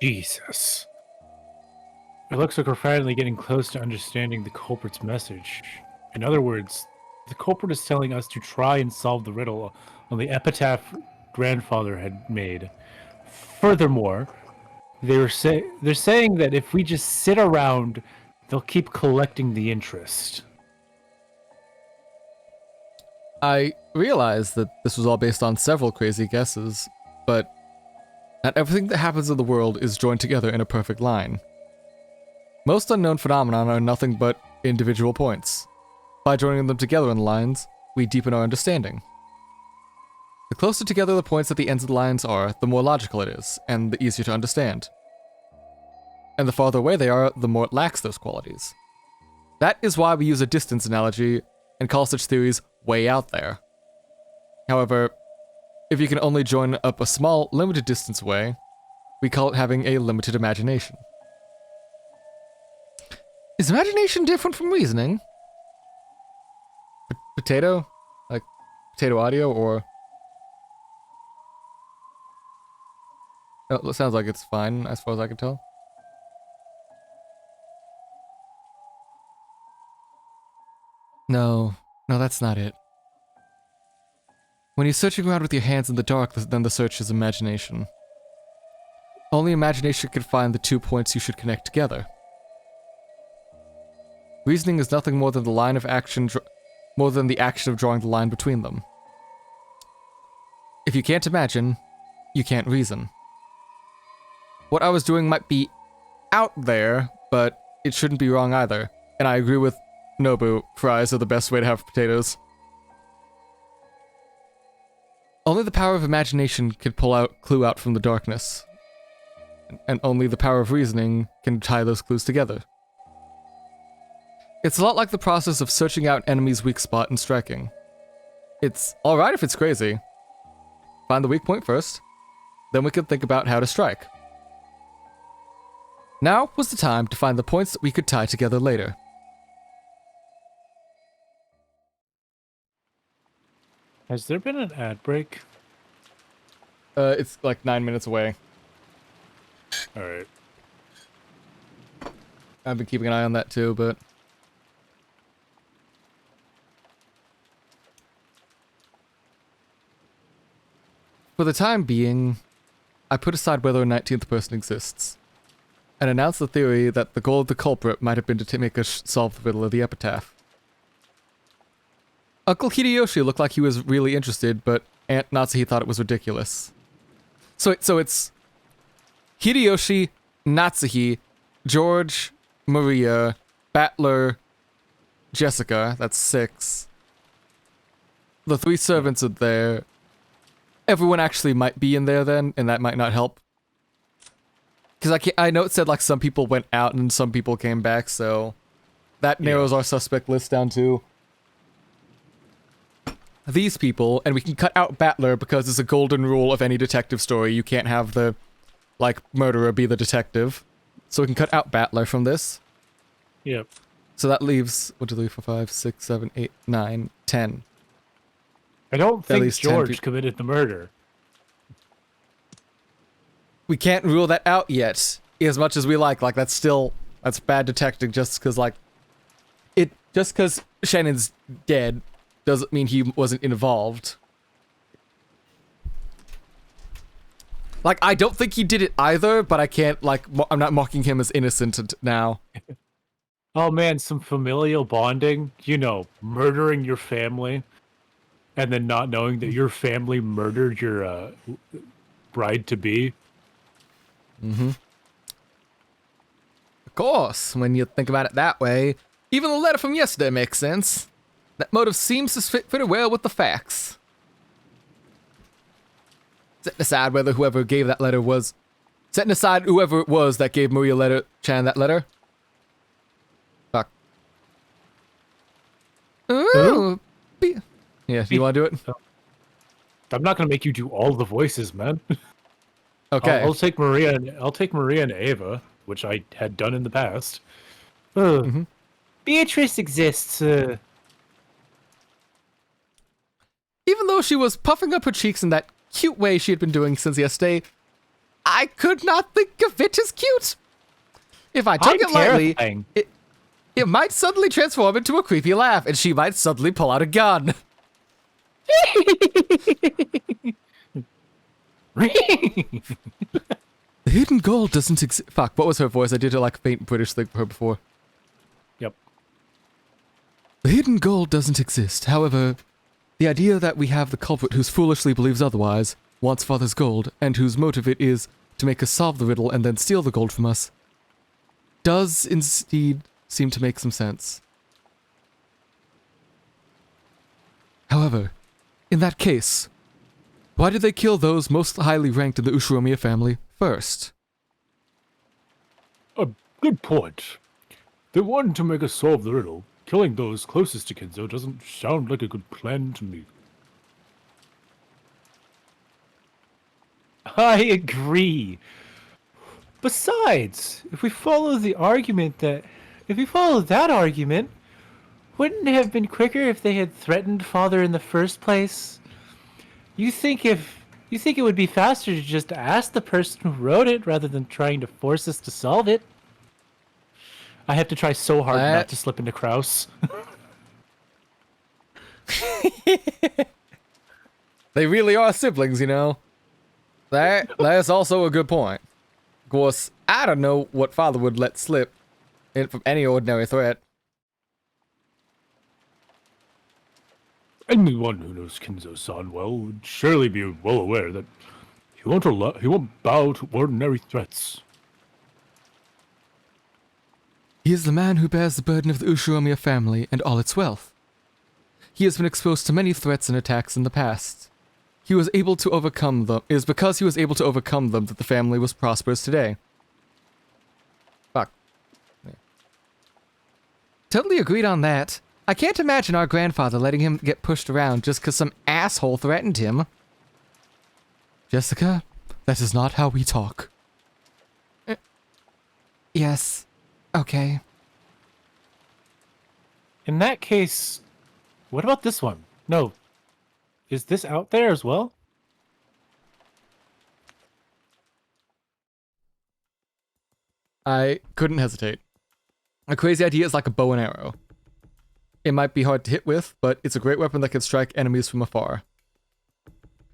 Jesus. It looks like we're finally getting close to understanding the culprit's message. In other words, the culprit is telling us to try and solve the riddle on the epitaph grandfather had made. Furthermore, they're saying that if we just sit around, they'll keep collecting the interest. I realize that this was all based on several crazy guesses, but not everything that happens in the world is joined together in a perfect line. Most unknown phenomena are nothing but individual points. By joining them together in lines, we deepen our understanding. The closer together the points at the ends of the lines are, the more logical it is, and the easier to understand. And the farther away they are, the more it lacks those qualities. That is why we use a distance analogy and call such theories way out there. However, if you can only join up a small, limited distance away, we call it having a limited imagination. Is imagination different from reasoning? Potato? Like, potato audio, or... Oh, it sounds like it's fine, as far as I can tell. No, that's not it. When you're searching around with your hands in the dark, then the search is imagination. Only imagination can find the 2 points you should connect together. Reasoning is nothing more than the line of action, more than the action of drawing the line between them. If you can't imagine, you can't reason. What I was doing might be out there, but it shouldn't be wrong either. And I agree with Nobu, fries are the best way to have potatoes. Only the power of imagination can pull out clue out from the darkness. And only the power of reasoning can tie those clues together. It's a lot like the process of searching out an enemy's weak spot and striking. It's alright if it's crazy. Find the weak point first, then we can think about how to strike. Now was the time to find the points that we could tie together later. Has there been an ad break? It's like 9 minutes away. Alright. I've been keeping an eye on that too, but... For the time being, I put aside whether a 19th person exists, and announced the theory that the goal of the culprit might have been to make us solve the riddle of the epitaph. Uncle Hideyoshi looked like he was really interested, but Aunt Natsuhi thought it was ridiculous. So it's Hideyoshi, Natsuhi, George, Maria, Battler, Jessica, that's 6. The 3 servants are there. Everyone actually might be in there then, and that might not help. Because I know it said like some people went out and some people came back, so that narrows our suspect list down to these people, and we can cut out Battler because it's a golden rule of any detective story. You can't have the, like, murderer be the detective. So we can cut out Battler from this. Yep. So that leaves, 1, 2, 3, 4, 5, 6, 7, 8, 9, 10. I don't At think least George committed the murder. We can't rule that out yet, as much as we like. Like, that's bad detecting just because, like, just because Shannon's dead doesn't mean he wasn't involved. Like, I don't think he did it either, but I can't, like, I'm not mocking him as innocent now. Oh man, some familial bonding. You know, murdering your family, and then not knowing that your family murdered your bride to be. Mm-hmm. Of course, when you think about it that way, even the letter from yesterday makes sense. That motive seems to fit pretty well with the facts. Setting aside whoever it was that gave Maria Chan that letter. Fuck. Ooh. Yeah, do you want to do it? I'm not gonna make you do all the voices, man. Okay. I'll take Maria and Ava, which I had done in the past. Beatrice exists. Even though she was puffing up her cheeks in that cute way she had been doing since yesterday, I could not think of it as cute. If I took it lightly, it might suddenly transform into a creepy laugh, and she might suddenly pull out a gun. The hidden gold doesn't exist. Fuck, what was her voice? I did it like a faint British thing for her before. Yep. The hidden gold doesn't exist. However, the idea that we have the culprit who foolishly believes otherwise, wants father's gold, and whose motive it is to make us solve the riddle and then steal the gold from us, does indeed seem to make some sense. However, in that case, why did they kill those most highly ranked in the Ushiromiya family first? A good point. They wanted to make us solve the riddle. Killing those closest to Kenzo doesn't sound like a good plan to me. I agree. Besides, if we follow that argument, wouldn't it have been quicker if they had threatened father in the first place? You think it would be faster to just ask the person who wrote it rather than trying to force us to solve it? I have to try so hard not to slip into Kraus. They really are siblings, you know. That's also a good point. Of course, I don't know what father would let slip from any ordinary threat. Anyone who knows Kinzo-san well would surely be well aware that he won't bow to ordinary threats. He is the man who bears the burden of the Ushiromiya family and all its wealth. He has been exposed to many threats and attacks in the past. He was able to overcome them. It is because he was able to overcome them that the family was prosperous today. Fuck. Yeah. Totally agreed on that. I can't imagine our grandfather letting him get pushed around just because some asshole threatened him. Jessica, that is not how we talk. Yes. Okay. In that case, what about this one? No. Is this out there as well? I couldn't hesitate. A crazy idea is like a bow and arrow. It might be hard to hit with, but it's a great weapon that can strike enemies from afar.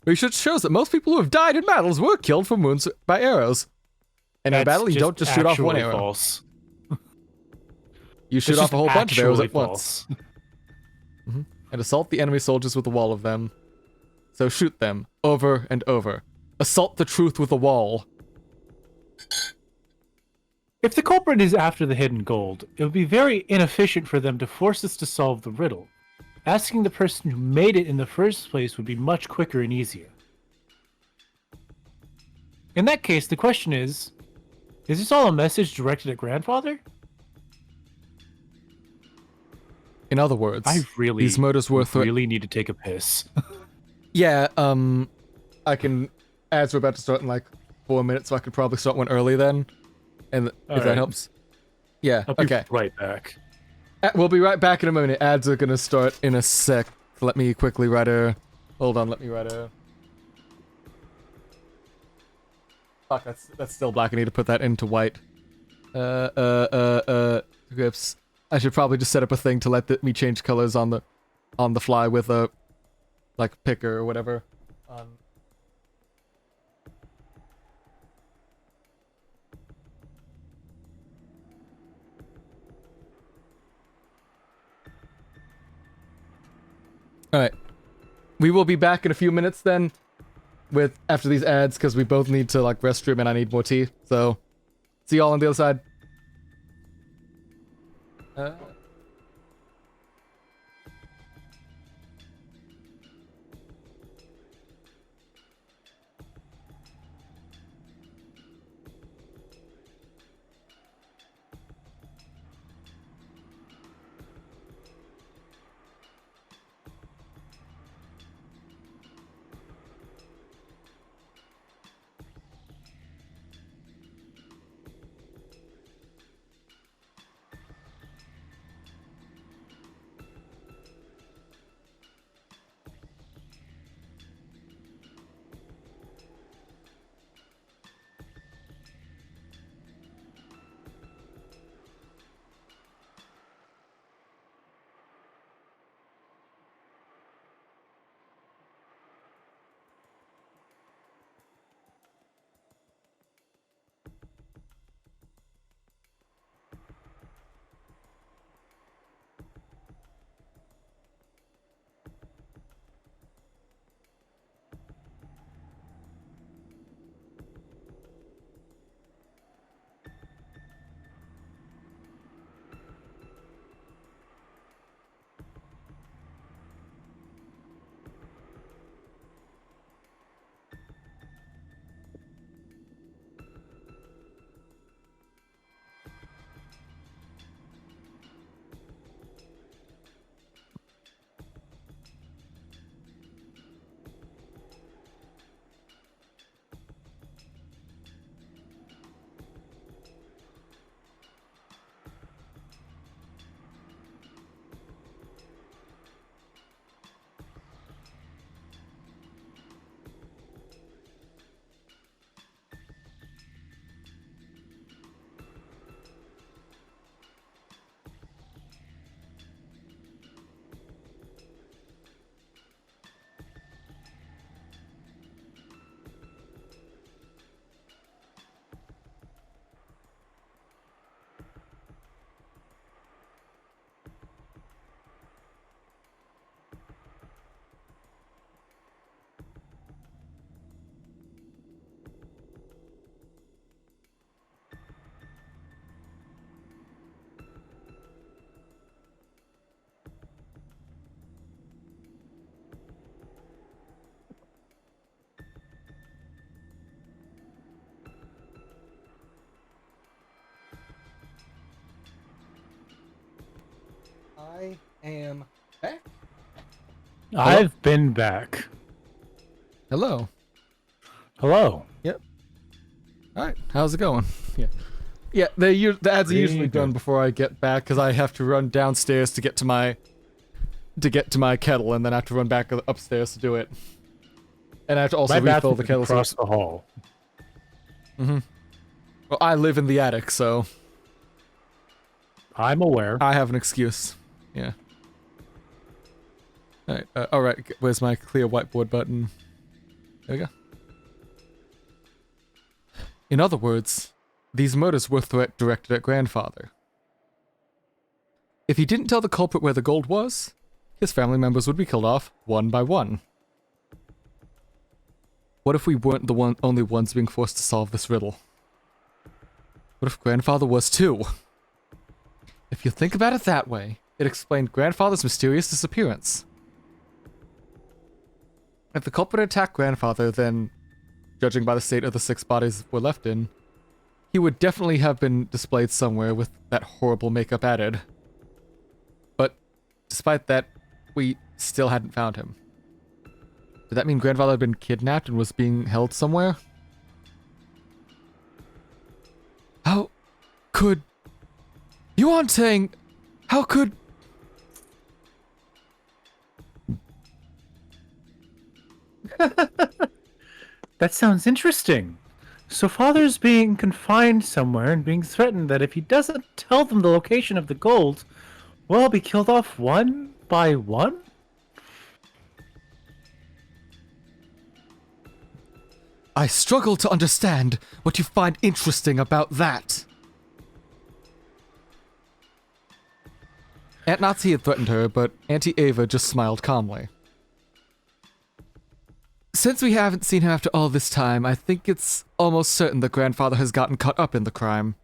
Research shows that most people who have died in battles were killed from wounds by arrows. And in a battle, you don't just shoot off one arrow. False. You shoot off a whole bunch of arrows at once. And assault the enemy soldiers with a wall of them. So shoot them, over and over. Assault the truth with a wall. If the culprit is after the hidden gold, it would be very inefficient for them to force us to solve the riddle. Asking the person who made it in the first place would be much quicker and easier. In that case, the question is this all a message directed at grandfather? In other words, these murders were really need to take a piss. Yeah, I can, ads are about to start in like 4 minutes, so I could probably start one early then. And if that helps. Yeah, I'll be right back. We'll be right back in a minute. Ads are gonna start in a sec. Let me quickly write a... Hold on, let me write a... Fuck, that's still black. I need to put that into white. Grips. I should probably just set up a thing to let me change colors on the fly with a... like, picker or whatever. we will be back in a few minutes then, after these ads, because we both need to like restroom and I need more tea. So, see y'all on the other side. I am back. I've been back. Hello. Hello. Yep. All right. How's it going? Yeah. Yeah. The ads are usually done before I get back because I have to run downstairs to get to my kettle, and then I have to run back upstairs to do it. And I have to also refill the kettle across the hall. Mm-hmm. Well, I live in the attic, so I'm aware. I have an excuse. Yeah. All right. Where's my clear whiteboard button? There we go. In other words, these murders were directed at grandfather. If he didn't tell the culprit where the gold was, his family members would be killed off one by one. What if we weren't the only ones being forced to solve this riddle? What if grandfather was too? If you think about it that way, it explained grandfather's mysterious disappearance. If the culprit attacked grandfather, then, judging by the state of the 6 bodies were left in, he would definitely have been displayed somewhere with that horrible makeup added. But, despite that, we still hadn't found him. Did that mean grandfather had been kidnapped and was being held somewhere? How could... You aren't saying... How could... That sounds interesting. So father's being confined somewhere and being threatened that if he doesn't tell them the location of the gold, well, be killed off one by one? I struggle to understand what you find interesting about that. Aunt Nazi had threatened her, but Auntie Ava just smiled calmly. Since we haven't seen him after all this time, I think it's almost certain that grandfather has gotten caught up in the crime.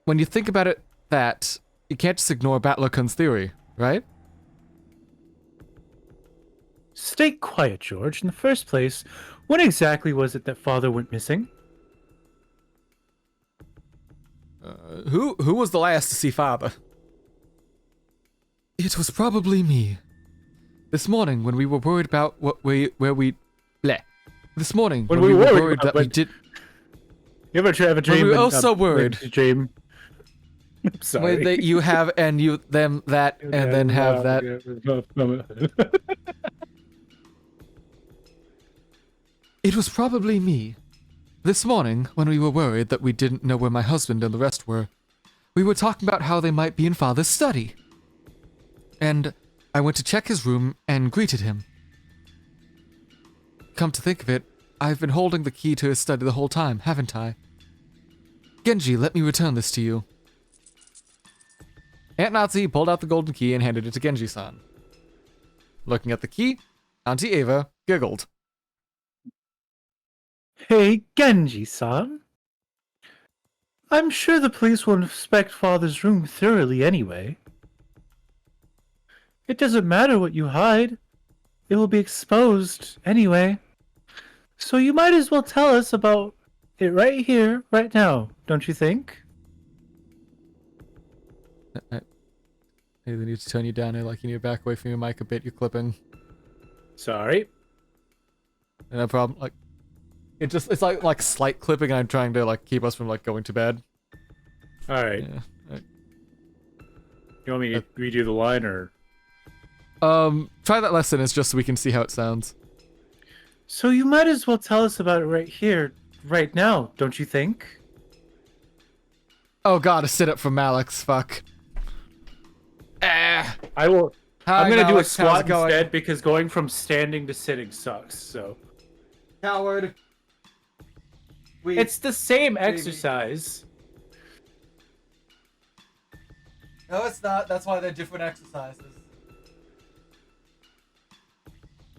When you think about it, you can't just ignore Battlerkun's theory, right? Stay quiet, George. In the first place, when exactly was it that father went missing? Who was the last to see father? It was probably me. This morning, when we were worried about This morning, when we were worried that we did. You ever have a dream? We were also worried. Dream. I'm sorry. That you have and you them that and then have that. It was probably me. This morning, when we were worried that we didn't know where my husband and the rest were, we were talking about how they might be in father's study. And I went to check his room and greeted him. Come to think of it, I've been holding the key to his study the whole time, haven't I? Genji, let me return this to you. Aunt Nazi pulled out the golden key and handed it to Genji-san. Looking at the key, Auntie Ava giggled. Hey, Genji-san. I'm sure the police will inspect father's room thoroughly anyway. It doesn't matter what you hide. It will be exposed anyway. So you might as well tell us about it right here, right now, don't you think? I need to turn you down. You need to back away from your mic a bit. You're clipping. Sorry. No problem. It's like slight clipping, and I'm trying to keep us from going to bed. All right. Yeah. You want me to redo the line or? Try that last sentence just so we can see how it sounds. So you might as well tell us about it right here, right now, don't you think? Oh god, a sit-up from Alex, fuck. I'm gonna do a squat instead because going from standing to sitting sucks, so. Coward. It's the same exercise. No, it's not. That's why they're different exercises.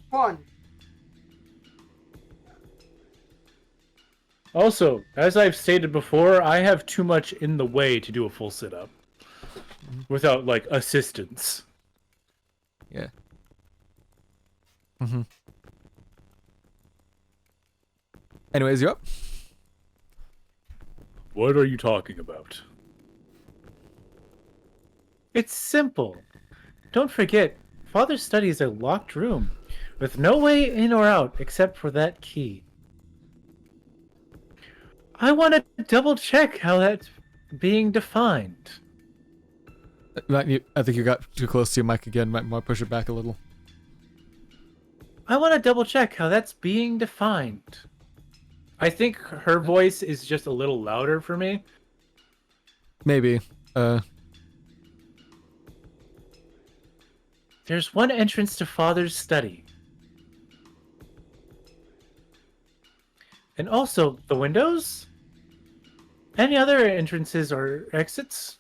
Fun. Also, as I've stated before, I have too much in the way to do a full sit-up without assistance. Yeah. Anyways, you're up. What are you talking about? It's simple. Don't forget, Father's study is a locked room, with no way in or out except for that key. I want to double check how that's being defined. I think you got too close to your mic again. Might want to push it back a little. I want to double check how that's being defined. I think her voice is just a little louder for me. Maybe. There's one entrance to Father's study. And also, the windows? Any other entrances or exits?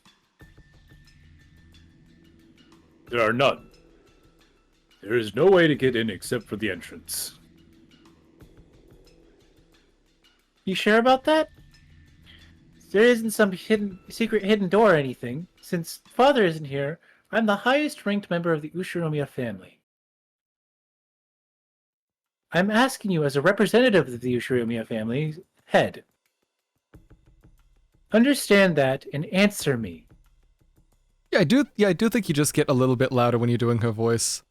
There are none. There is no way to get in except for the entrance. You sure about that? There isn't some secret hidden door or anything. Since Father isn't here, I'm the highest ranked member of the Ushinomiya family. I'm asking you as a representative of the Ushinomiya family, head. Understand that and answer me. Yeah, I do think you just get a little bit louder when you're doing her voice.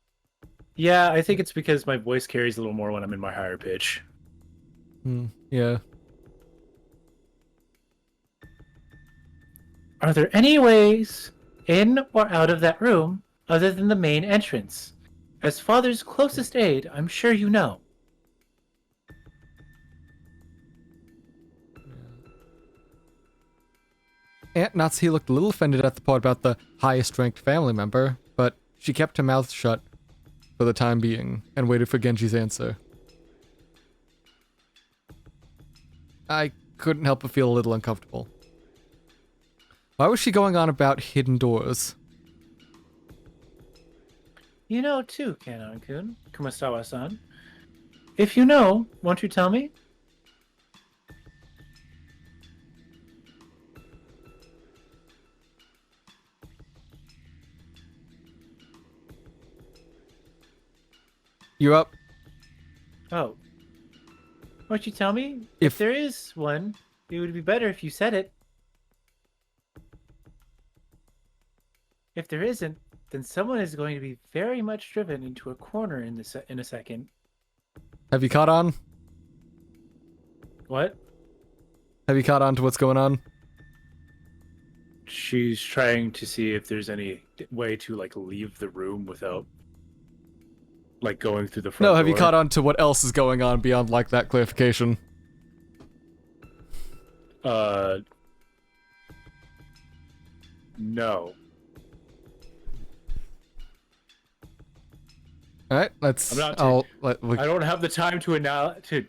Yeah, I think it's because my voice carries a little more when I'm in my higher pitch. Yeah. Are there any ways in or out of that room other than the main entrance? As Father's closest aide, I'm sure you know. Aunt Nazi looked a little offended at the part about the highest-ranked family member, but she kept her mouth shut for the time being and waited for Genji's answer. I couldn't help but feel a little uncomfortable. Why was she going on about hidden doors? You know too, Kanon-kun, Kumasawa-san. If you know, won't you tell me? You're up. Oh. Won't you tell me? If there is one, it would be better if you said it. If there isn't, then someone is going to be very much driven into a corner in a second. Have you caught on? What? Have you caught on to what's going on? She's trying to see if there's any way to, like, leave the room without, like, going through the front door. No, have you caught on to what else is going on beyond, like, that clarification? No. Alright, let's... I don't have the time to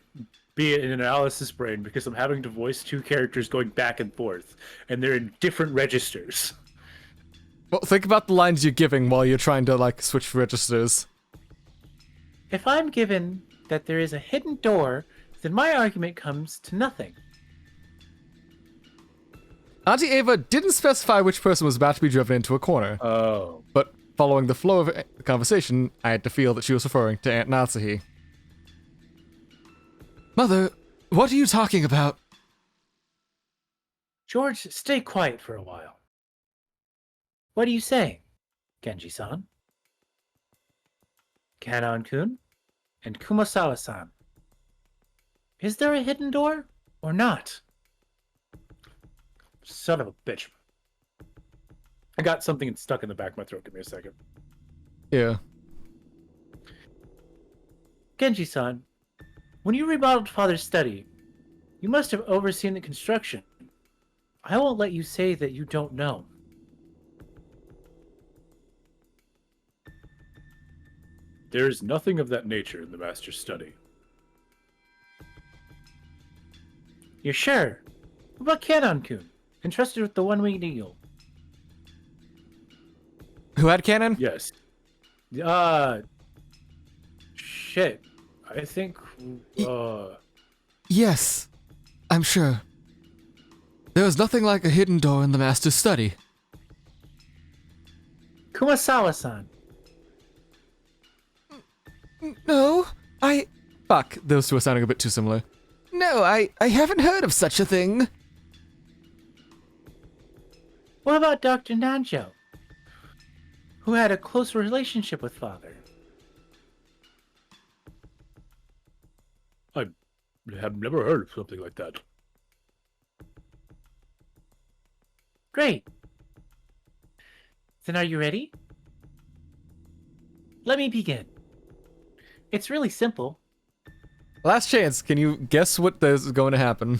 be an analysis brain because I'm having to voice two characters going back and forth, and they're in different registers. Well, think about the lines you're giving while you're trying to, like, switch registers. If I'm given that there is a hidden door, then my argument comes to nothing. Auntie Ava didn't specify which person was about to be driven into a corner. Oh. But following the flow of the conversation, I had to feel that she was referring to Aunt Natsuhi. Mother, what are you talking about? George, stay quiet for a while. What are you saying, Genji-san? Kanon-kun? And Kumasawa-san. Is there a hidden door or not? Son of a bitch. I got something stuck in the back of my throat. Give me a second. Yeah. Genji-san, when you remodeled Father's study, you must have overseen the construction. I won't let you say that you don't know. There is nothing of that nature in the Master's study. You're sure? What about Kanon-kun, entrusted with the one-winged eagle? Who had cannon? Yes. Shit. I think, Yes, I'm sure. There is nothing like a hidden door in the Master's study. Kumasawa-san. No, Fuck, those two are sounding a bit too similar. No, I haven't heard of such a thing. What about Dr. Nanjo, who had a close relationship with Father? I have never heard of something like that. Great. Then are you ready? Let me begin. It's really simple. Last chance, can you guess what is going to happen?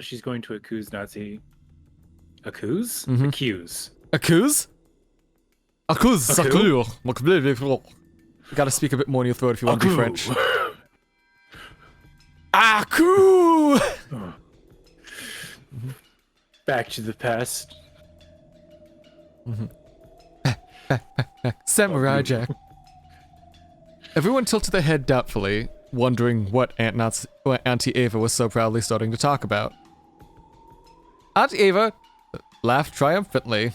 She's going to accuse Nazi. Accuse? Mm-hmm. Accuse. Accuse? Accuse. Accuse. You gotta speak a bit more in your throat if you want to be French. Accuse! Back to the past. Samurai Jack. Everyone tilted their head doubtfully, wondering what Auntie Ava was so proudly starting to talk about. Auntie Ava laughed triumphantly.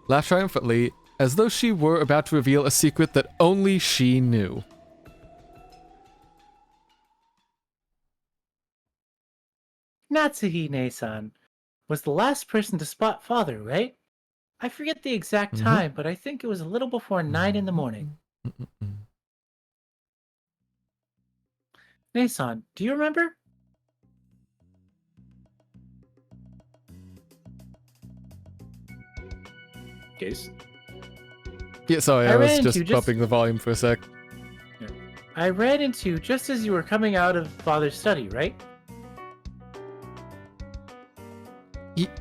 Laughed triumphantly, as though she were about to reveal a secret that only she knew. Natsuhi-ne-san was the last person to spot Father, right? I forget the exact time, but I think it was a little before 9 in the morning. Ne-san, do you remember? Case? Yeah, sorry, I was just bumping the volume for a sec. Yeah. I ran into just as you were coming out of Father's study, right?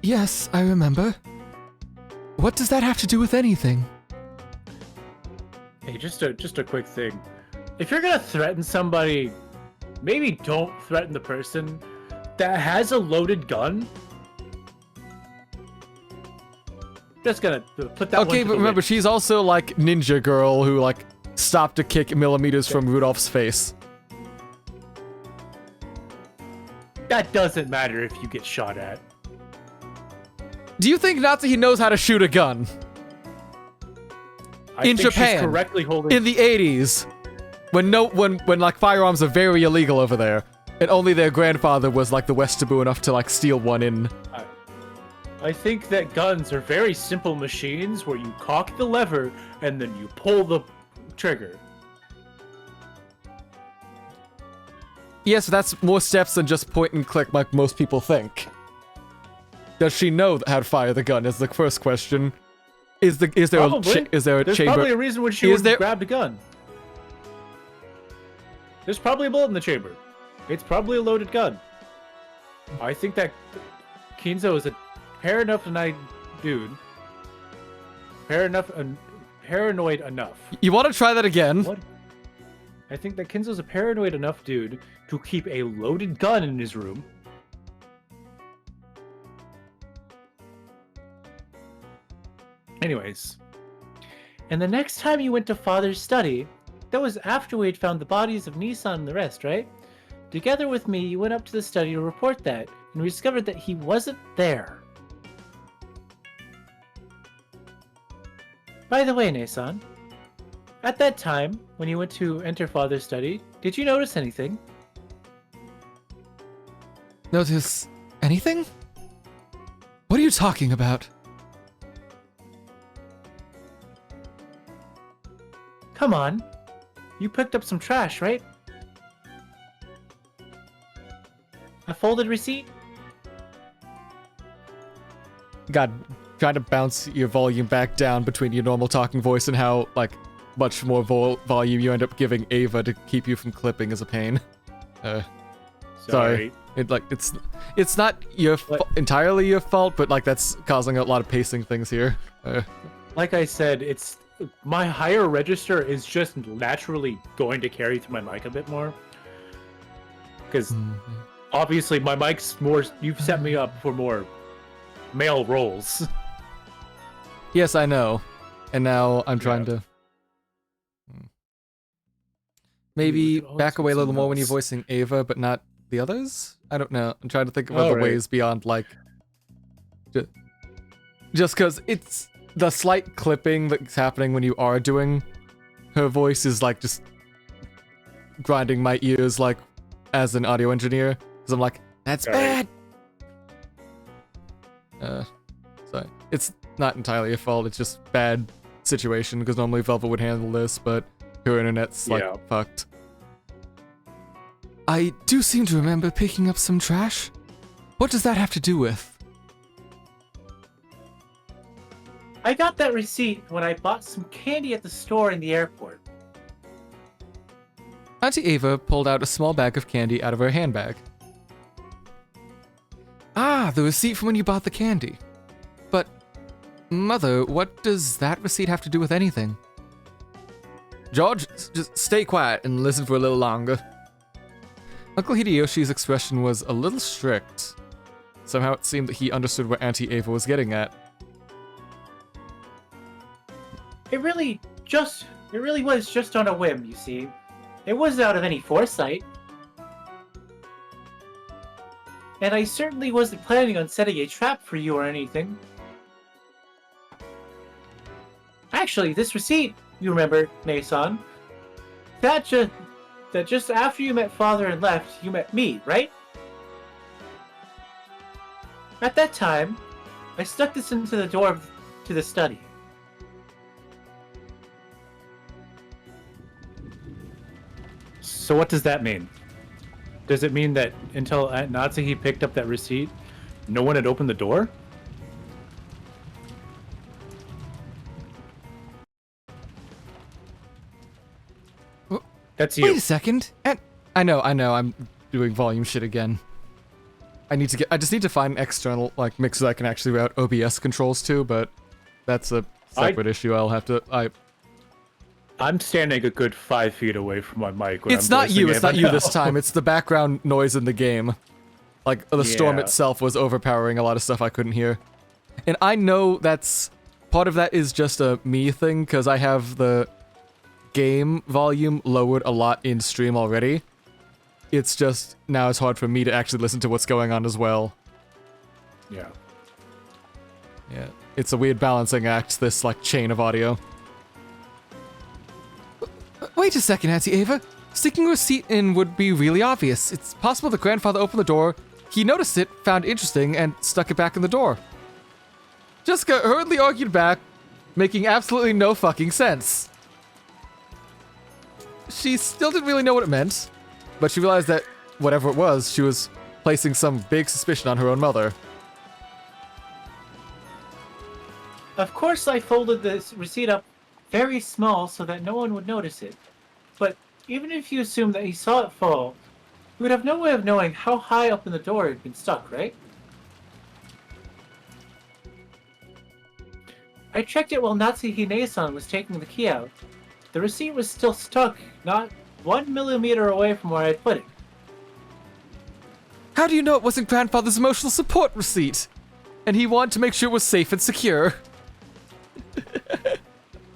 Yes, I remember. What does that have to do with anything? Hey, just a quick thing. If you're gonna threaten somebody, maybe don't threaten the person that has a loaded gun. Just gonna put that. Okay, but remember, she's also like Ninja Girl, who like stopped a kick millimeters from Rudolph's face. That doesn't matter if you get shot at. Do you think Natsuki knows how to shoot a gun? In Japan, she's correctly holding... in the 80s, when like firearms are very illegal over there, and only their grandfather was like the West taboo enough to like steal one in. I think that guns are very simple machines where you cock the lever and then you pull the trigger. Yes, that's more steps than just point and click like most people think. Does she know how to fire the gun? Is the first question. Is there a chamber? There's probably a reason when she would grab the gun. There's probably a bullet in the chamber. It's probably a loaded gun. I think that Kinzo is a paranoid dude. Paranoid enough. You want to try that again? What? I think that Kinzo's a paranoid enough dude to keep a loaded gun in his room. Anyways, and the next time you went to Father's study, that was after we had found the bodies of Nissan and the rest, right? Together with me, you went up to the study to report that, and we discovered that he wasn't there. By the way, Nissan, at that time, when you went to enter Father's study, did you notice anything? Notice anything? What are you talking about? Come on. You picked up some trash, right? A folded receipt? God, trying to bounce your volume back down between your normal talking voice and how, like, much more volume you end up giving Ava to keep you from clipping is a pain. Sorry. It's not your entirely your fault, but, like, that's causing a lot of pacing things here. Like I said, it's... My higher register is just naturally going to carry through my mic a bit more. Because obviously my mic's more... You've set me up for more male roles. Yes, I know. And now I'm trying to... Maybe back away a little more when you're voicing Ava, but not the others? I don't know. I'm trying to think of other ways beyond, like... Just because it's... The slight clipping that's happening when you are doing her voice is like just grinding my ears like as an audio engineer. Because I'm like, that's bad! So it's not entirely your fault, it's just bad situation because normally Velvet would handle this, but her internet's like fucked. I do seem to remember picking up some trash. What does that have to do with? I got that receipt when I bought some candy at the store in the airport. Auntie Ava pulled out a small bag of candy out of her handbag. Ah, the receipt from when you bought the candy. But, Mother, what does that receipt have to do with anything? George, just stay quiet and listen for a little longer. Uncle Hideyoshi's expression was a little strict. Somehow it seemed that he understood what Auntie Ava was getting at. It really was just on a whim, you see. It wasn't out of any foresight. And I certainly wasn't planning on setting a trap for you or anything. Actually, this receipt, you remember, Mason, that just after you met Father and left, you met me, right? At that time, I stuck this into the door to the study. So what does that mean? Does it mean that until Natsuki picked up that receipt, no one had opened the door? That's you. Wait a second. I know, I'm doing volume shit again. I just need to find an external, like, mixer that I can actually route OBS controls to, but that's a separate issue. I'll have to, I'm standing a good 5 feet away from my mic. It's not you this time. It's the background noise in the game. Like, the storm itself was overpowering a lot of stuff I couldn't hear. And I know part of that is just a me thing, because I have the game volume lowered a lot in stream already. It's just now it's hard for me to actually listen to what's going on as well. Yeah. Yeah. It's a weird balancing act, this like chain of audio. Wait a second, Auntie Ava. Sticking a receipt in would be really obvious. It's possible the grandfather opened the door, he noticed it, found it interesting, and stuck it back in the door. Jessica hurriedly argued back, making absolutely no fucking sense. She still didn't really know what it meant, but she realized that whatever it was, she was placing some big suspicion on her own mother. Of course I folded this receipt up very small so that no one would notice it. But even if you assume that he saw it fall, you would have no way of knowing how high up in the door it had been stuck, right? I checked it while Natsu Hine-san was taking the key out. The receipt was still stuck, not 1 millimeter away from where I'd put it. How do you know it wasn't grandfather's emotional support receipt? And he wanted to make sure it was safe and secure.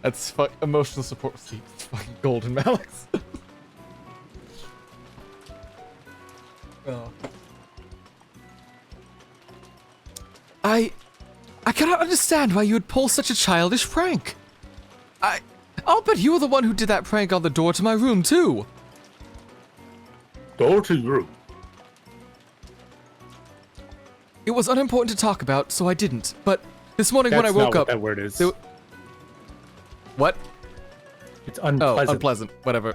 That's emotional support receipt. It's fucking golden, Alex. Oh. I cannot understand why you would pull such a childish prank. I'll bet you were the one who did that prank on the door to my room, too. Door to your room? It was unimportant to talk about, so I didn't. But this morning when I woke up... That's not what that word is. What? It's unpleasant. Oh, unpleasant. Whatever.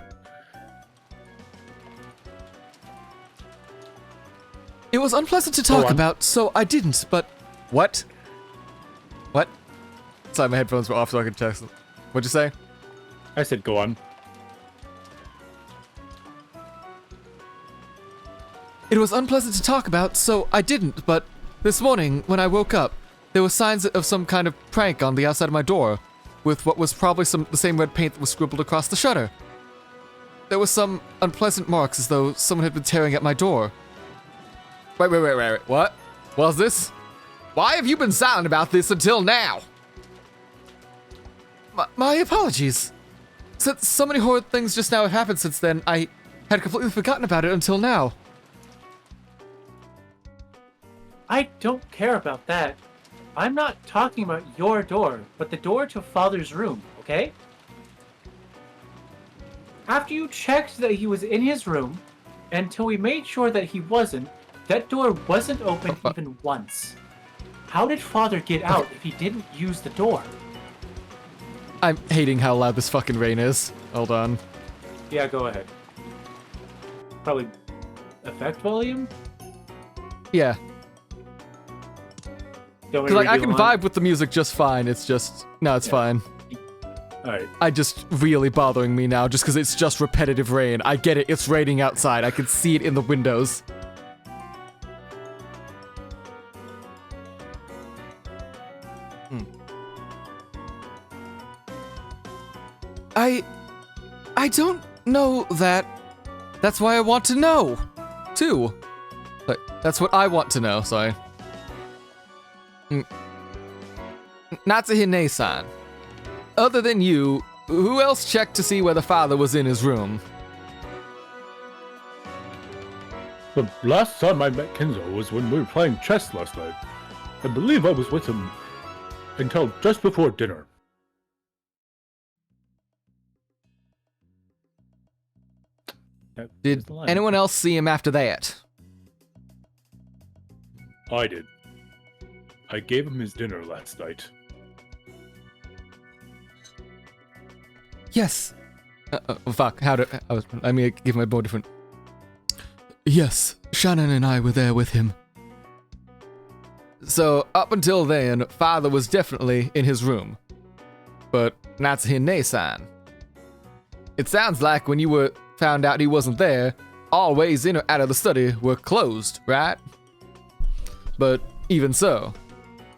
It was unpleasant to talk about, so I didn't, but... What? What? Sorry, my headphones were off so I could text them. What'd you say? I said go on. It was unpleasant to talk about, so I didn't, but this morning, when I woke up, there were signs of some kind of prank on the outside of my door, with what was probably the same red paint that was scribbled across the shutter. There were some unpleasant marks as though someone had been tearing at my door. Wait, what? What was this? Why have you been silent about this until now? My apologies. Since so many horrid things just now have happened since then, I had completely forgotten about it until now. I don't care about that. I'm not talking about your door, but the door to Father's room, okay? After you checked that he was in his room, until we made sure that he wasn't, that door wasn't opened even once. How did Father get out if he didn't use the door? I'm hating how loud this fucking rain is. Hold on. Yeah, go ahead. Probably effect volume? Yeah. Because like, I can vibe with the music just fine. It's just... No, it's fine. Alright. I just really bothering me now just because it's just repetitive rain. I get it. It's raining outside. I can see it in the windows. I don't know that. That's why I want to know, too. But that's what I want to know, sorry. Natsuhine-san. Other than you, who else checked to see whether Father was in his room? The last time I met Kenzo was when we were playing chess last night. I believe I was with him until just before dinner. Did anyone else see him after that? I did. I gave him his dinner last night. Yes. Fuck. I mean, give my more different. Yes, Shannon and I were there with him. So, up until then, Father was definitely in his room. But Natsuhine-san. It sounds like when you found out he wasn't there, all ways in or out of the study were closed, right? But even so,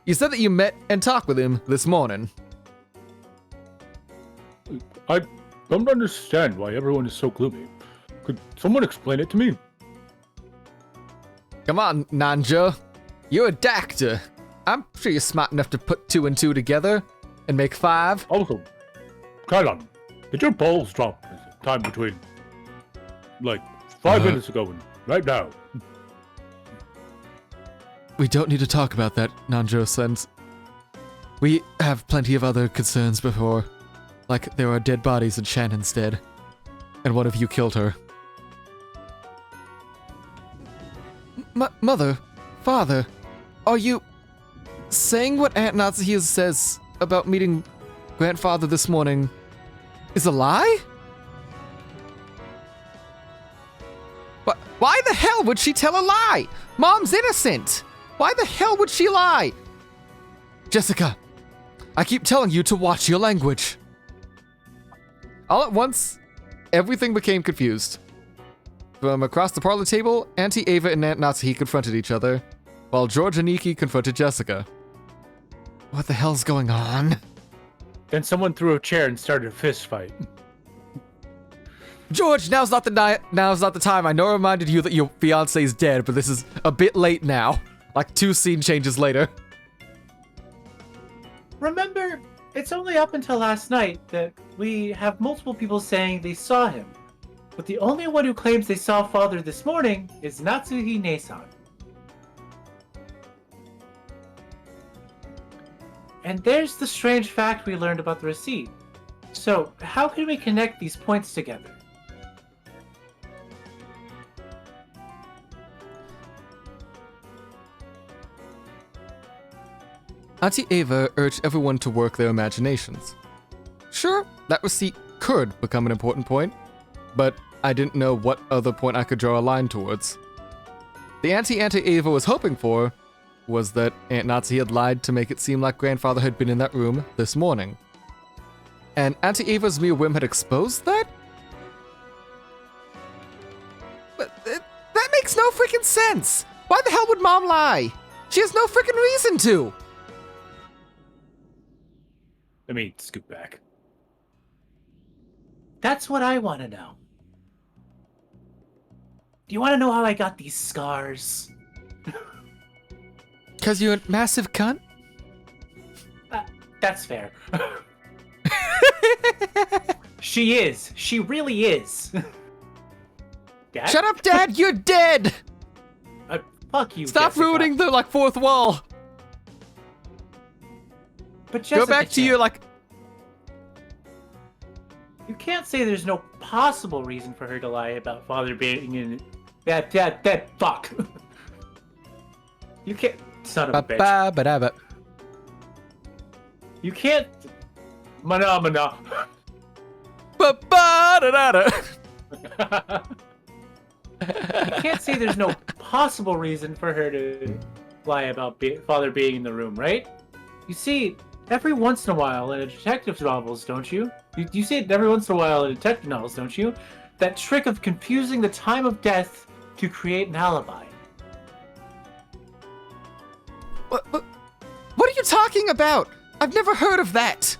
you said that you met and talked with him this morning. I don't understand why everyone is so gloomy. Could someone explain it to me? Come on, Nanja. You're a doctor. I'm sure you're smart enough to put 2 and 2 together and make 5. Also, Kylon, Did your balls drop time between, like, 5 minutes ago and right now? We don't need to talk about that, Nanjo-sense. We have plenty of other concerns before. Like, there are dead bodies in Shannon's dead. And one of you killed her. Mother, father, are you saying what Aunt Natsuhi says about meeting grandfather this morning is a lie? Why the hell would she tell a lie? Mom's innocent. Why the hell would she lie? Jessica, I keep telling you to watch your language. All at once, everything became confused. From across the parlor table, Auntie Ava and Aunt Natsuhi confronted each other, while George and Nikki confronted Jessica. What the hell's going on? Then someone threw a chair and started a fist fight. George, now's not the time. I know I reminded you that your fiance's dead, but this is a bit late now. Like 2 scene changes later. Remember, it's only up until last night that we have multiple people saying they saw him. But the only one who claims they saw Father this morning is Natsuhi Nesan. And there's the strange fact we learned about the receipt. So, how can we connect these points together? Auntie Ava urged everyone to work their imaginations. Sure, that receipt could become an important point, but I didn't know what other point I could draw a line towards. The Auntie Ava was hoping for was that Aunt Natsuhi had lied to make it seem like grandfather had been in that room this morning. And Auntie Ava's mere whim had exposed that? But that makes no freaking sense! Why the hell would Mom lie? She has no freaking reason to! Let me scoot back. That's what I want to know. Do you want to know how I got these scars? 'Cause you're a massive cunt? That's fair. She is. She really is. Dad? Shut up, Dad! You're dead! Fuck you, Stop Jessica. ruining the, fourth wall! But Jessica, Go back to your, You can't say there's no possible reason for her to lie about Father being in... That fuck. You can't... Son of a bitch. You can't... Mana. You can't say there's no possible reason for her to lie about Father being in the room, right? You see, every once in a while in a detective novels, don't you? You see it every once in a while in detective novels, don't you? That trick of confusing the time of death to create an alibi. What are you talking about? I've never heard of that.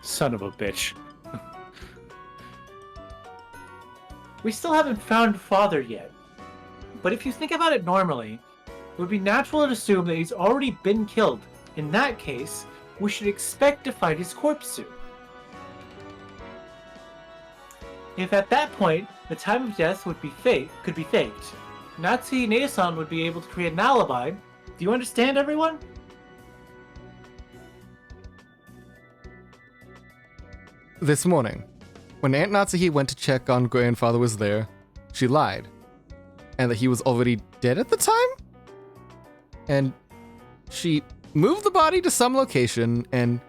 Son of a bitch. We still haven't found Father yet. But if you think about it normally, it would be natural to assume that he's already been killed. In that case, we should expect to find his corpse soon. If at that point, the time of death could be faked, Natsuhi Nesan would be able to create an alibi. Do you understand, everyone? This morning, when Aunt Natsuhi went to check on grandfather was there, she lied. And that he was already dead at the time? And she moved the body to some location and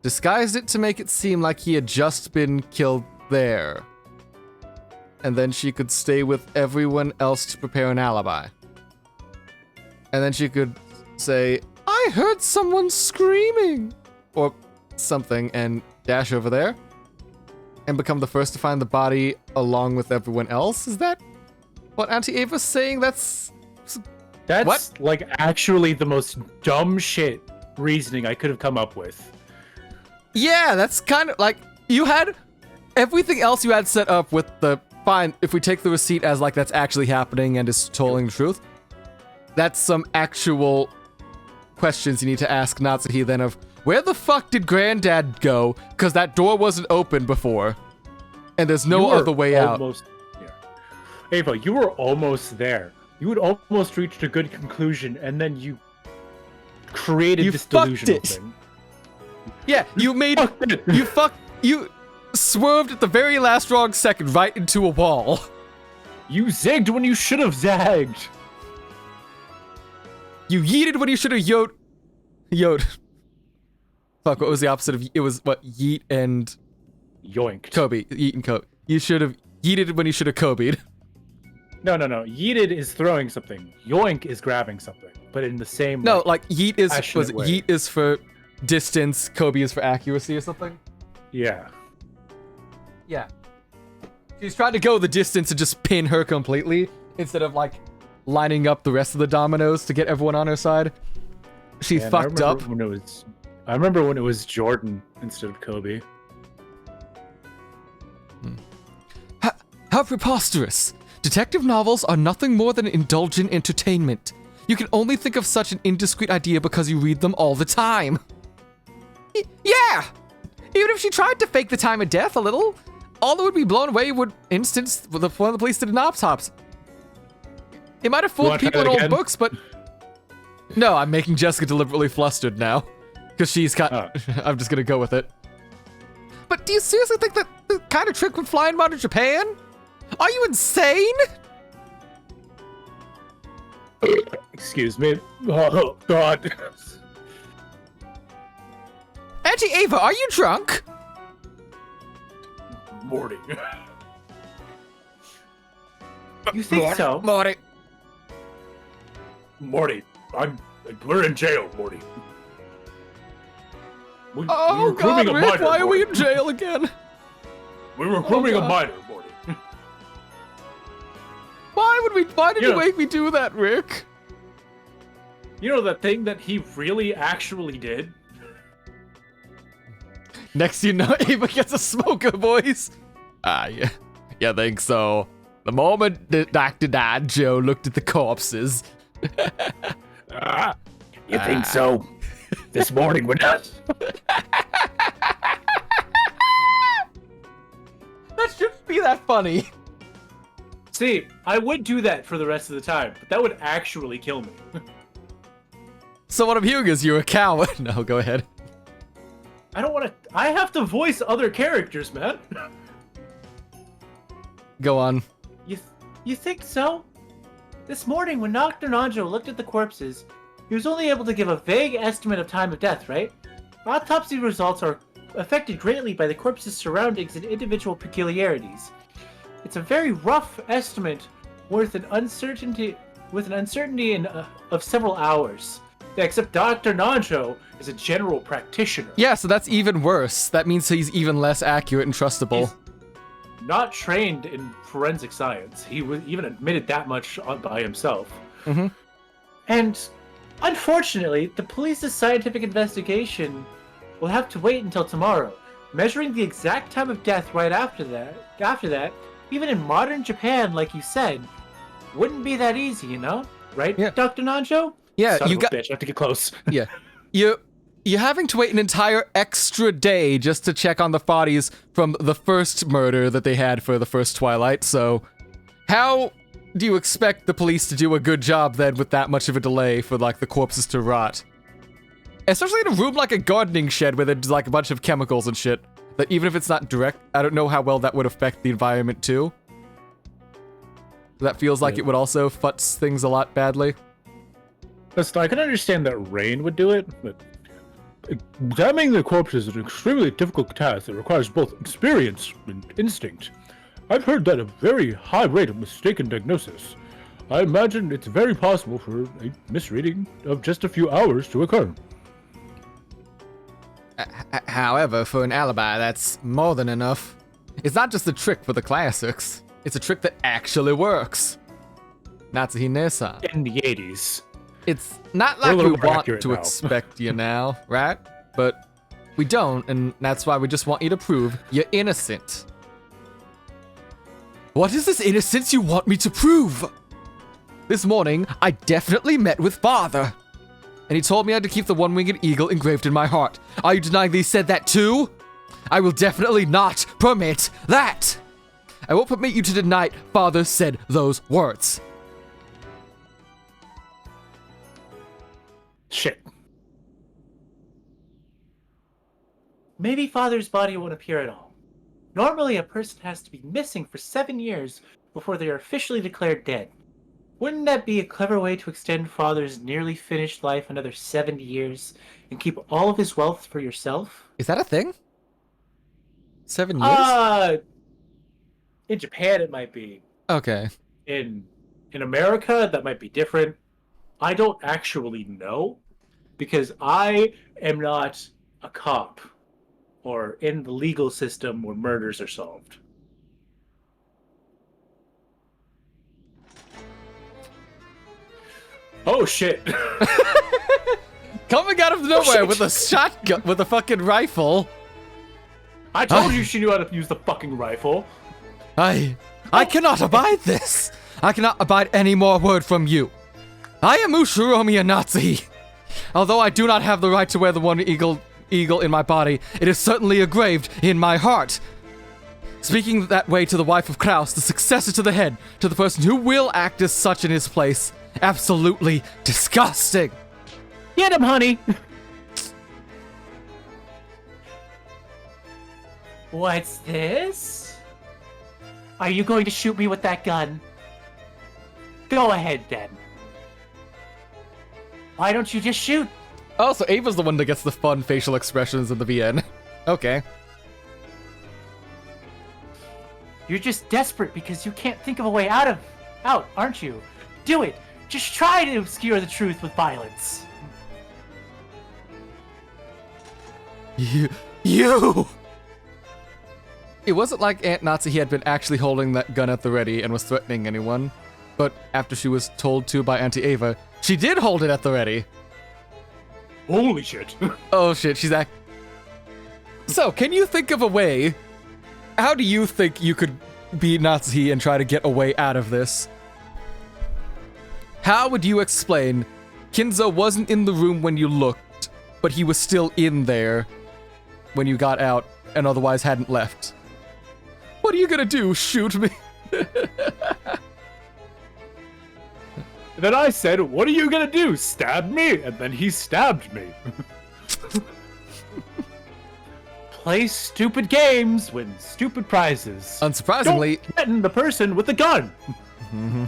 disguised it to make it seem like he had just been killed there. And then she could stay with everyone else to prepare an alibi. And then she could say, I heard someone screaming! Or something, and dash over there. And become the first to find the body along with everyone else? Is that what Auntie Ava's saying? That's what? Actually the most dumb shit reasoning I could have come up with. Yeah, that's kind of you had everything else you had set up with the fine. If we take the receipt as that's actually happening and is telling the truth, that's some actual questions you need to ask Natsuhi then of where the fuck did Granddad go? Because that door wasn't open before. And there's no other way out. Yeah. Ava, you were almost there. You had almost reached a good conclusion, and then you created this delusional thing. Yeah, you swerved at the very last wrong second right into a wall. You zigged when you should have zagged. You yeeted when you should have yoed. Fuck, what was the opposite of... It was, what, yeet and... Yoinked. Kobe. Yeet and Kobe. You should have yeeted when you should have Kobe'd. No. Yeeted is throwing something. Yoink is grabbing something. But in the same No, way, like, yeet is... Yeet is for distance, Kobe is for accuracy or something? Yeah. Yeah. She's trying to go the distance and just pin her completely, instead of, like, lining up the rest of the dominoes to get everyone on her side. She fucked up. I remember when it was Jordan instead of Kobe. How preposterous! Detective novels are nothing more than indulgent entertainment. You can only think of such an indiscreet idea because you read them all the time. Yeah! Even if she tried to fake the time of death a little, all that would be blown away would instance when the police did an autopsy. It might have fooled people in old books, but... No, I'm making Jessica deliberately flustered now. Because she's I'm just gonna go with it. But do you seriously think that the kind of trick would fly in modern Japan? Are you insane? Excuse me. Oh, God. Auntie Ava, are you drunk? Morty. You think so? Morty. Morty, we're in jail, Morty. Oh God, Rick, why are we in jail again? We were grooming a minor, Morty. Why did you make me do that, Rick? You know that thing that he really actually did? Next you know, Ava gets a smoker voice. Yeah. You think so? The moment that Dr. Dad Joe looked at the corpses. You think so? This morning we're not. That shouldn't be that funny. See, I would do that for the rest of the time, but that would actually kill me. So what I'm hearing is you're a coward. No, go ahead. I don't want to... I have to voice other characters, man. Go on. You think so? This morning, when Dr. Nanjo looked at the corpses, he was only able to give a vague estimate of time of death, right? Autopsy results are affected greatly by the corpse's surroundings and individual peculiarities. It's a very rough estimate with an uncertainty of several hours. Yeah, except Dr. Nanjo is a general practitioner. Yeah, so that's even worse. That means he's even less accurate and trustable. He's not trained in forensic science. He was even admitted that much by himself. Mm-hmm. And unfortunately, the police's scientific investigation will have to wait until tomorrow. Measuring the exact time of death right after that, even in modern Japan, like you said, wouldn't be that easy, you know? Right, yeah. Dr. Nanjo? Yeah, Son of a bitch, I have to get close. Yeah. You're having to wait an entire extra day just to check on the bodies from the first murder that they had for the first Twilight, so how do you expect the police to do a good job then with that much of a delay for, like, the corpses to rot? Especially in a room like a gardening shed where there's, like, a bunch of chemicals and shit, that even if it's not direct, I don't know how well that would affect the environment, too. That feels like it would also futz things a lot badly. Listen, I can understand that rain would do it, but examining the corpses is an extremely difficult task that requires both experience and instinct. I've heard that a very high rate of mistaken diagnosis. I imagine it's very possible for a misreading of just a few hours to occur. However, for an alibi, that's more than enough. It's not just a trick for the classics. It's a trick that actually works. Natsuhine-san. In the 80s. It's not like we want to now. expect you now, right? But we don't, and that's why we just want you to prove you're innocent. What is this innocence you want me to prove? This morning, I definitely met with father. And he told me I had to keep the one-winged eagle engraved in my heart. Are you denying that he said that too? I will definitely not permit that! I won't permit you to deny Father said those words. Shit. Maybe Father's body won't appear at all. Normally, a person has to be missing for 7 years before they are officially declared dead. Wouldn't that be a clever way to extend Father's nearly finished life another 70 years and keep all of his wealth for yourself? Is that a thing? 7 years? In Japan it might be. Okay. In America that might be different. I don't actually know because I am not a cop or in the legal system where murders are solved. Oh shit. Coming out of nowhere with a shotgun, with a fucking rifle. I told you she knew how to use the fucking rifle. I cannot abide this. I cannot abide any more word from you. I am Ushiromi, a Nazi. Although I do not have the right to wear the one eagle in my body, it is certainly engraved in my heart. Speaking that way to the wife of Kraus, the successor to the head, to the person who will act as such in his place. Absolutely disgusting. Get him, honey. What's this? Are you going to shoot me with that gun? Go ahead, then. Why don't you just shoot? Oh, so Ava's the one that gets the fun facial expressions in the VN. Okay. You're just desperate because you can't think of a way out, aren't you? Do it. Just try to obscure the truth with violence. You! It wasn't like Aunt Nazi had been actually holding that gun at the ready and was threatening anyone. But after she was told to by Auntie Ava, she did hold it at the ready. Holy shit. Oh shit, she's act. So, can you think of a way? How do you think you could be Nazi and try to get a way out of this? How would you explain Kinzo wasn't in the room when you looked, but he was still in there when you got out and otherwise hadn't left? What are you gonna do? Shoot me? Then I said, what are you gonna do? Stab me? And then he stabbed me. Play stupid games, win stupid prizes. Unsurprisingly, don't threaten the person with the gun. Mm-hmm.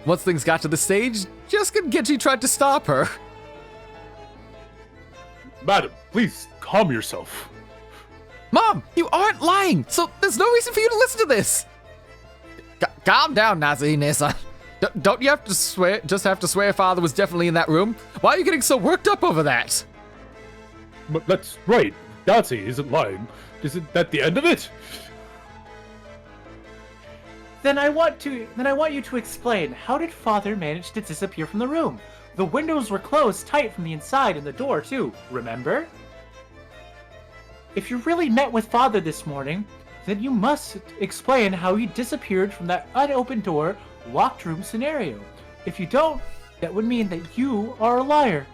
Once things got to the stage, Jessica and Genji tried to stop her. Madam, please calm yourself. Mom, you aren't lying, so there's no reason for you to listen to this. Calm down, Nazi-Nessa. Don't you have to swear? Just have to swear Father was definitely in that room? Why are you getting so worked up over that? But that's right. Nazi isn't lying. Isn't that the end of it? Then I want you to explain, how did Father manage to disappear from the room? The windows were closed tight from the inside and the door too, remember? If you really met with Father this morning, then you must explain how he disappeared from that unopened door, locked room scenario. If you don't, that would mean that you are a liar.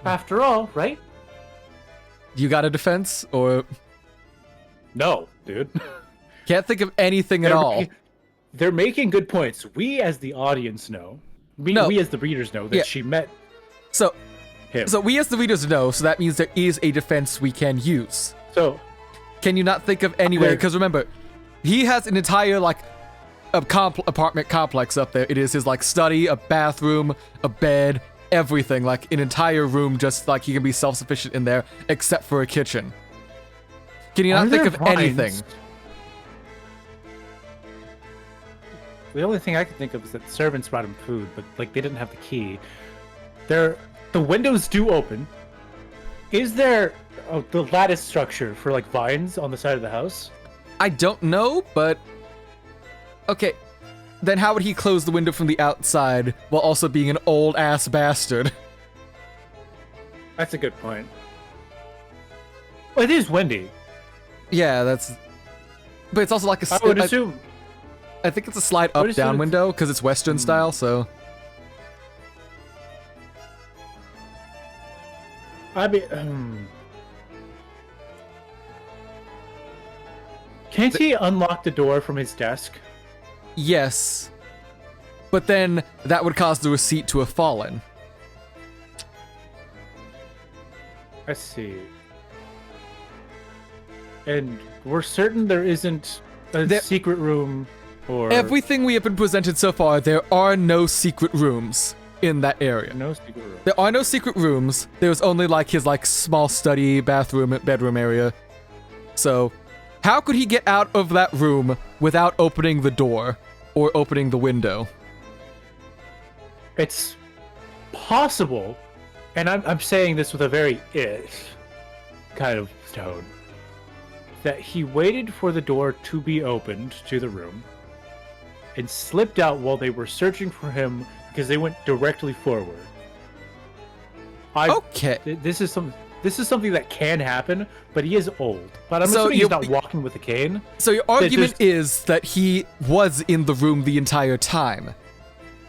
After all, right? You got a defense, or... No, dude. Can't think of anything at all. They're making good points. We, as the audience, know. We as the readers know that she met him. So we as the readers know, so that means there is a defense we can use. So... Can you not think of any way? Because remember, he has an entire, like, apartment complex up there. It is his, like, study, a bathroom, a bed, everything. Like, an entire room, just, like, he can be self-sufficient in there, except for a kitchen. Can you not think of anything? The only thing I could think of is that servants brought him food, but, like, they didn't have the key. The windows do open. Is there the lattice structure for, like, vines on the side of the house? I don't know, but... Okay, then how would he close the window from the outside while also being an old-ass bastard? That's a good point. Well, it is windy. Yeah, that's... But it's also like a... I would assume... I think it's a slide up-down window, because it's Western style, so... I mean, can't he unlock the door from his desk? Yes. But then that would cause the receipt to have fallen. I see. And we're certain there isn't a secret room or... Everything we have been presented so far, there are no secret rooms in that area. No secret room. There are no secret rooms. There's only like his like small study, bathroom, bedroom area. So, how could he get out of that room without opening the door or opening the window? It's possible, and I'm saying this with a very kind of tone, that he waited for the door to be opened to the room and slipped out while they were searching for him because they went directly forward. Okay. This is something that can happen, but he is old. But I'm assuming he's not walking with a cane. So your argument is that he was in the room the entire time,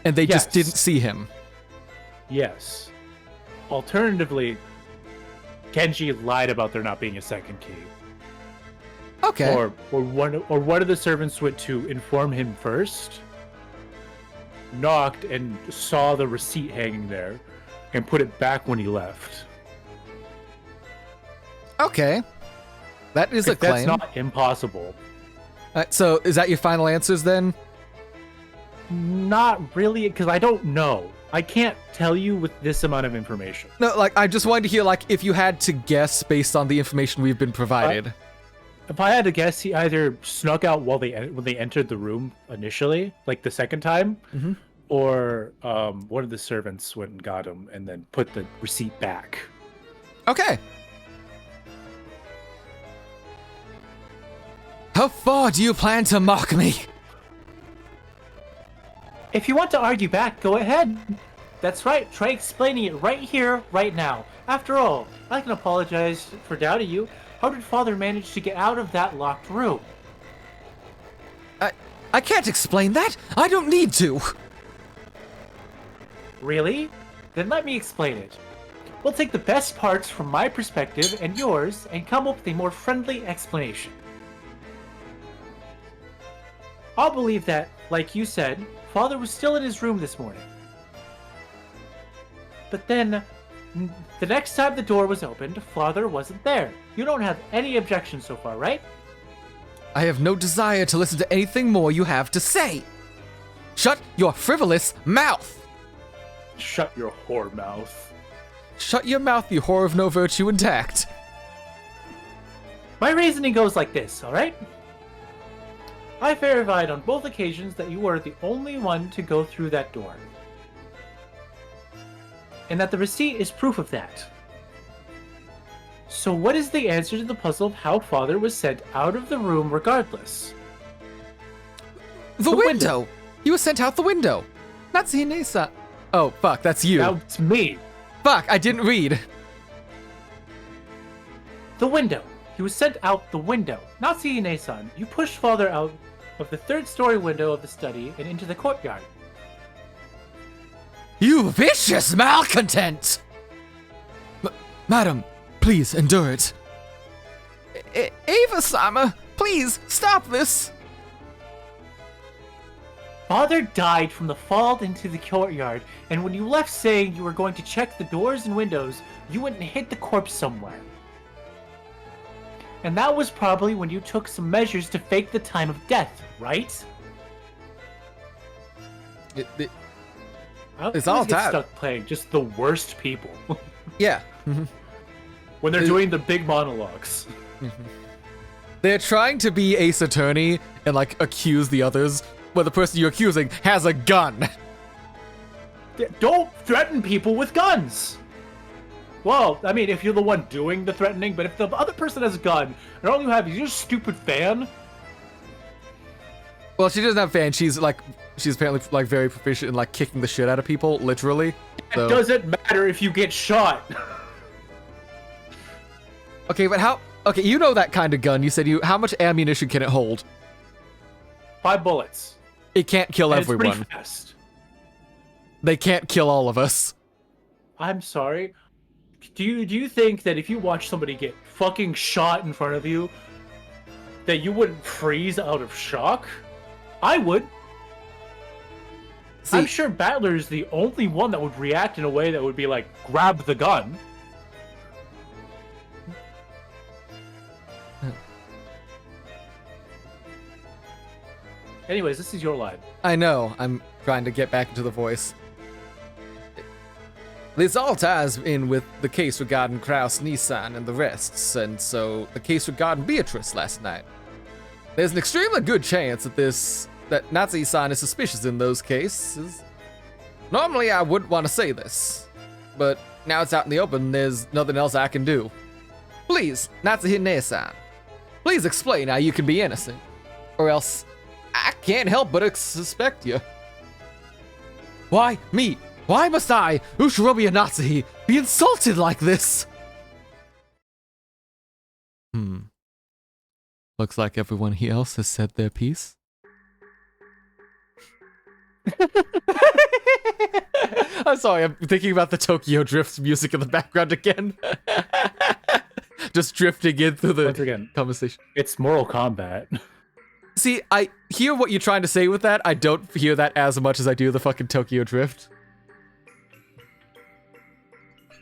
and they just didn't see him. Yes. Alternatively, Kenji lied about there not being a second key. Okay. Or one of the servants went to inform him first, knocked and saw the receipt hanging there, and put it back when he left. Okay. That is a claim. That's not impossible. So is that your final answers then? Not really, because I don't know. I can't tell you with this amount of information. No, like, I just wanted to hear, like, if you had to guess based on the information we've been provided. If I had to guess, he either snuck out when they entered the room initially, like the second time, or one of the servants went and got him and then put the receipt back. Okay. How far do you plan to mock me? If you want to argue back, go ahead. That's right, try explaining it right here, right now. After all, I can apologize for doubting you. How did Father manage to get out of that locked room? I can't explain that. I don't need to. Really? Then let me explain it. We'll take the best parts from my perspective and yours and come up with a more friendly explanation. I'll believe that, like you said, Father was still in his room this morning. But then, the next time the door was opened, Father wasn't there. You don't have any objections so far, right? I have no desire to listen to anything more you have to say. Shut your frivolous mouth! Shut your whore mouth. Shut your mouth, you whore of no virtue intact. My reasoning goes like this, alright? I verified on both occasions that you were the only one to go through that door. And that the receipt is proof of that. So what is the answer to the puzzle of how Father was sent out of the room regardless? The window! He was sent out the window! Not Nisa. Oh, fuck, that's you. That's me. Fuck, I didn't read. The window. He was sent out the window. Not Nisa-san. You pushed Father out of the third-story window of the study and into the courtyard. You vicious malcontent! Madam, please endure it. Ava-sama, please stop this. Father died from the fall into the courtyard, and when you left saying you were going to check the doors and windows, you went and hid the corpse somewhere. And that was probably when you took some measures to fake the time of death, right? It's all get stuck playing just the worst people. Yeah. When they're doing the big monologues. They're trying to be Ace Attorney and like accuse the others, but the person you're accusing has a gun. Don't threaten people with guns. Well, I mean, if you're the one doing the threatening, but if the other person has a gun, and all you have is your stupid fan. Well, she doesn't have fans. She's apparently like very proficient in like kicking the shit out of people, literally. So. It doesn't matter if you get shot. Okay, but how? Okay, you know that kind of gun. You said how much ammunition can it hold? 5 bullets. It can't kill and everyone. It's pretty fast. They can't kill all of us. I'm sorry. do you think that if you watch somebody get fucking shot in front of you, that you wouldn't freeze out of shock? I would. See, I'm sure Battler's the only one that would react in a way that would be like, grab the gun. Anyways, this is your line. I know. I'm trying to get back into the voice. This all ties in with the case regarding Kraus, Nissan, and the rest, and so the case regarding Beatrice last night. There's an extremely good chance that Nazi-san is suspicious in those cases. Normally, I wouldn't want to say this, but now it's out in the open, there's nothing else I can do. Please, Natsuhine-san, please explain how you can be innocent, or else I can't help but suspect you. Why me? Why must I, Ushiromiya Natsuhi, be insulted like this? Looks like everyone else has said their piece. I'm sorry, I'm thinking about the Tokyo Drift music in the background again. Just drifting in through the conversation. It's Mortal Kombat. See, I hear what you're trying to say with that. I don't hear that as much as I do the fucking Tokyo Drift.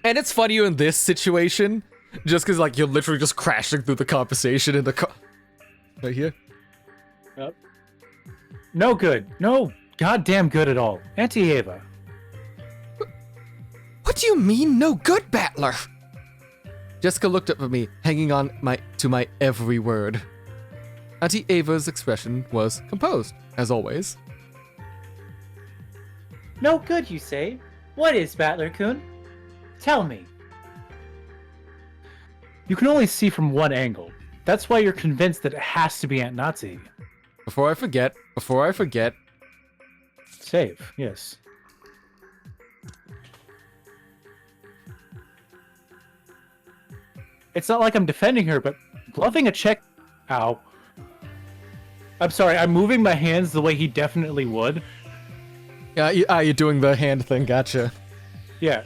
And it's funnier in this situation, just because, like, you're literally just crashing through the conversation in the car. Right here. Yep. No good. No goddamn good at all. Auntie Ava. What do you mean, no good, Battler? Jessica looked up at me, hanging on to my every word. Auntie Ava's expression was composed, as always. No good, you say? What is, Battler-kun? Tell me. You can only see from one angle. That's why you're convinced that it has to be Aunt Nazi. Before I forget. Save, yes. It's not like I'm defending her, but bluffing a check... Ow. I'm sorry, I'm moving my hands the way he definitely would. Yeah, you're doing the hand thing, gotcha. Yeah.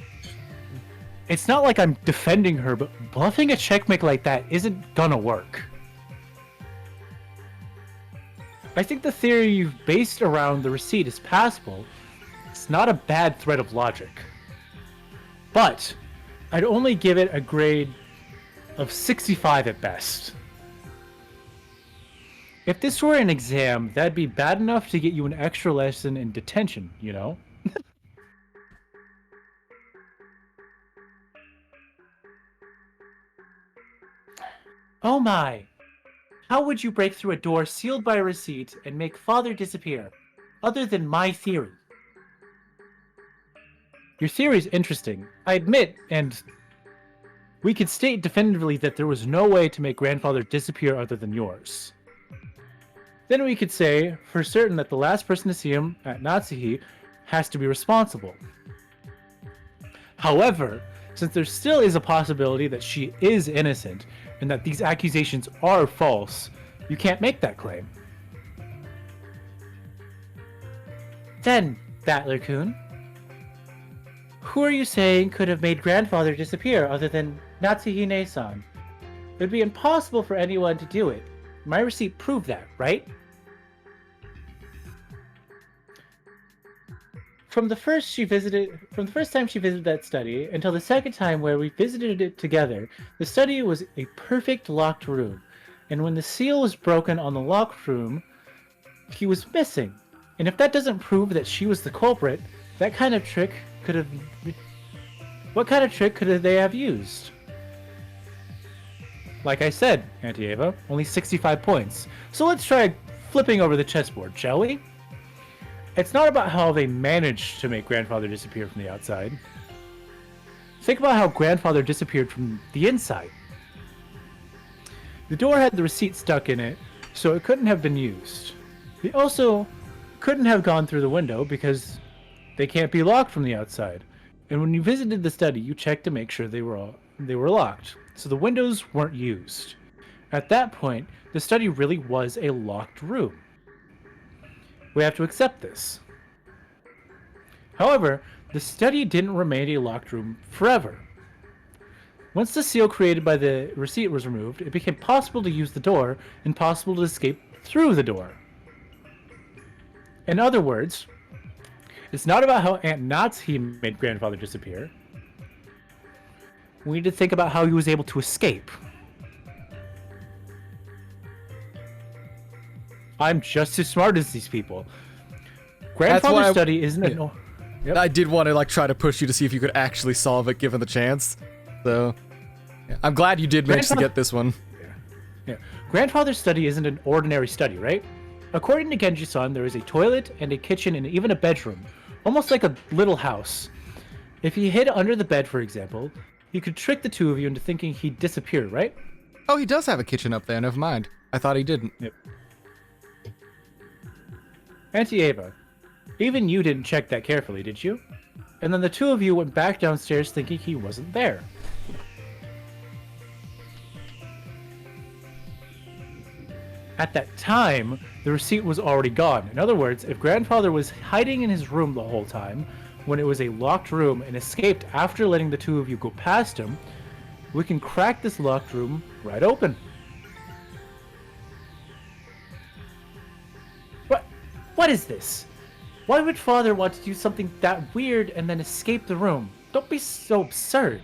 It's not like I'm defending her, but bluffing a checkmate like that isn't gonna work. I think the theory you've based around the receipt is passable. It's not a bad thread of logic. But I'd only give it a grade of 65 at best. If this were an exam, that'd be bad enough to get you an extra lesson in detention, you know? Oh my! How would you break through a door sealed by a receipt and make Father disappear, other than my theory? Your theory is interesting, I admit, and we could state definitively that there was no way to make Grandfather disappear other than yours. Then we could say for certain that the last person to see him at Natsuhi has to be responsible. However, since there still is a possibility that she is innocent and that these accusations are false, you can't make that claim. Then, Battler-kun, who are you saying could have made Grandfather disappear other than Natsuhine-san? It would be impossible for anyone to do it. My receipt proved that, right? From the first time she visited that study until the second time where we visited it together, the study was a perfect locked room. And when the seal was broken on the locked room, he was missing. And if that doesn't prove that she was the culprit, what kind of trick could they have used? Like I said, Auntie Ava, only 65 points. So let's try flipping over the chessboard, shall we? It's not about how they managed to make Grandfather disappear from the outside. Think about how Grandfather disappeared from the inside. The door had the receipt stuck in it, so it couldn't have been used. They also couldn't have gone through the window because they can't be locked from the outside. And when you visited the study, you checked to make sure they were locked, so the windows weren't used. At that point, the study really was a locked room. We have to accept this. However, the study didn't remain a locked room forever. Once the seal created by the receipt was removed, it became possible to use the door and possible to escape through the door. In other words, it's not about how Aunt Nazi made grandfather disappear. We need to think about how he was able to escape. I'm just as smart as these people. Grandfather's study isn't a... Yep. I did want to like try to push you to see if you could actually solve it given the chance. So, yeah. I'm glad you did manage to get this one. Yeah. Grandfather's study isn't an ordinary study, right? According to Genji-san, there is a toilet and a kitchen and even a bedroom, almost like a little house. If he hid under the bed, for example, he could trick the two of you into thinking he disappeared, right? Oh, he does have a kitchen up there. Never mind. I thought he didn't. Yep. Auntie Ava, even you didn't check that carefully, did you? And then the two of you went back downstairs thinking he wasn't there. At that time, the receipt was already gone. In other words, if grandfather was hiding in his room the whole time, when it was a locked room, and escaped after letting the two of you go past him, we can crack this locked room right open. What is this? Why would father want to do something that weird and then escape the room? Don't be so absurd.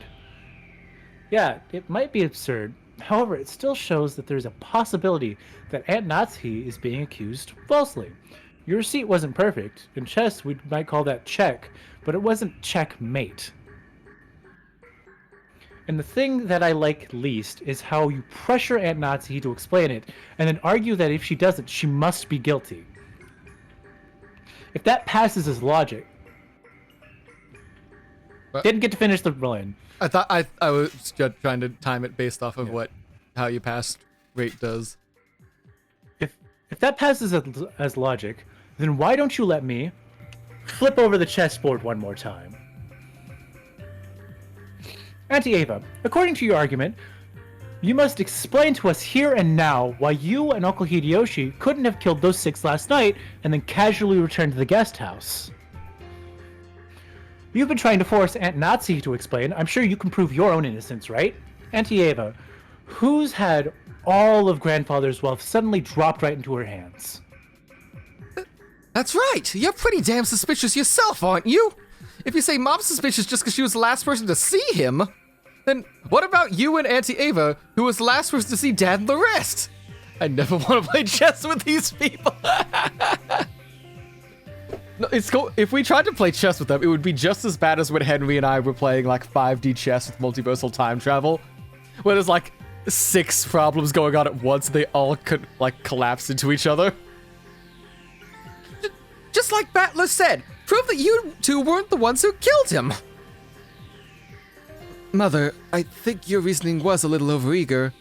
Yeah, it might be absurd. However, it still shows that there's a possibility that Aunt Natsuki is being accused falsely. Your receipt wasn't perfect. In chess, we might call that check, but it wasn't checkmate. And the thing that I like least is how you pressure Aunt Natsuki to explain it, and then argue that if she doesn't, she must be guilty. If that passes as logic... Didn't get to finish the line. I thought I was just trying to time it based off of how you pass rate does. If that passes as logic, then why don't you let me flip over the chessboard one more time? Auntie Ava, according to your argument, you must explain to us here and now why you and Uncle Hideyoshi couldn't have killed those 6 last night and then casually returned to the guest house. You've been trying to force Aunt Nazi to explain. I'm sure you can prove your own innocence, right? Auntie Ava, who's had all of grandfather's wealth suddenly dropped right into her hands? That's right! You're pretty damn suspicious yourself, aren't you? If you say Mom's suspicious just because she was the last person to see him, then what about you and Auntie Ava, who was the last person to see Dad and the rest? I never want to play chess with these people. No, it's cool. If we tried to play chess with them, it would be just as bad as when Henry and I were playing like 5D chess with multiversal time travel, where there's like 6 problems going on at once, they all could like collapse into each other. Just like Battler said, prove that you two weren't the ones who killed him. Mother, I think your reasoning was a little overeager.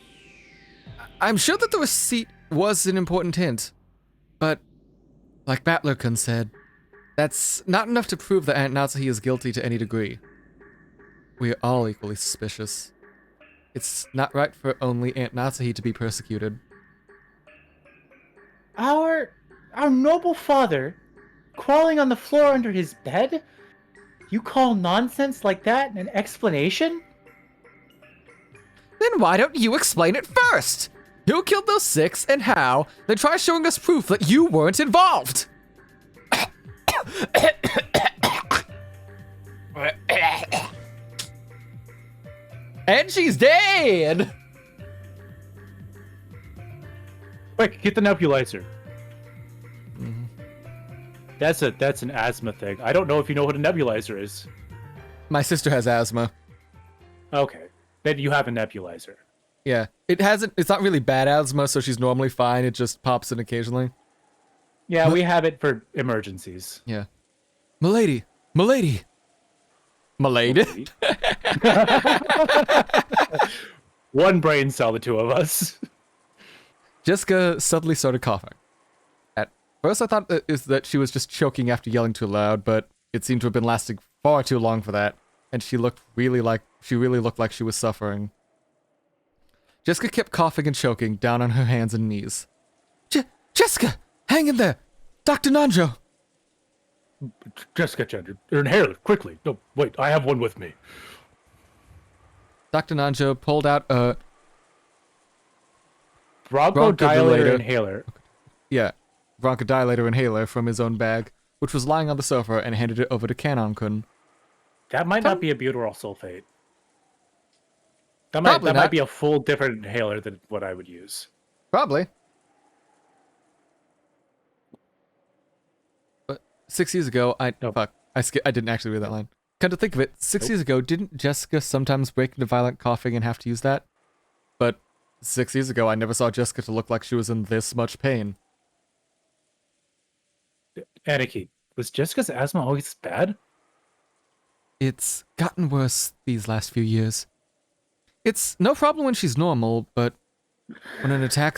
I'm sure that the receipt was an important hint, but like Battler-kun said, that's not enough to prove that Aunt Natsuki is guilty to any degree. We are all equally suspicious. It's not right for only Aunt Natsuki to be persecuted. Our noble father, crawling on the floor under his bed? You call nonsense like that an explanation? Then why don't you explain it first? Who killed those 6 and how? Then try showing us proof that you weren't involved. And she's dead! Quick, get the nebulizer. That's an asthma thing. I don't know if you know what a nebulizer is. My sister has asthma. Okay. Then you have a nebulizer. Yeah. It's not really bad asthma, so she's normally fine. It just pops in occasionally. Yeah, we have it for emergencies. Yeah. Milady! Milady! Milady? One brain cell, the two of us. Jessica suddenly started coughing. At first I thought that she was just choking after yelling too loud, but it seemed to have been lasting far too long for that, and she really looked like she was suffering. Jessica kept coughing and choking, down on her hands and knees. Jessica! Hang in there! Dr. Nanjo! Jessica, inhale it, quickly. No, wait, I have one with me. Dr. Nanjo pulled out a bronchodilator inhaler. Yeah, bronchodilator inhaler from his own bag, which was lying on the sofa, and handed it over to Kanon-kun. That might not be a butyryl sulfate. That might be a full different inhaler than what I would use. Probably. But 6 years ago, I didn't actually read that line. Come to think of it, 6 years ago, didn't Jessica sometimes break into violent coughing and have to use that? But 6 years ago, I never saw Jessica to look like she was in this much pain. Aniki, was Jessica's asthma always bad? It's gotten worse these last few years. It's no problem when she's normal, but when an attack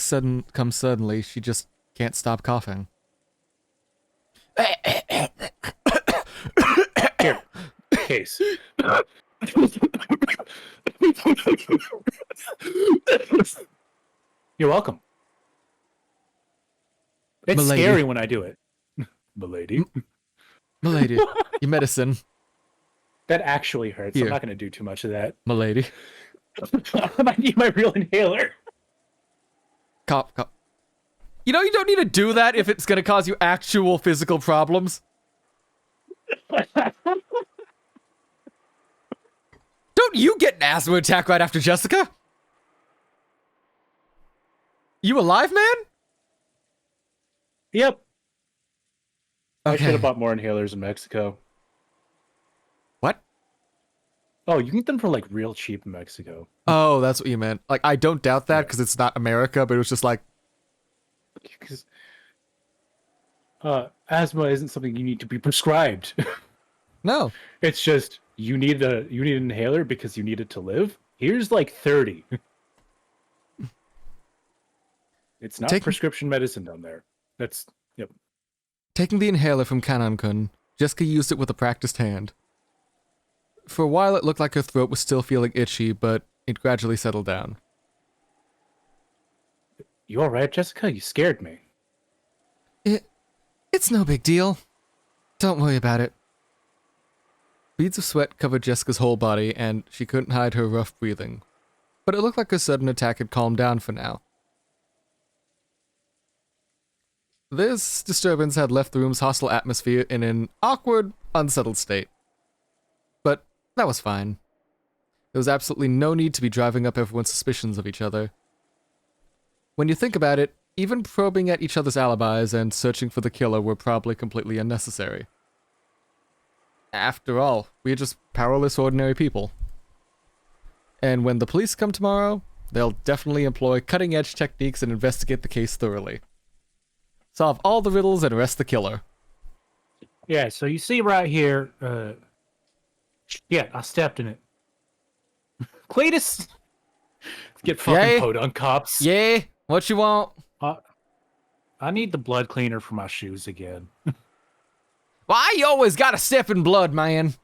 comes suddenly, she just can't stop coughing. Here, case. You're welcome. It's Milady. scary when I do it. Milady. Milady, your medicine. That actually hurts. Here. I'm not going to do too much of that. Milady. I might need my real inhaler. Cough. You know, you don't need to do that if it's going to cause you actual physical problems. Don't you get an asthma attack right after Jessica? You alive, man? Yep. Okay. I should have bought more inhalers in Mexico. What? Oh, you can get them for like real cheap in Mexico. Oh, that's what you meant. Like, I don't doubt that because it's not America, but it was just like... Because asthma isn't something you need to be prescribed. No. It's just you need an inhaler because you need it to live. Here's like 30. It's not prescription medicine down there. Yep. Taking the inhaler from Kanon-kun, Jessica used it with a practiced hand. For a while, it looked like her throat was still feeling itchy, but it gradually settled down. You alright, Jessica? You scared me. It's no big deal. Don't worry about it. Beads of sweat covered Jessica's whole body, and she couldn't hide her rough breathing. But it looked like her sudden attack had calmed down for now. This disturbance had left the room's hostile atmosphere in an awkward, unsettled state. But that was fine. There was absolutely no need to be driving up everyone's suspicions of each other. When you think about it, even probing at each other's alibis and searching for the killer were probably completely unnecessary. After all, we are just powerless ordinary people. And when the police come tomorrow, they'll definitely employ cutting-edge techniques and investigate the case thoroughly. Solve all the riddles and arrest the killer. Yeah, so you see right here, I stepped in it. Cletus! Get fucking podunk cops. Yeah, what you want? I need the blood cleaner for my shoes again. Why you always gotta step in blood, man?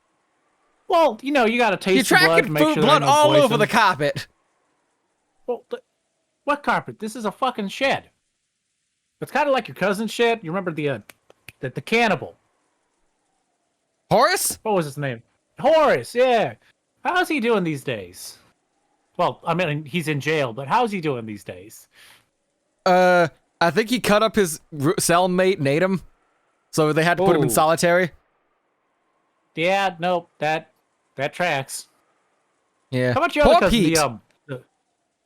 Well, you know, you gotta taste You're the blood to tracking make food sure blood there's no all poison. over the carpet. Well, what carpet? This is a fucking shed. It's kind of like your cousin's shed. You remember the cannibal? Horace? What was his name? Horace, yeah. How's he doing these days? Well, I mean, he's in jail, but how's he doing these days? I think he cut up his cellmate and ate him. So they had to put him in solitary. Yeah, no, that tracks. Yeah. How about your other cousin, how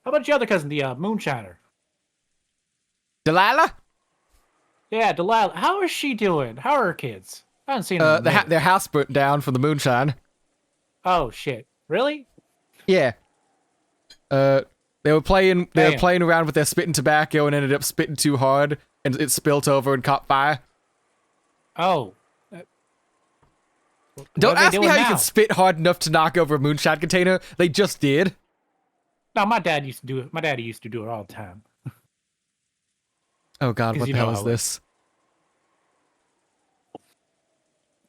about your other cousin, the moonshiner? Delilah? Yeah, Delilah. How is she doing? How are her kids? I haven't seen them. Their house burnt down from the moonshine. Oh shit! Really? Yeah. They were playing around with their spitting tobacco and ended up spitting too hard, and it spilt over and caught fire. Oh. Don't ask me how you can spit hard enough to knock over a moonshine container. They just did. No, my dad used to do it. My daddy used to do it all the time. Oh god, what the hell is this?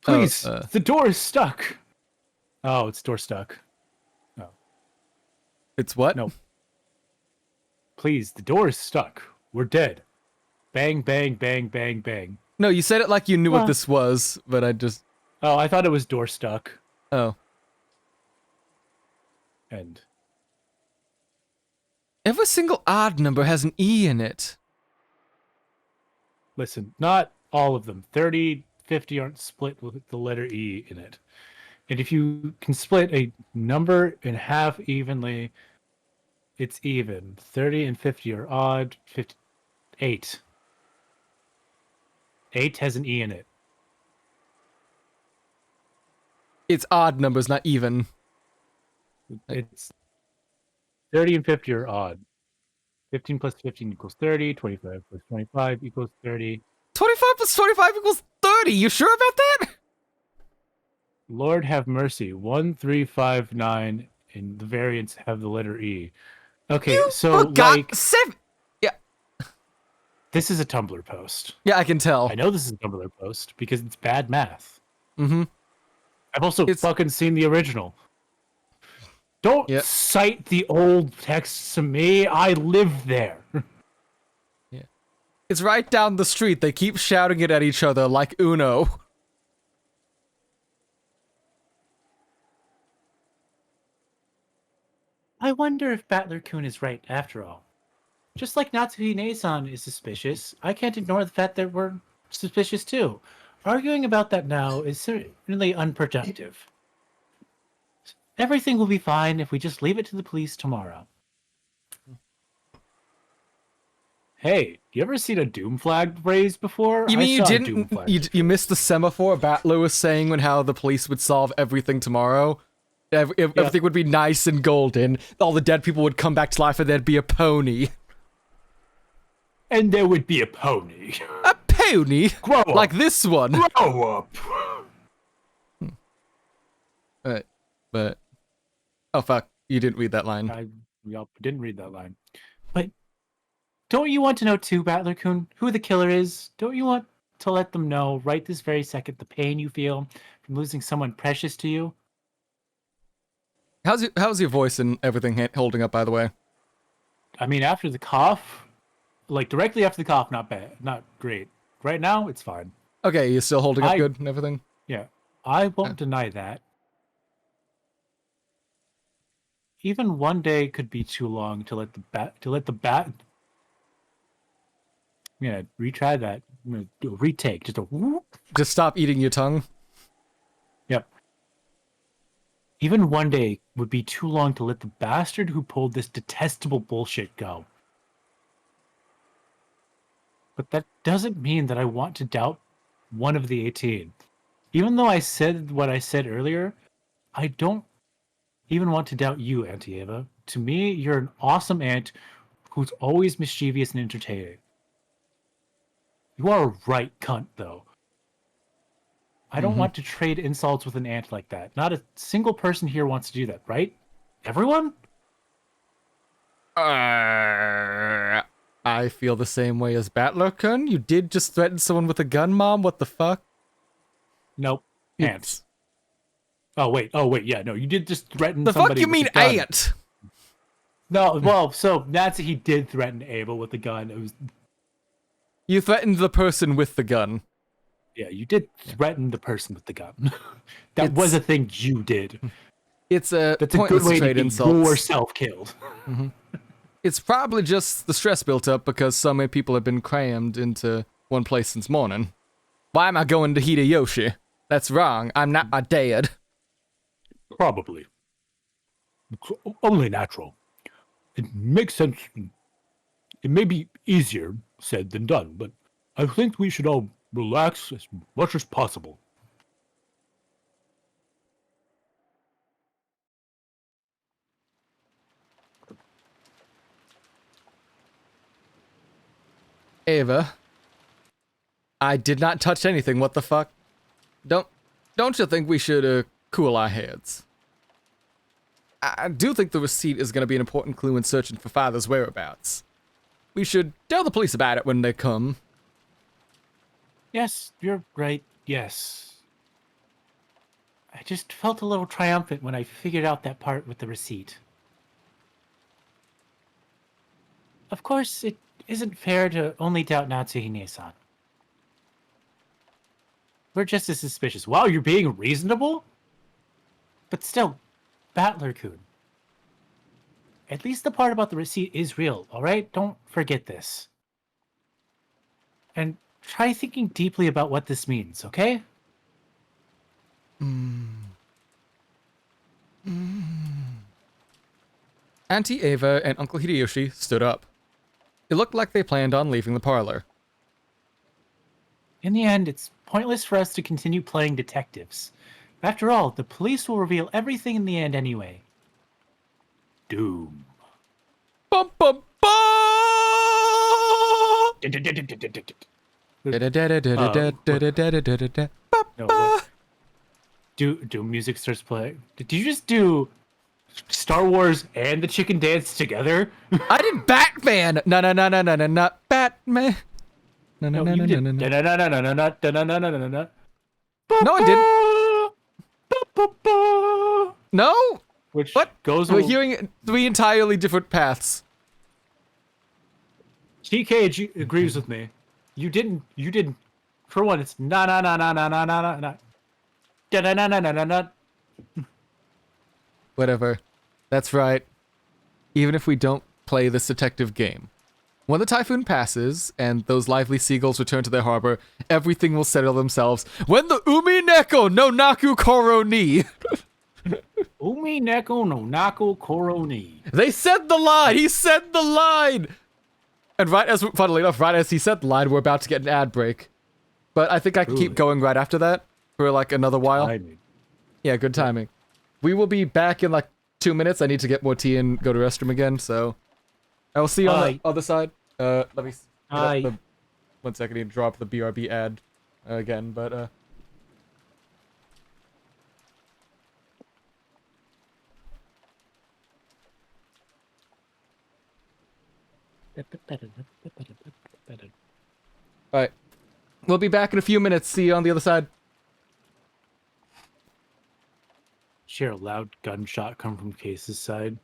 Please, the door is stuck. Oh, it's door stuck. No. It's what? No. Please, the door is stuck. We're dead. Bang, bang, bang, bang, bang. No, you said it like you knew what this was, but I just... Oh, I thought it was door stuck. Oh. And Every single odd number has an E in it. Listen, not all of them. 30, 50 aren't split with the letter E in it. And if you can split a number in half evenly, it's even. 30 and 50 are odd. 8. 8 has an E in it. It's odd numbers, not even. It's 30 and 50 are odd. 15 plus 15 equals 30. 25 plus 25 equals 30. 25 plus 25 equals 30. You sure about that? Lord have mercy. 1, 3, 5, 9, and the variants have the letter E. Okay, You so forgot like 7. Yeah. This is a Tumblr post. Yeah, I can tell. I know this is a Tumblr post because it's bad math. Mm-hmm. I've also fucking seen the original. Don't cite the old texts to me. I live there. Yeah. It's right down the street. They keep shouting it at each other like Uno. I wonder if Battler-kun is right after all. Just like Natsuhine-san is suspicious, I can't ignore the fact that we're suspicious too. Arguing about that now is certainly unproductive. Everything will be fine if we just leave it to the police tomorrow. Hey, you ever seen a doom flag raised before? You mean I you saw a didn't? doom flag You missed the semaphore Battler was saying when how the police would solve everything tomorrow? Everything would be nice and golden. All the dead people would come back to life and there'd be a pony. And there would be a pony. A pony? Grow up. Like this one. Grow up. But... Oh, fuck. You didn't read that line. I didn't read that line. But don't you want to know too, Battler-kun, who the killer is? Don't you want to let them know right this very second the pain you feel from losing someone precious to you? How's your voice and everything holding up, by the way? I mean, after the cough, like directly after the cough, not bad, not great. Right now, it's fine. Okay, you're still holding up good and everything? Yeah, I won't deny that. Even one day could be too long to let the bat. Yeah, retry that. I'm gonna do a retake. Just a whoop. Just stop eating your tongue. Yep. Even one day would be too long to let the bastard who pulled this detestable bullshit go. But that doesn't mean that I want to doubt one of the 18. Even though I said what I said earlier, I don't even want to doubt you, Auntie Ava. To me, you're an awesome aunt who's always mischievous and entertaining. You are a right cunt, though. I don't want to trade insults with an aunt like that. Not a single person here wants to do that, right? Everyone? I feel the same way as Battler-kun. You did just threaten someone with a gun, Mom? What the fuck? Nope. Ants. Oh, wait, yeah, no, you did just threaten the somebody fuck you with mean a gun. ant? No, well, so he did threaten Ava with a gun. It was... You threatened the person with the gun. Yeah, you did threaten the person with the gun. That was a thing you did. That's a good way to get yourself killed. It's probably just the stress built up because so many people have been crammed into one place since morning. Why am I going to Hideyoshi? That's wrong. I'm not my dad. Probably. It's only natural. It makes sense. It may be easier said than done, but I think we should all relax as much as possible. Ava, I did not touch anything. What the fuck? Don't you think we should cool our heads? I do think the receipt is going to be an important clue in searching for Father's whereabouts. We should tell the police about it when they come. Yes, you're right. Yes. I just felt a little triumphant when I figured out that part with the receipt. Of course, it isn't fair to only doubt Natsuhine-san. We're just as suspicious. Wow, you're being reasonable? But still, Battler-kun. at least the part about the receipt is real, all right? Don't forget this. And try thinking deeply about what this means, okay? Auntie Ava and Uncle Hideyoshi stood up. It looked like they planned on leaving the parlor. In the end, it's pointless for us to continue playing detectives. After all, the police will reveal everything in the end anyway. Doom. Bum bum bum! No, what? Doom music starts playing. Did you just do Star Wars and the chicken dance together? I did Batman! No, not Batman. No, you did. No, I didn't. No? Which What? goes We're hearing 3 entirely different paths. TK agrees with me. You didn't. For one, it's na. Whatever. That's right. Even if we don't play this detective game. When the typhoon passes, and those lively seagulls return to their harbor, everything will settle themselves. When the Umineko no Naku Koro ni! Umineko no Naku Koro ni. They said the line! He said the line! And funnily enough, right as he said the line, we're about to get an ad break. But I think I can keep going right after that for like another while. Timing. Yeah, good timing. We will be back in like 2 minutes. I need to get more tea and go to the restroom again, so I will see you on the other side. Let me one second, I need to drop the BRB ad again, but Alright. We'll be back in a few minutes. See you on the other side. Hear a loud gunshot come from Case's side.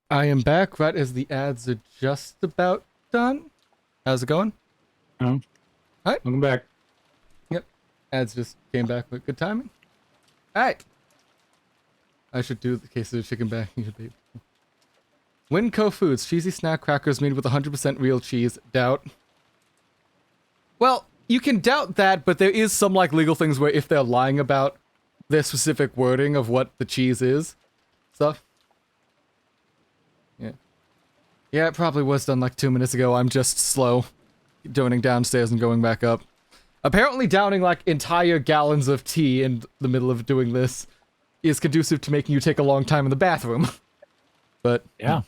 I am back right as the ads are just about done. How's it going? Oh. Alright. Welcome back. Yep. Ads just came back with good timing. Alright. I should do the case of the chicken back. Winco Foods. Cheesy snack crackers made with 100% real cheese. Doubt. Well, you can doubt that, but there is some like legal things where if they're lying about their specific wording of what the cheese is. Stuff. Yeah. Yeah, it probably was done like 2 minutes ago. I'm just slow. Doning downstairs and going back up. Apparently downing like entire gallons of tea in the middle of doing this is conducive to making you take a long time in the bathroom. But Yeah.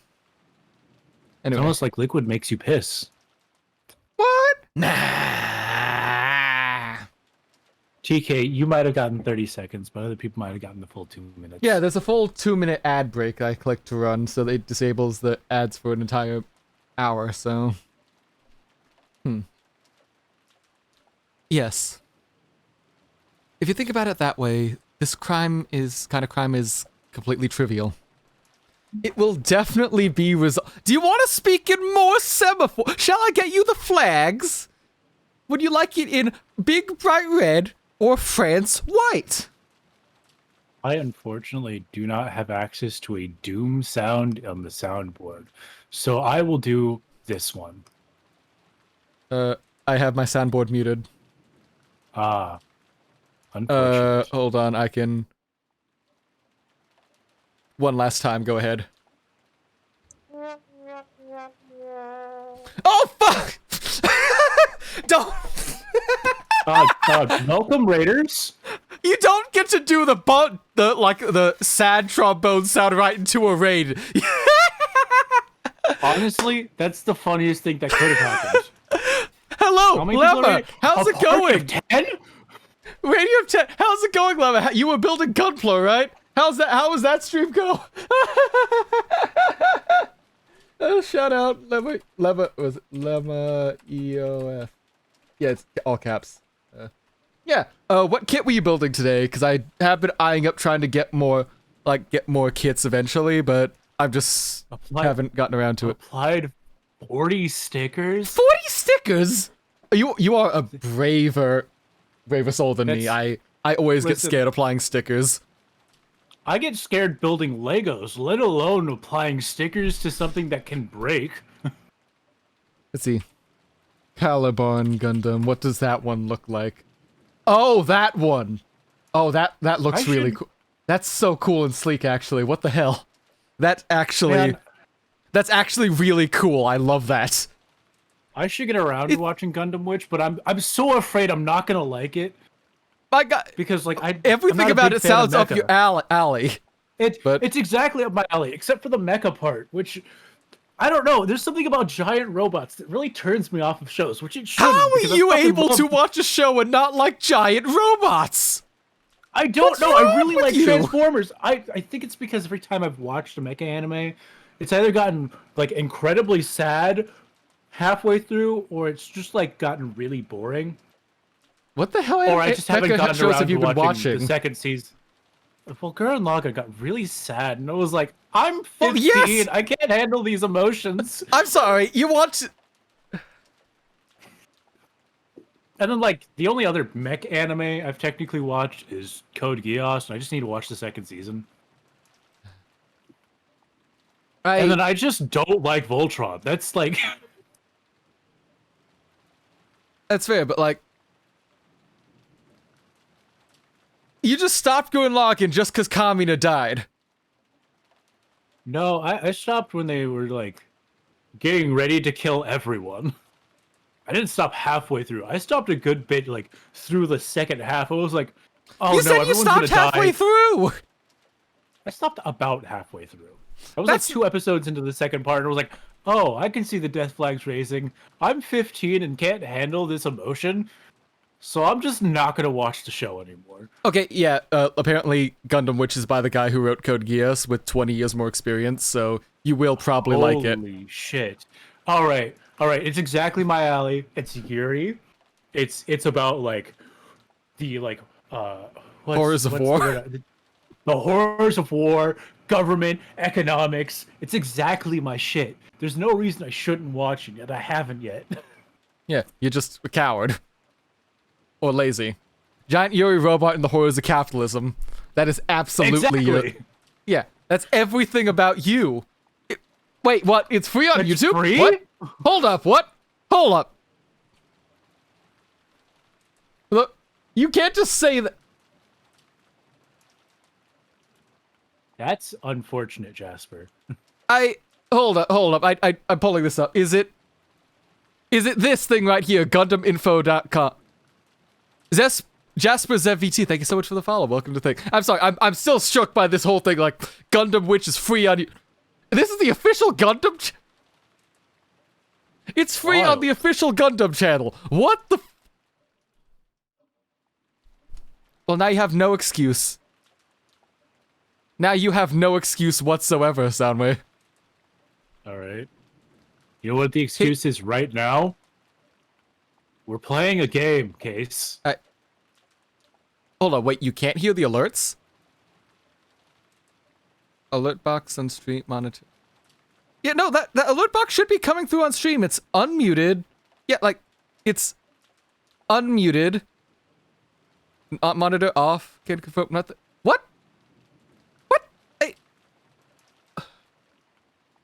Anyway. It's almost like liquid makes you piss. What? Nah. TK, you might have gotten 30 seconds, but other people might have gotten the full 2 minutes. Yeah, there's a full 2-minute ad break I clicked to run, so it disables the ads for an entire hour, so... Yes. If you think about it that way, this kind of crime is completely trivial. It will definitely be resolved. Do you want to speak in more semaphore? Shall I get you the flags? Would you like it in big bright red or France white? I unfortunately do not have access to a Doom sound on the soundboard, so I will do this one. I have my soundboard muted. Ah. Unfortunate. Hold on, I can... One last time, go ahead. Oh, fuck! Don't... Welcome, Raiders. You don't get to do the sad trombone sound right into a raid. Honestly, that's the funniest thing that could have happened. Hello, Lemma. How's it going? 10? Radio 10. How's it going, Lemma? You were building Gunpla, right? How was that stream go? Oh, shout out Lemma. Was it Lemma EOF? Yeah, it's all caps. Yeah. What kit were you building today? Because I have been eyeing up trying to get more kits eventually, but I've just haven't gotten around to it. Applied 40 stickers. 40 stickers? You are a braver soul than me. I always get scared applying stickers. I get scared building Legos, let alone applying stickers to something that can break. Let's see. Caliban Gundam. What does that one look like? Oh, that one. Oh, that looks really cool. That's so cool and sleek, actually. What the hell? That's actually really cool. I love that. I should get around to watching Gundam Witch, but I'm so afraid I'm not gonna like it. My God, because like everything about it sounds up your alley. It's exactly up my alley, except for the mecha part, which I don't know. There's something about giant robots that really turns me off of shows, which it shouldn't. How are you able to watch a show and not like giant robots? I don't know. I really like Transformers. I think it's because every time I've watched a mecha anime, it's either gotten like incredibly sad halfway through, or it's just like gotten really boring. What the hell? Or I just haven't gotten around to watching the second season. Well, Gurren Lagann got really sad, and I was like, I'm 15, yes! I can't handle these emotions. I'm sorry, you want to... And then, like, the only other mech anime I've technically watched is Code Geass, and I just need to watch the second season. And then I just don't like Voltron. That's, like... That's fair, but, like... You just stopped Gurren Lagann just because Kamina died. No, I stopped when they were, like, getting ready to kill everyone. I didn't stop halfway through. I stopped a good bit, like, through the second half. I was like, oh no, everyone's gonna die. You said you stopped halfway through! I stopped about halfway through. I was like 2 episodes into the second part, and I was like, oh, I can see the death flags raising. I'm 15 and can't handle this emotion. So I'm just not gonna watch the show anymore. Okay, yeah, apparently Gundam Witch is by the guy who wrote Code Geass with 20 years more experience, so you will probably like it. Holy shit. Alright, it's exactly my alley. It's Yuri. It's about, like, the, like, horrors of war? The horrors of war, government, economics. It's exactly my shit. There's no reason I shouldn't watch it yet. I haven't yet. Yeah, you're just a coward. Or lazy. Giant Yuri robot and the horrors of capitalism. That is absolutely you. Yeah, that's everything about you. Wait, what? It's free on YouTube? Free? What? Hold up, what? Hold up. Look, you can't just say that. That's unfortunate, Jasper. Hold up. I'm pulling this up. Is it this thing right here? GundamInfo.com. Jasper ZVT, thank you so much for the follow. Welcome to the thing. I'm sorry, I'm still shook by this whole thing. Like, Gundam Witch is free on you. This is the official Gundam. It's free on the official Gundam channel. What the? Well, now you have no excuse. Now you have no excuse whatsoever, Soundwave. All right. You know what the excuse is right now? We're playing a game, Case. Hold on, wait, you can't hear the alerts? Alert box on stream monitor. Yeah, no, that alert box should be coming through on stream. It's unmuted. Yeah, like, it's unmuted. Monitor off. Can't confirm nothing. What? What? Hey.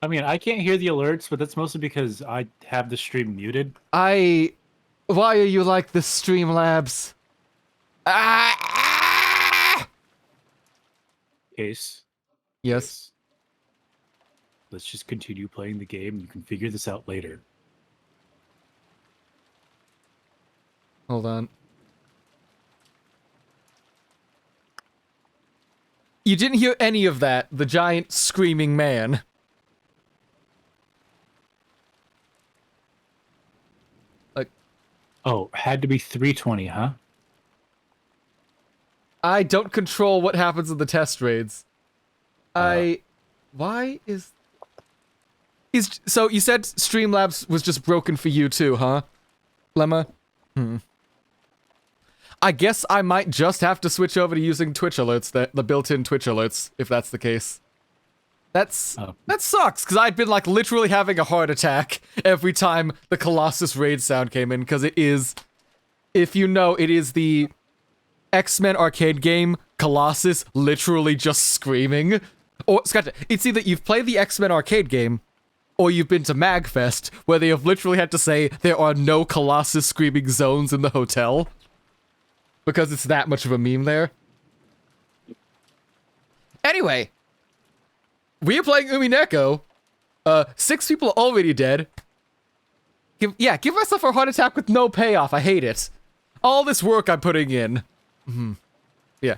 I mean, I can't hear the alerts, but that's mostly because I have the stream muted. Why are you like the Streamlabs? Case. Yes. Let's just continue playing the game. You can figure this out later. Hold on. You didn't hear any of that, the giant screaming man. Like, oh, had to be 320, huh? I don't control what happens in the test raids. Why is... So you said Streamlabs was just broken for you too, huh? Lemma? I guess I might just have to switch over to using Twitch alerts, the built-in Twitch alerts, if that's the case. That sucks, because I'd been like literally having a heart attack every time the Colossus raid sound came in, because it is, if you know, it is the X-Men arcade game, Colossus literally just screaming. Or, scratch it, it's either you've played the X-Men arcade game, or you've been to MagFest, where they have literally had to say there are no Colossus screaming zones in the hotel. Because it's that much of a meme there. Anyway. We are playing Umineko. 6 people are already dead. Give myself a heart attack with no payoff. I hate it. All this work I'm putting in. Yeah.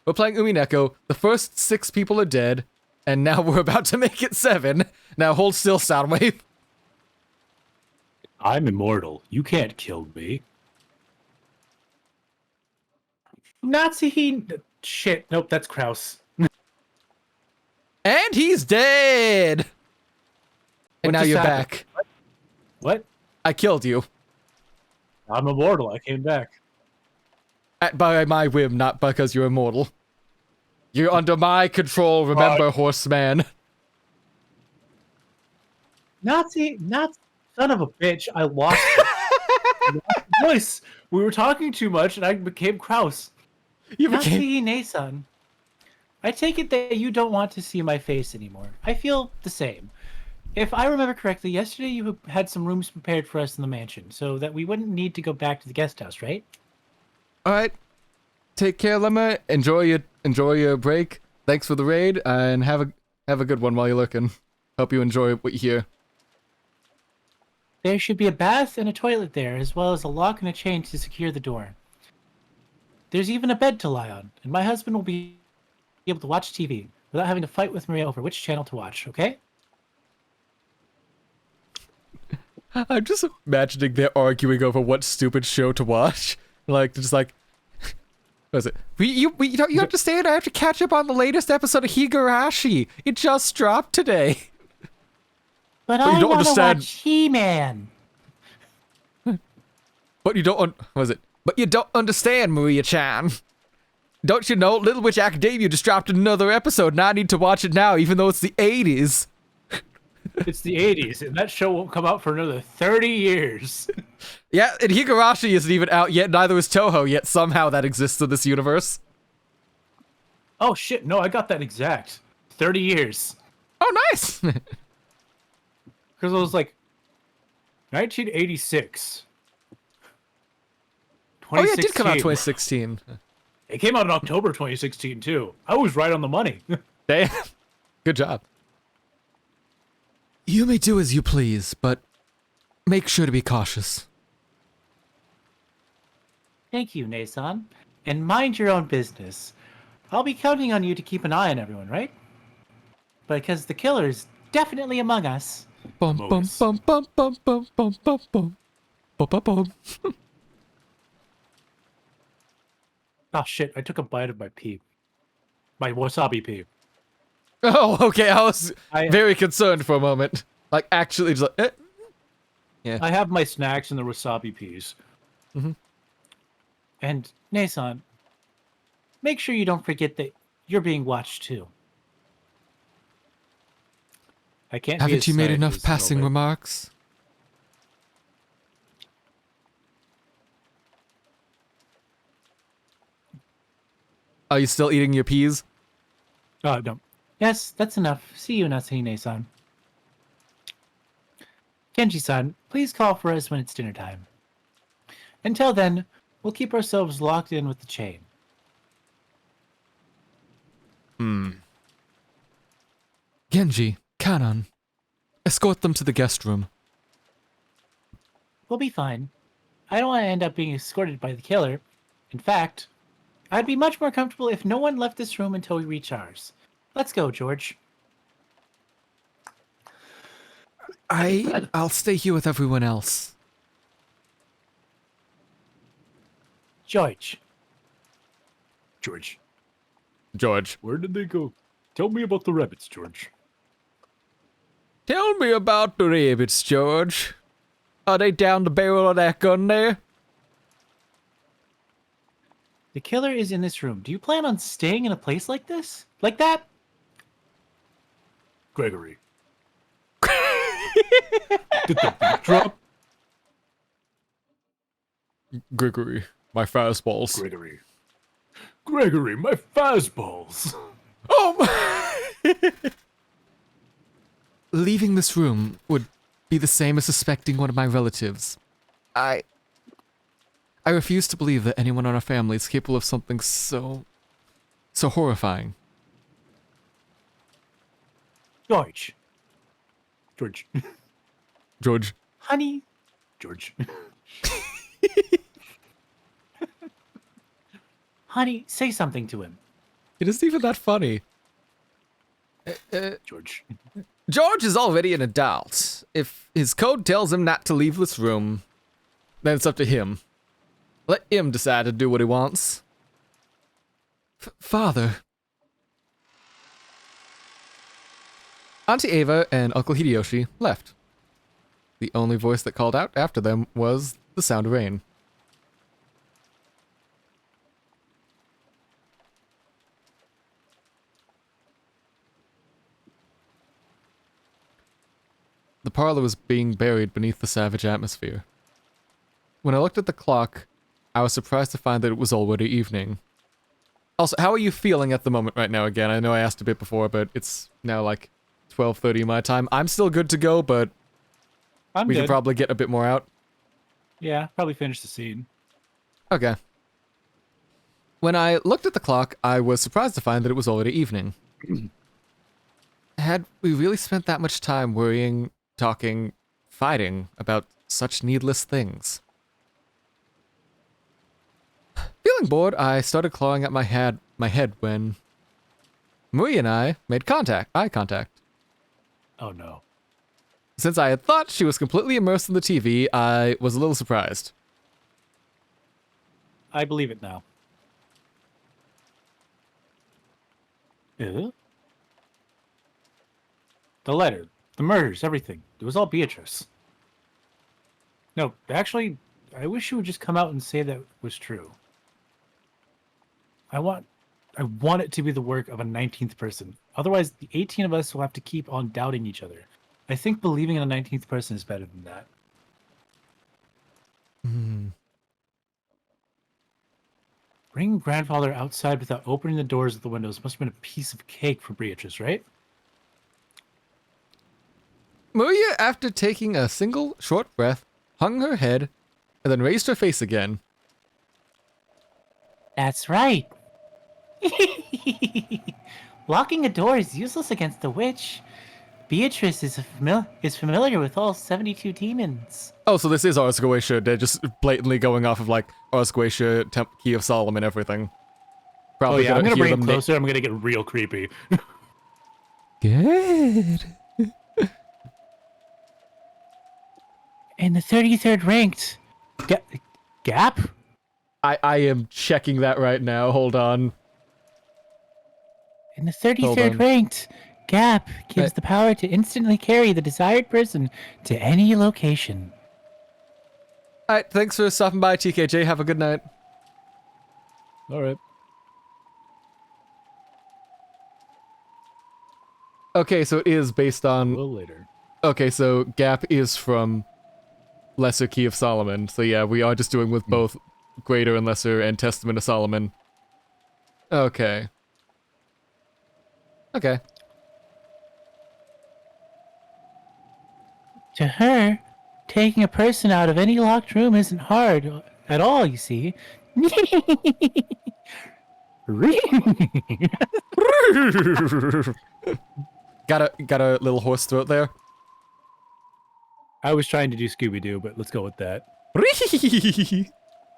We're playing Umineko. The first 6 people are dead. And now we're about to make it 7. Now hold still, Soundwave. I'm immortal. You can't kill me. Nazi shit. Nope, that's Kraus. And he's dead! And now you're back. What? I killed you. I'm immortal. I came back. By my whim, not because you're immortal. You're under my control, remember, horseman. Nazi, son of a bitch, I lost voice. We were talking too much and I became Kraus. Nazi Nason. I take it that you don't want to see my face anymore. I feel the same. If I remember correctly, yesterday you had some rooms prepared for us in the mansion, so that we wouldn't need to go back to the guest house, right? Alright. Take care, Lemma. Enjoy your break. Thanks for the raid, and have a good one while you're looking. Hope you enjoy what you hear. There should be a bath and a toilet there, as well as a lock and a chain to secure the door. There's even a bed to lie on, and my husband will be able to watch TV without having to fight with Maria over which channel to watch, okay? I'm just imagining they're arguing over what stupid show to watch. Like, just like... What is it? You understand? I have to catch up on the latest episode of Higurashi. It just dropped today. But I want to watch He-Man. But you don't... What is it? But you don't understand, Maria-chan. Don't you know? Little Witch Academia just dropped another episode, and I need to watch it now, even though it's the 80s. It's the 80s, and that show won't come out for another 30 years. Yeah, and Higurashi isn't even out yet, neither is Toho, yet somehow that exists in this universe. Oh shit, no, I got that exact. 30 years. Oh, nice! Because it was like 1986. Oh yeah, it did come out 2016. It came out in October 2016 too. I was right on the money. Damn. Good job. You may do as you please, but make sure to be cautious. Thank you, Nason. And mind your own business. I'll be counting on you to keep an eye on everyone, right? Because the killers definitely among us. Bum bum bum bum bum bum bum bum bum bum bum. Oh shit! I took a bite of my pea. My wasabi pea. Oh, okay. I was very concerned for a moment. Like, actually, just like, yeah. I have my snacks and the wasabi peas. Mm-hmm. And Nason, make sure you don't forget that you're being watched too. I can't. Haven't you made enough passing remarks? Are you still eating your peas? No. Yes, that's enough. See you, Nasahine-san. Kenji-san, please call for us when it's dinner time. Until then, we'll keep ourselves locked in with the chain. Genji, Kanon, escort them to the guest room. We'll be fine. I don't want to end up being escorted by the killer. In fact, I'd be much more comfortable if no one left this room until we reach ours. Let's go, George. I'll stay here with everyone else. George. George. Where did they go? Tell me about the rabbits, George. Tell me about the rabbits, George. Are they down the barrel of that gun there? The killer is in this room. Do you plan on staying in a place like this? Like that? Gregory. Did the beat drop? Gregory, my fastballs. Gregory, my fastballs. Oh my! Leaving this room would be the same as suspecting one of my relatives. I refuse to believe that anyone in our family is capable of something so horrifying. George. George. Honey. George. Honey, say something to him. It isn't even that funny. George. George is already an adult. If his code tells him not to leave this room, then it's up to him. Let him decide to do what he wants. Father. Auntie Ava and Uncle Hideyoshi left. The only voice that called out after them was the sound of rain. The parlor was being buried beneath the savage atmosphere. When I looked at the clock, I was surprised to find that it was already evening. Also, how are you feeling at the moment right now again? I know I asked a bit before, but it's now like 12:30 my time. I'm still good to go, but we could probably get a bit more out. Yeah, probably finish the scene. Okay. When I looked at the clock, I was surprised to find that it was already evening. Had we really spent that much time worrying, talking, fighting about such needless things? Feeling bored, I started clawing at my head when Mui and I made eye contact. Oh no. Since I had thought she was completely immersed in the TV, I was a little surprised. I believe it now. The letter, the murders, everything. It was all Beatrice. No, actually, I wish you would just come out and say that was true. I want it to be the work of a 19th person. Otherwise, the 18 of us will have to keep on doubting each other. I think believing in a 19th person is better than that. Bringing grandfather outside without opening the doors of the windows must have been a piece of cake for Beatrice, right? Muya, after taking a single short breath, hung her head and then raised her face again. That's right. Locking a door is useless against a witch. Beatrice is familiar with all 72 demons. Oh, so this is Ars Goetia. They're just blatantly going off of, like, Ars Goetia, Key of Solomon, everything. Probably I'm gonna bring him closer. I'm gonna get real creepy. Good. In the 33rd ranked Gap? I am checking that right now. Hold on. In the 33rd ranked Gap gives the power to instantly carry the desired person to any location. Alright, thanks for stopping by, TKJ. Have a good night. Alright. Okay, so it is based on... A little later. Okay, so Gap is from Lesser Key of Solomon. So yeah, we are just doing with both Greater and Lesser and Testament of Solomon. Okay. Okay. To her, taking a person out of any locked room isn't hard at all, you see. Got a little horse throat there. I was trying to do Scooby-Doo, but let's go with that.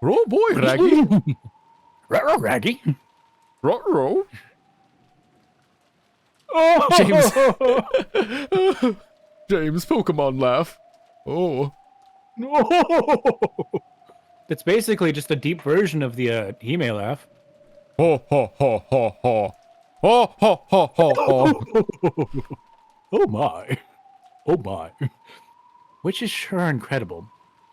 Roll boy, Raggy. Raggy. Row. Oh! James, Pokemon laugh. Oh. No! That's basically just a deep version of the Hime laugh. Ho ho ho ho ho. Ho ho ho ho ho. Oh my. Oh my. Which is sure incredible.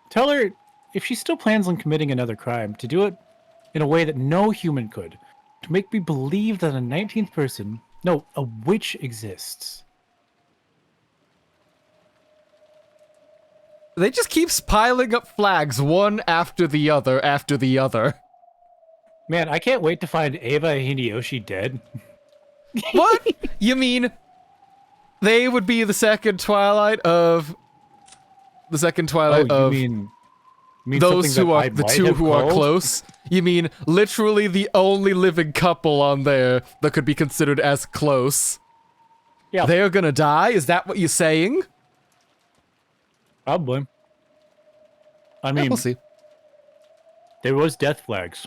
Tell her, if she still plans on committing another crime, to do it in a way that no human could. To make me believe that a 19th person, no, a witch exists. They just keeps piling up flags one after the other after the other. Man, I can't wait to find Eva Hideyoshi dead. What? You mean they would be the second Twilight of... The second Twilight of... You mean those who are the two who are called? close? You mean literally the only living couple on there that could be considered as close? Yeah. They're gonna die? Is that what you're saying? Probably. I Yeah, mean, we'll see. there was death flags.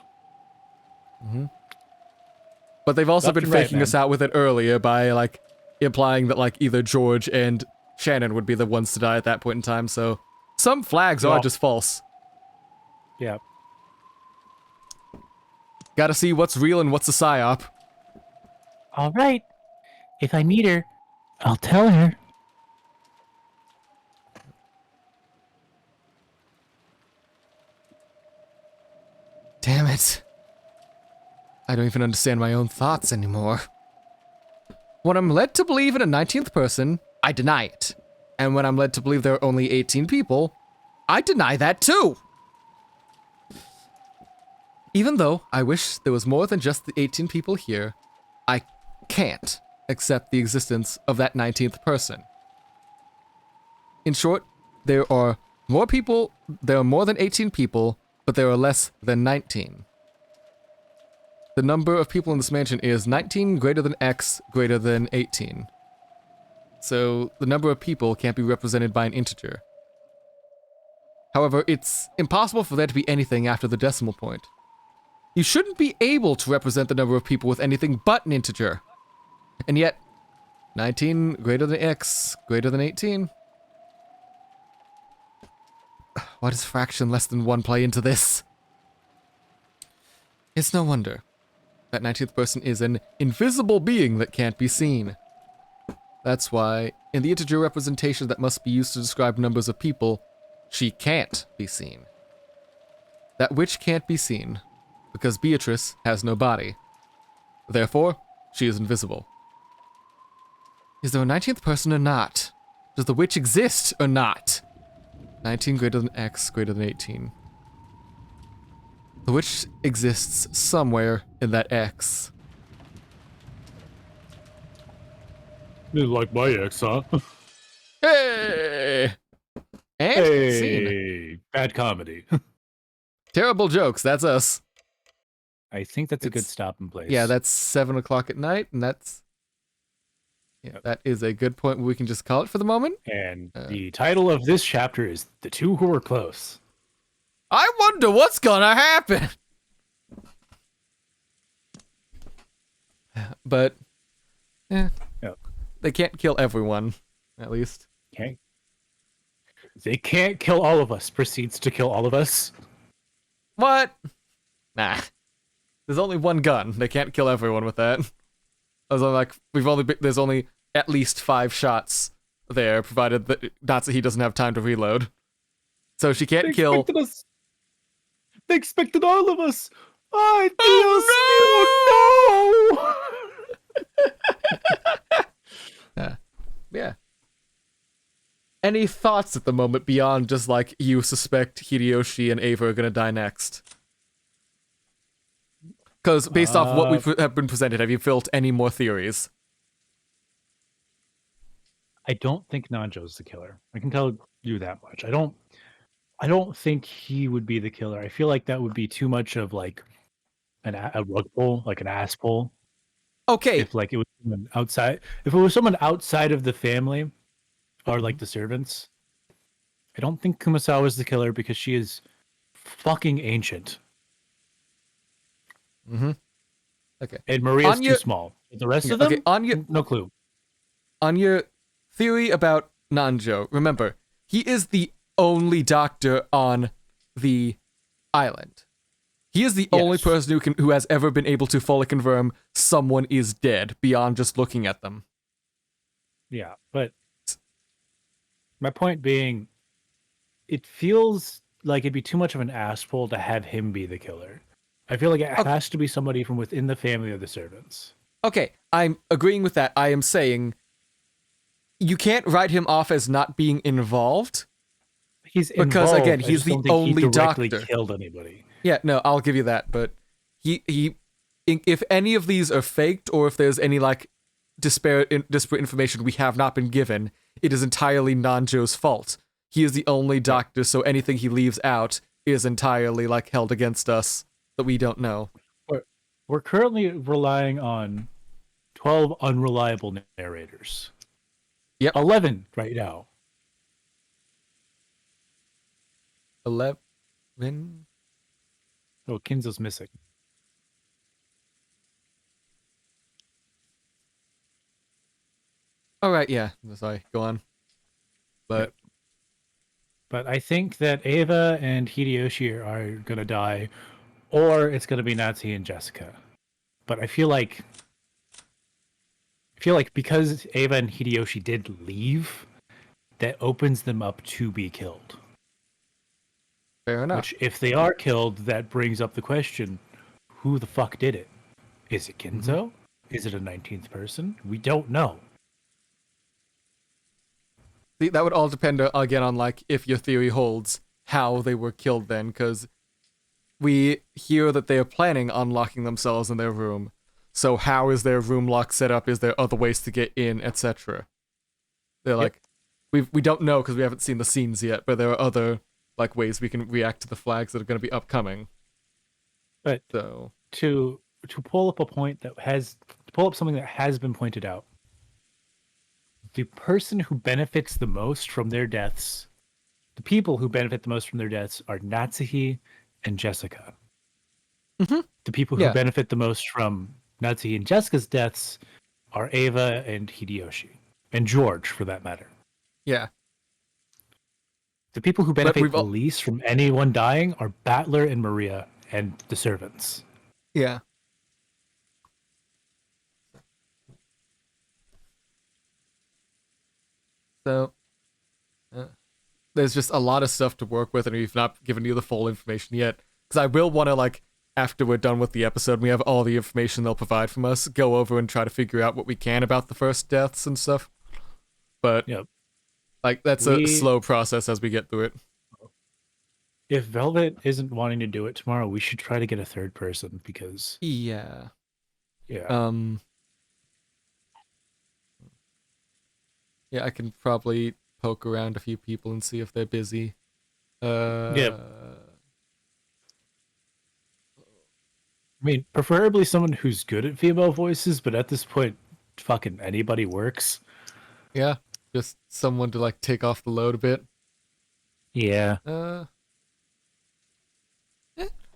But they've also Left been and right, faking us out with it earlier by, like, implying that, like, either George and Shannon would be the ones to die at that point in time, so... Some flags are just false. Yeah. Gotta see what's real and what's a psyop. All right. If I meet her, I'll tell her. Damn it. I don't even understand my own thoughts anymore. When I'm led to believe in a 19th person, I deny it. And when I'm led to believe there are only 18 people, I deny that too! Even though I wish there was more than just the 18 people here, I can't accept the existence of that 19th person. In short, there are more than 18 people, but there are less than 19. The number of people in this mansion is 19 greater than X greater than 18. So the number of people can't be represented by an integer. However, it's impossible for there to be anything after the decimal point. You shouldn't be able to represent the number of people with anything but an integer. And yet, 19 greater than X greater than 18. Why does fraction less than 1 play into this? It's no wonder that 19th person is an invisible being that can't be seen. That's why, in the integer representation that must be used to describe numbers of people, she can't be seen. That witch can't be seen, because Beatrice has no body. Therefore, she is invisible. Is there a 19th person or not? Does the witch exist or not? 19 greater than X greater than 18. The witch exists somewhere in that X. You like my ex, huh? Hey! And scene. Hey, bad comedy. Terrible jokes, that's us. I think that's a good stopping place. Yeah, that's 7 o'clock at night, and that's... Yeah, that is a good point where we can just call it for the moment. And the title of this chapter is The Two Who Were Close. I wonder what's gonna happen! But... Yeah. Yep. They can't kill everyone, at least. Okay. They can't kill all of us. Proceeds to kill all of us. What? Nah. There's only one gun. They can't kill everyone with that. I was like, there's only at least 5 shots there, provided that Natsuhi doesn't have time to reload. So she can't kill. They expected all of us. Oh no! Yeah. Any thoughts at the moment beyond just like you suspect Hideyoshi and Ava are gonna die next? Because based off what we have been presented, have you built any more theories? I don't think Nanjo's the killer. I can tell you that much. I don't think he would be the killer. I feel like that would be too much of like a rug pull, like an ass pull. Okay. If like it was someone outside, if it was someone outside of the family, or like the servants, I don't think Kumasawa is the killer because she is fucking ancient. Mm-hmm. Okay. And Maria's too small. The rest of them, no clue. On your theory about Nanjo, remember, he is the only doctor on the island. He is the only person who has ever been able to fully confirm someone is dead beyond just looking at them. Yeah, but my point being, it feels like it'd be too much of an ass pull to have him be the killer. I feel like it has to be somebody from within the family of the servants. Okay, I'm agreeing with that. I am saying you can't write him off as not being involved. He's involved. Because again, he's the only doctor. Killed anybody? Yeah, no, I'll give you that. But if any of these are faked, or if there's any like disparate information we have not been given, it is entirely Nanjo's fault. He is the only doctor, so anything he leaves out is entirely like held against us that we don't know. We're currently relying on 12 unreliable narrators. Yep. 11 right now. 11? Oh, Kinzo's missing. All right, yeah. Sorry, go on. But I think that Ava and Hideyoshi are gonna die, or it's gonna be Natsuhi and Jessica. But I feel like because Ava and Hideyoshi did leave, that opens them up to be killed. Fair enough. Which, if they are killed, that brings up the question: who the fuck did it? Is it Kinzo? Mm-hmm. Is it a 19th person? We don't know. That would all depend again on like if your theory holds how they were killed then, because we hear that they are planning on locking themselves in their room. So how is their room lock set up? Is there other ways to get in, etc.? They're like, we don't know because we haven't seen the scenes yet, but there are other like ways we can react to the flags that are going to be upcoming. But so to pull up a point that has to pull up something that has been pointed out, the person who benefits the most from their deaths, the people who benefit the most from their deaths are Natsuhi and Jessica. Mm-hmm. The people who benefit the most from Natsuhi and Jessica's deaths are Ava and Hideyoshi. And George, for that matter. Yeah. The people who benefit the least from anyone dying are Battler and Maria and the servants. Yeah. So, there's just a lot of stuff to work with, and we've not given you the full information yet. Because I will want to, like, after we're done with the episode, we have all the information they'll provide from us, go over and try to figure out what we can about the first deaths and stuff. But, like, that's a slow process as we get through it. If Velvet isn't wanting to do it tomorrow, we should try to get a third person, because... Yeah. Yeah, I can probably poke around a few people and see if they're busy. I mean, preferably someone who's good at female voices, but at this point, fucking anybody works. Yeah, just someone to, like, take off the load a bit. Yeah.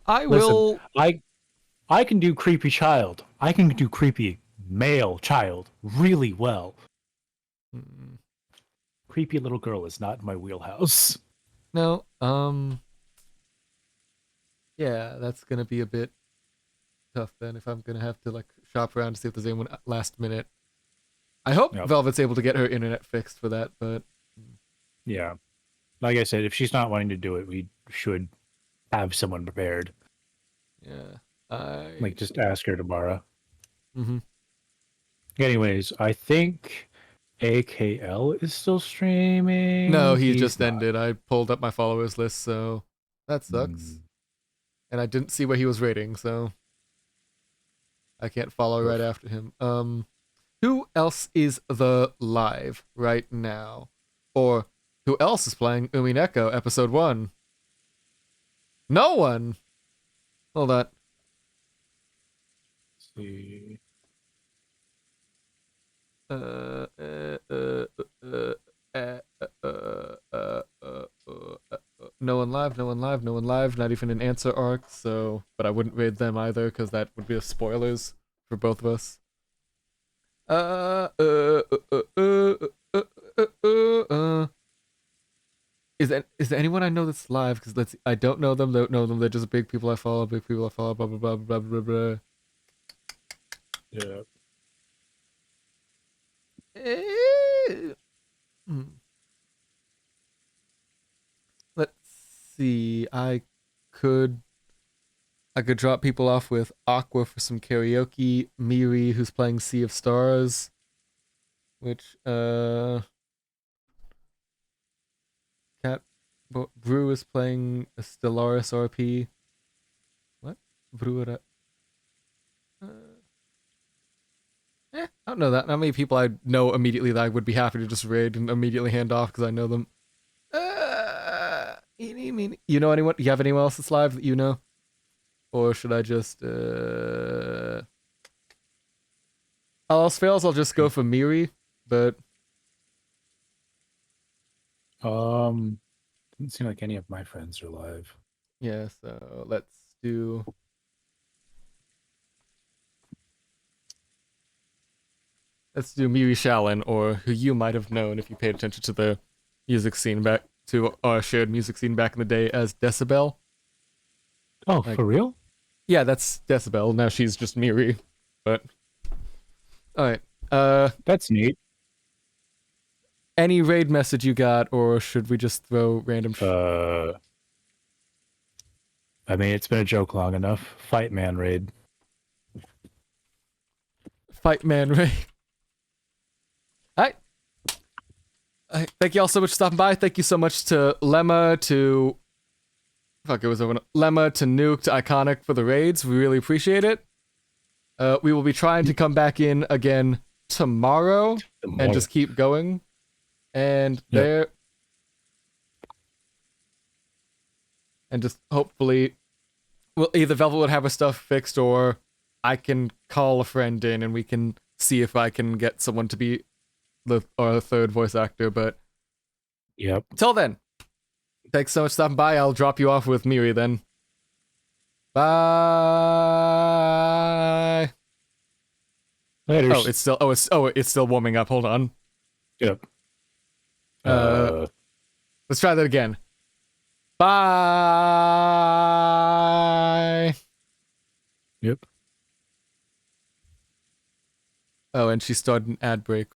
Listen, I can do creepy child. I can do creepy male child really well. creepy little girl is not in my wheelhouse. No, yeah, that's gonna be a bit tough then if I'm gonna have to like shop around to see if there's anyone last minute. I hope Velvet's able to get her internet fixed for that, but yeah, like I said, if she's not wanting to do it, we should have someone prepared. Yeah, like just ask her to borrow. Mm-hmm. Anyways, I think AKL is still streaming. No, he's just not. Ended. I pulled up my followers list, so that sucks. And I didn't see where he was rating, so I can't follow right after him. Who else is the live right now? Or who else is playing Umineko episode 1? No one. Hold on. Let's see. No one live, no one live, no one live, not even an answer arc, so, but I wouldn't raid them either, because that would be a spoilers for both of us. Is there anyone I know that's live? Because I don't know them, they're just big people I follow, blah, blah, blah, blah, blah, blah, blah. Yeah. Let's see. I could drop people off with Aqua for some karaoke. Miri, who's playing Sea of Stars, which Cat Brew is playing a Stellaris RP. What? Brew I don't know that. Not many people I know immediately that I would be happy to just raid and immediately hand off because I know them. You know anyone? You have anyone else that's live that you know? Or should I just all else fails, I'll just go for Miri, but doesn't seem like any of my friends are live. Yeah, so let's do Miri Shallon, or who you might have known if you paid attention to the music scene back to our shared music scene back in the day as Decibel. Oh, like, for real? Yeah, that's Decibel. Now she's just Miri. But all right. That's neat. Any raid message you got, or should we just throw random I mean, it's been a joke long enough. Fight Man raid. Fight Man raid. Alright. Thank you all so much for stopping by. Thank you so much to Lemma, to Lemma, to Nuke, to Iconic for the raids. We really appreciate it. We will be trying to come back in again tomorrow. And just keep going. And there. And just hopefully, well, either Velvet would have her stuff fixed, or I can call a friend in and we can see if I can get someone to be the third voice actor. But yep. Till then, thanks so much for stopping by. I'll drop you off with Miri then. Bye. Later. Oh, it's still warming up. Hold on. Yep. Let's try that again. Bye. Yep. Oh, and she started an ad break.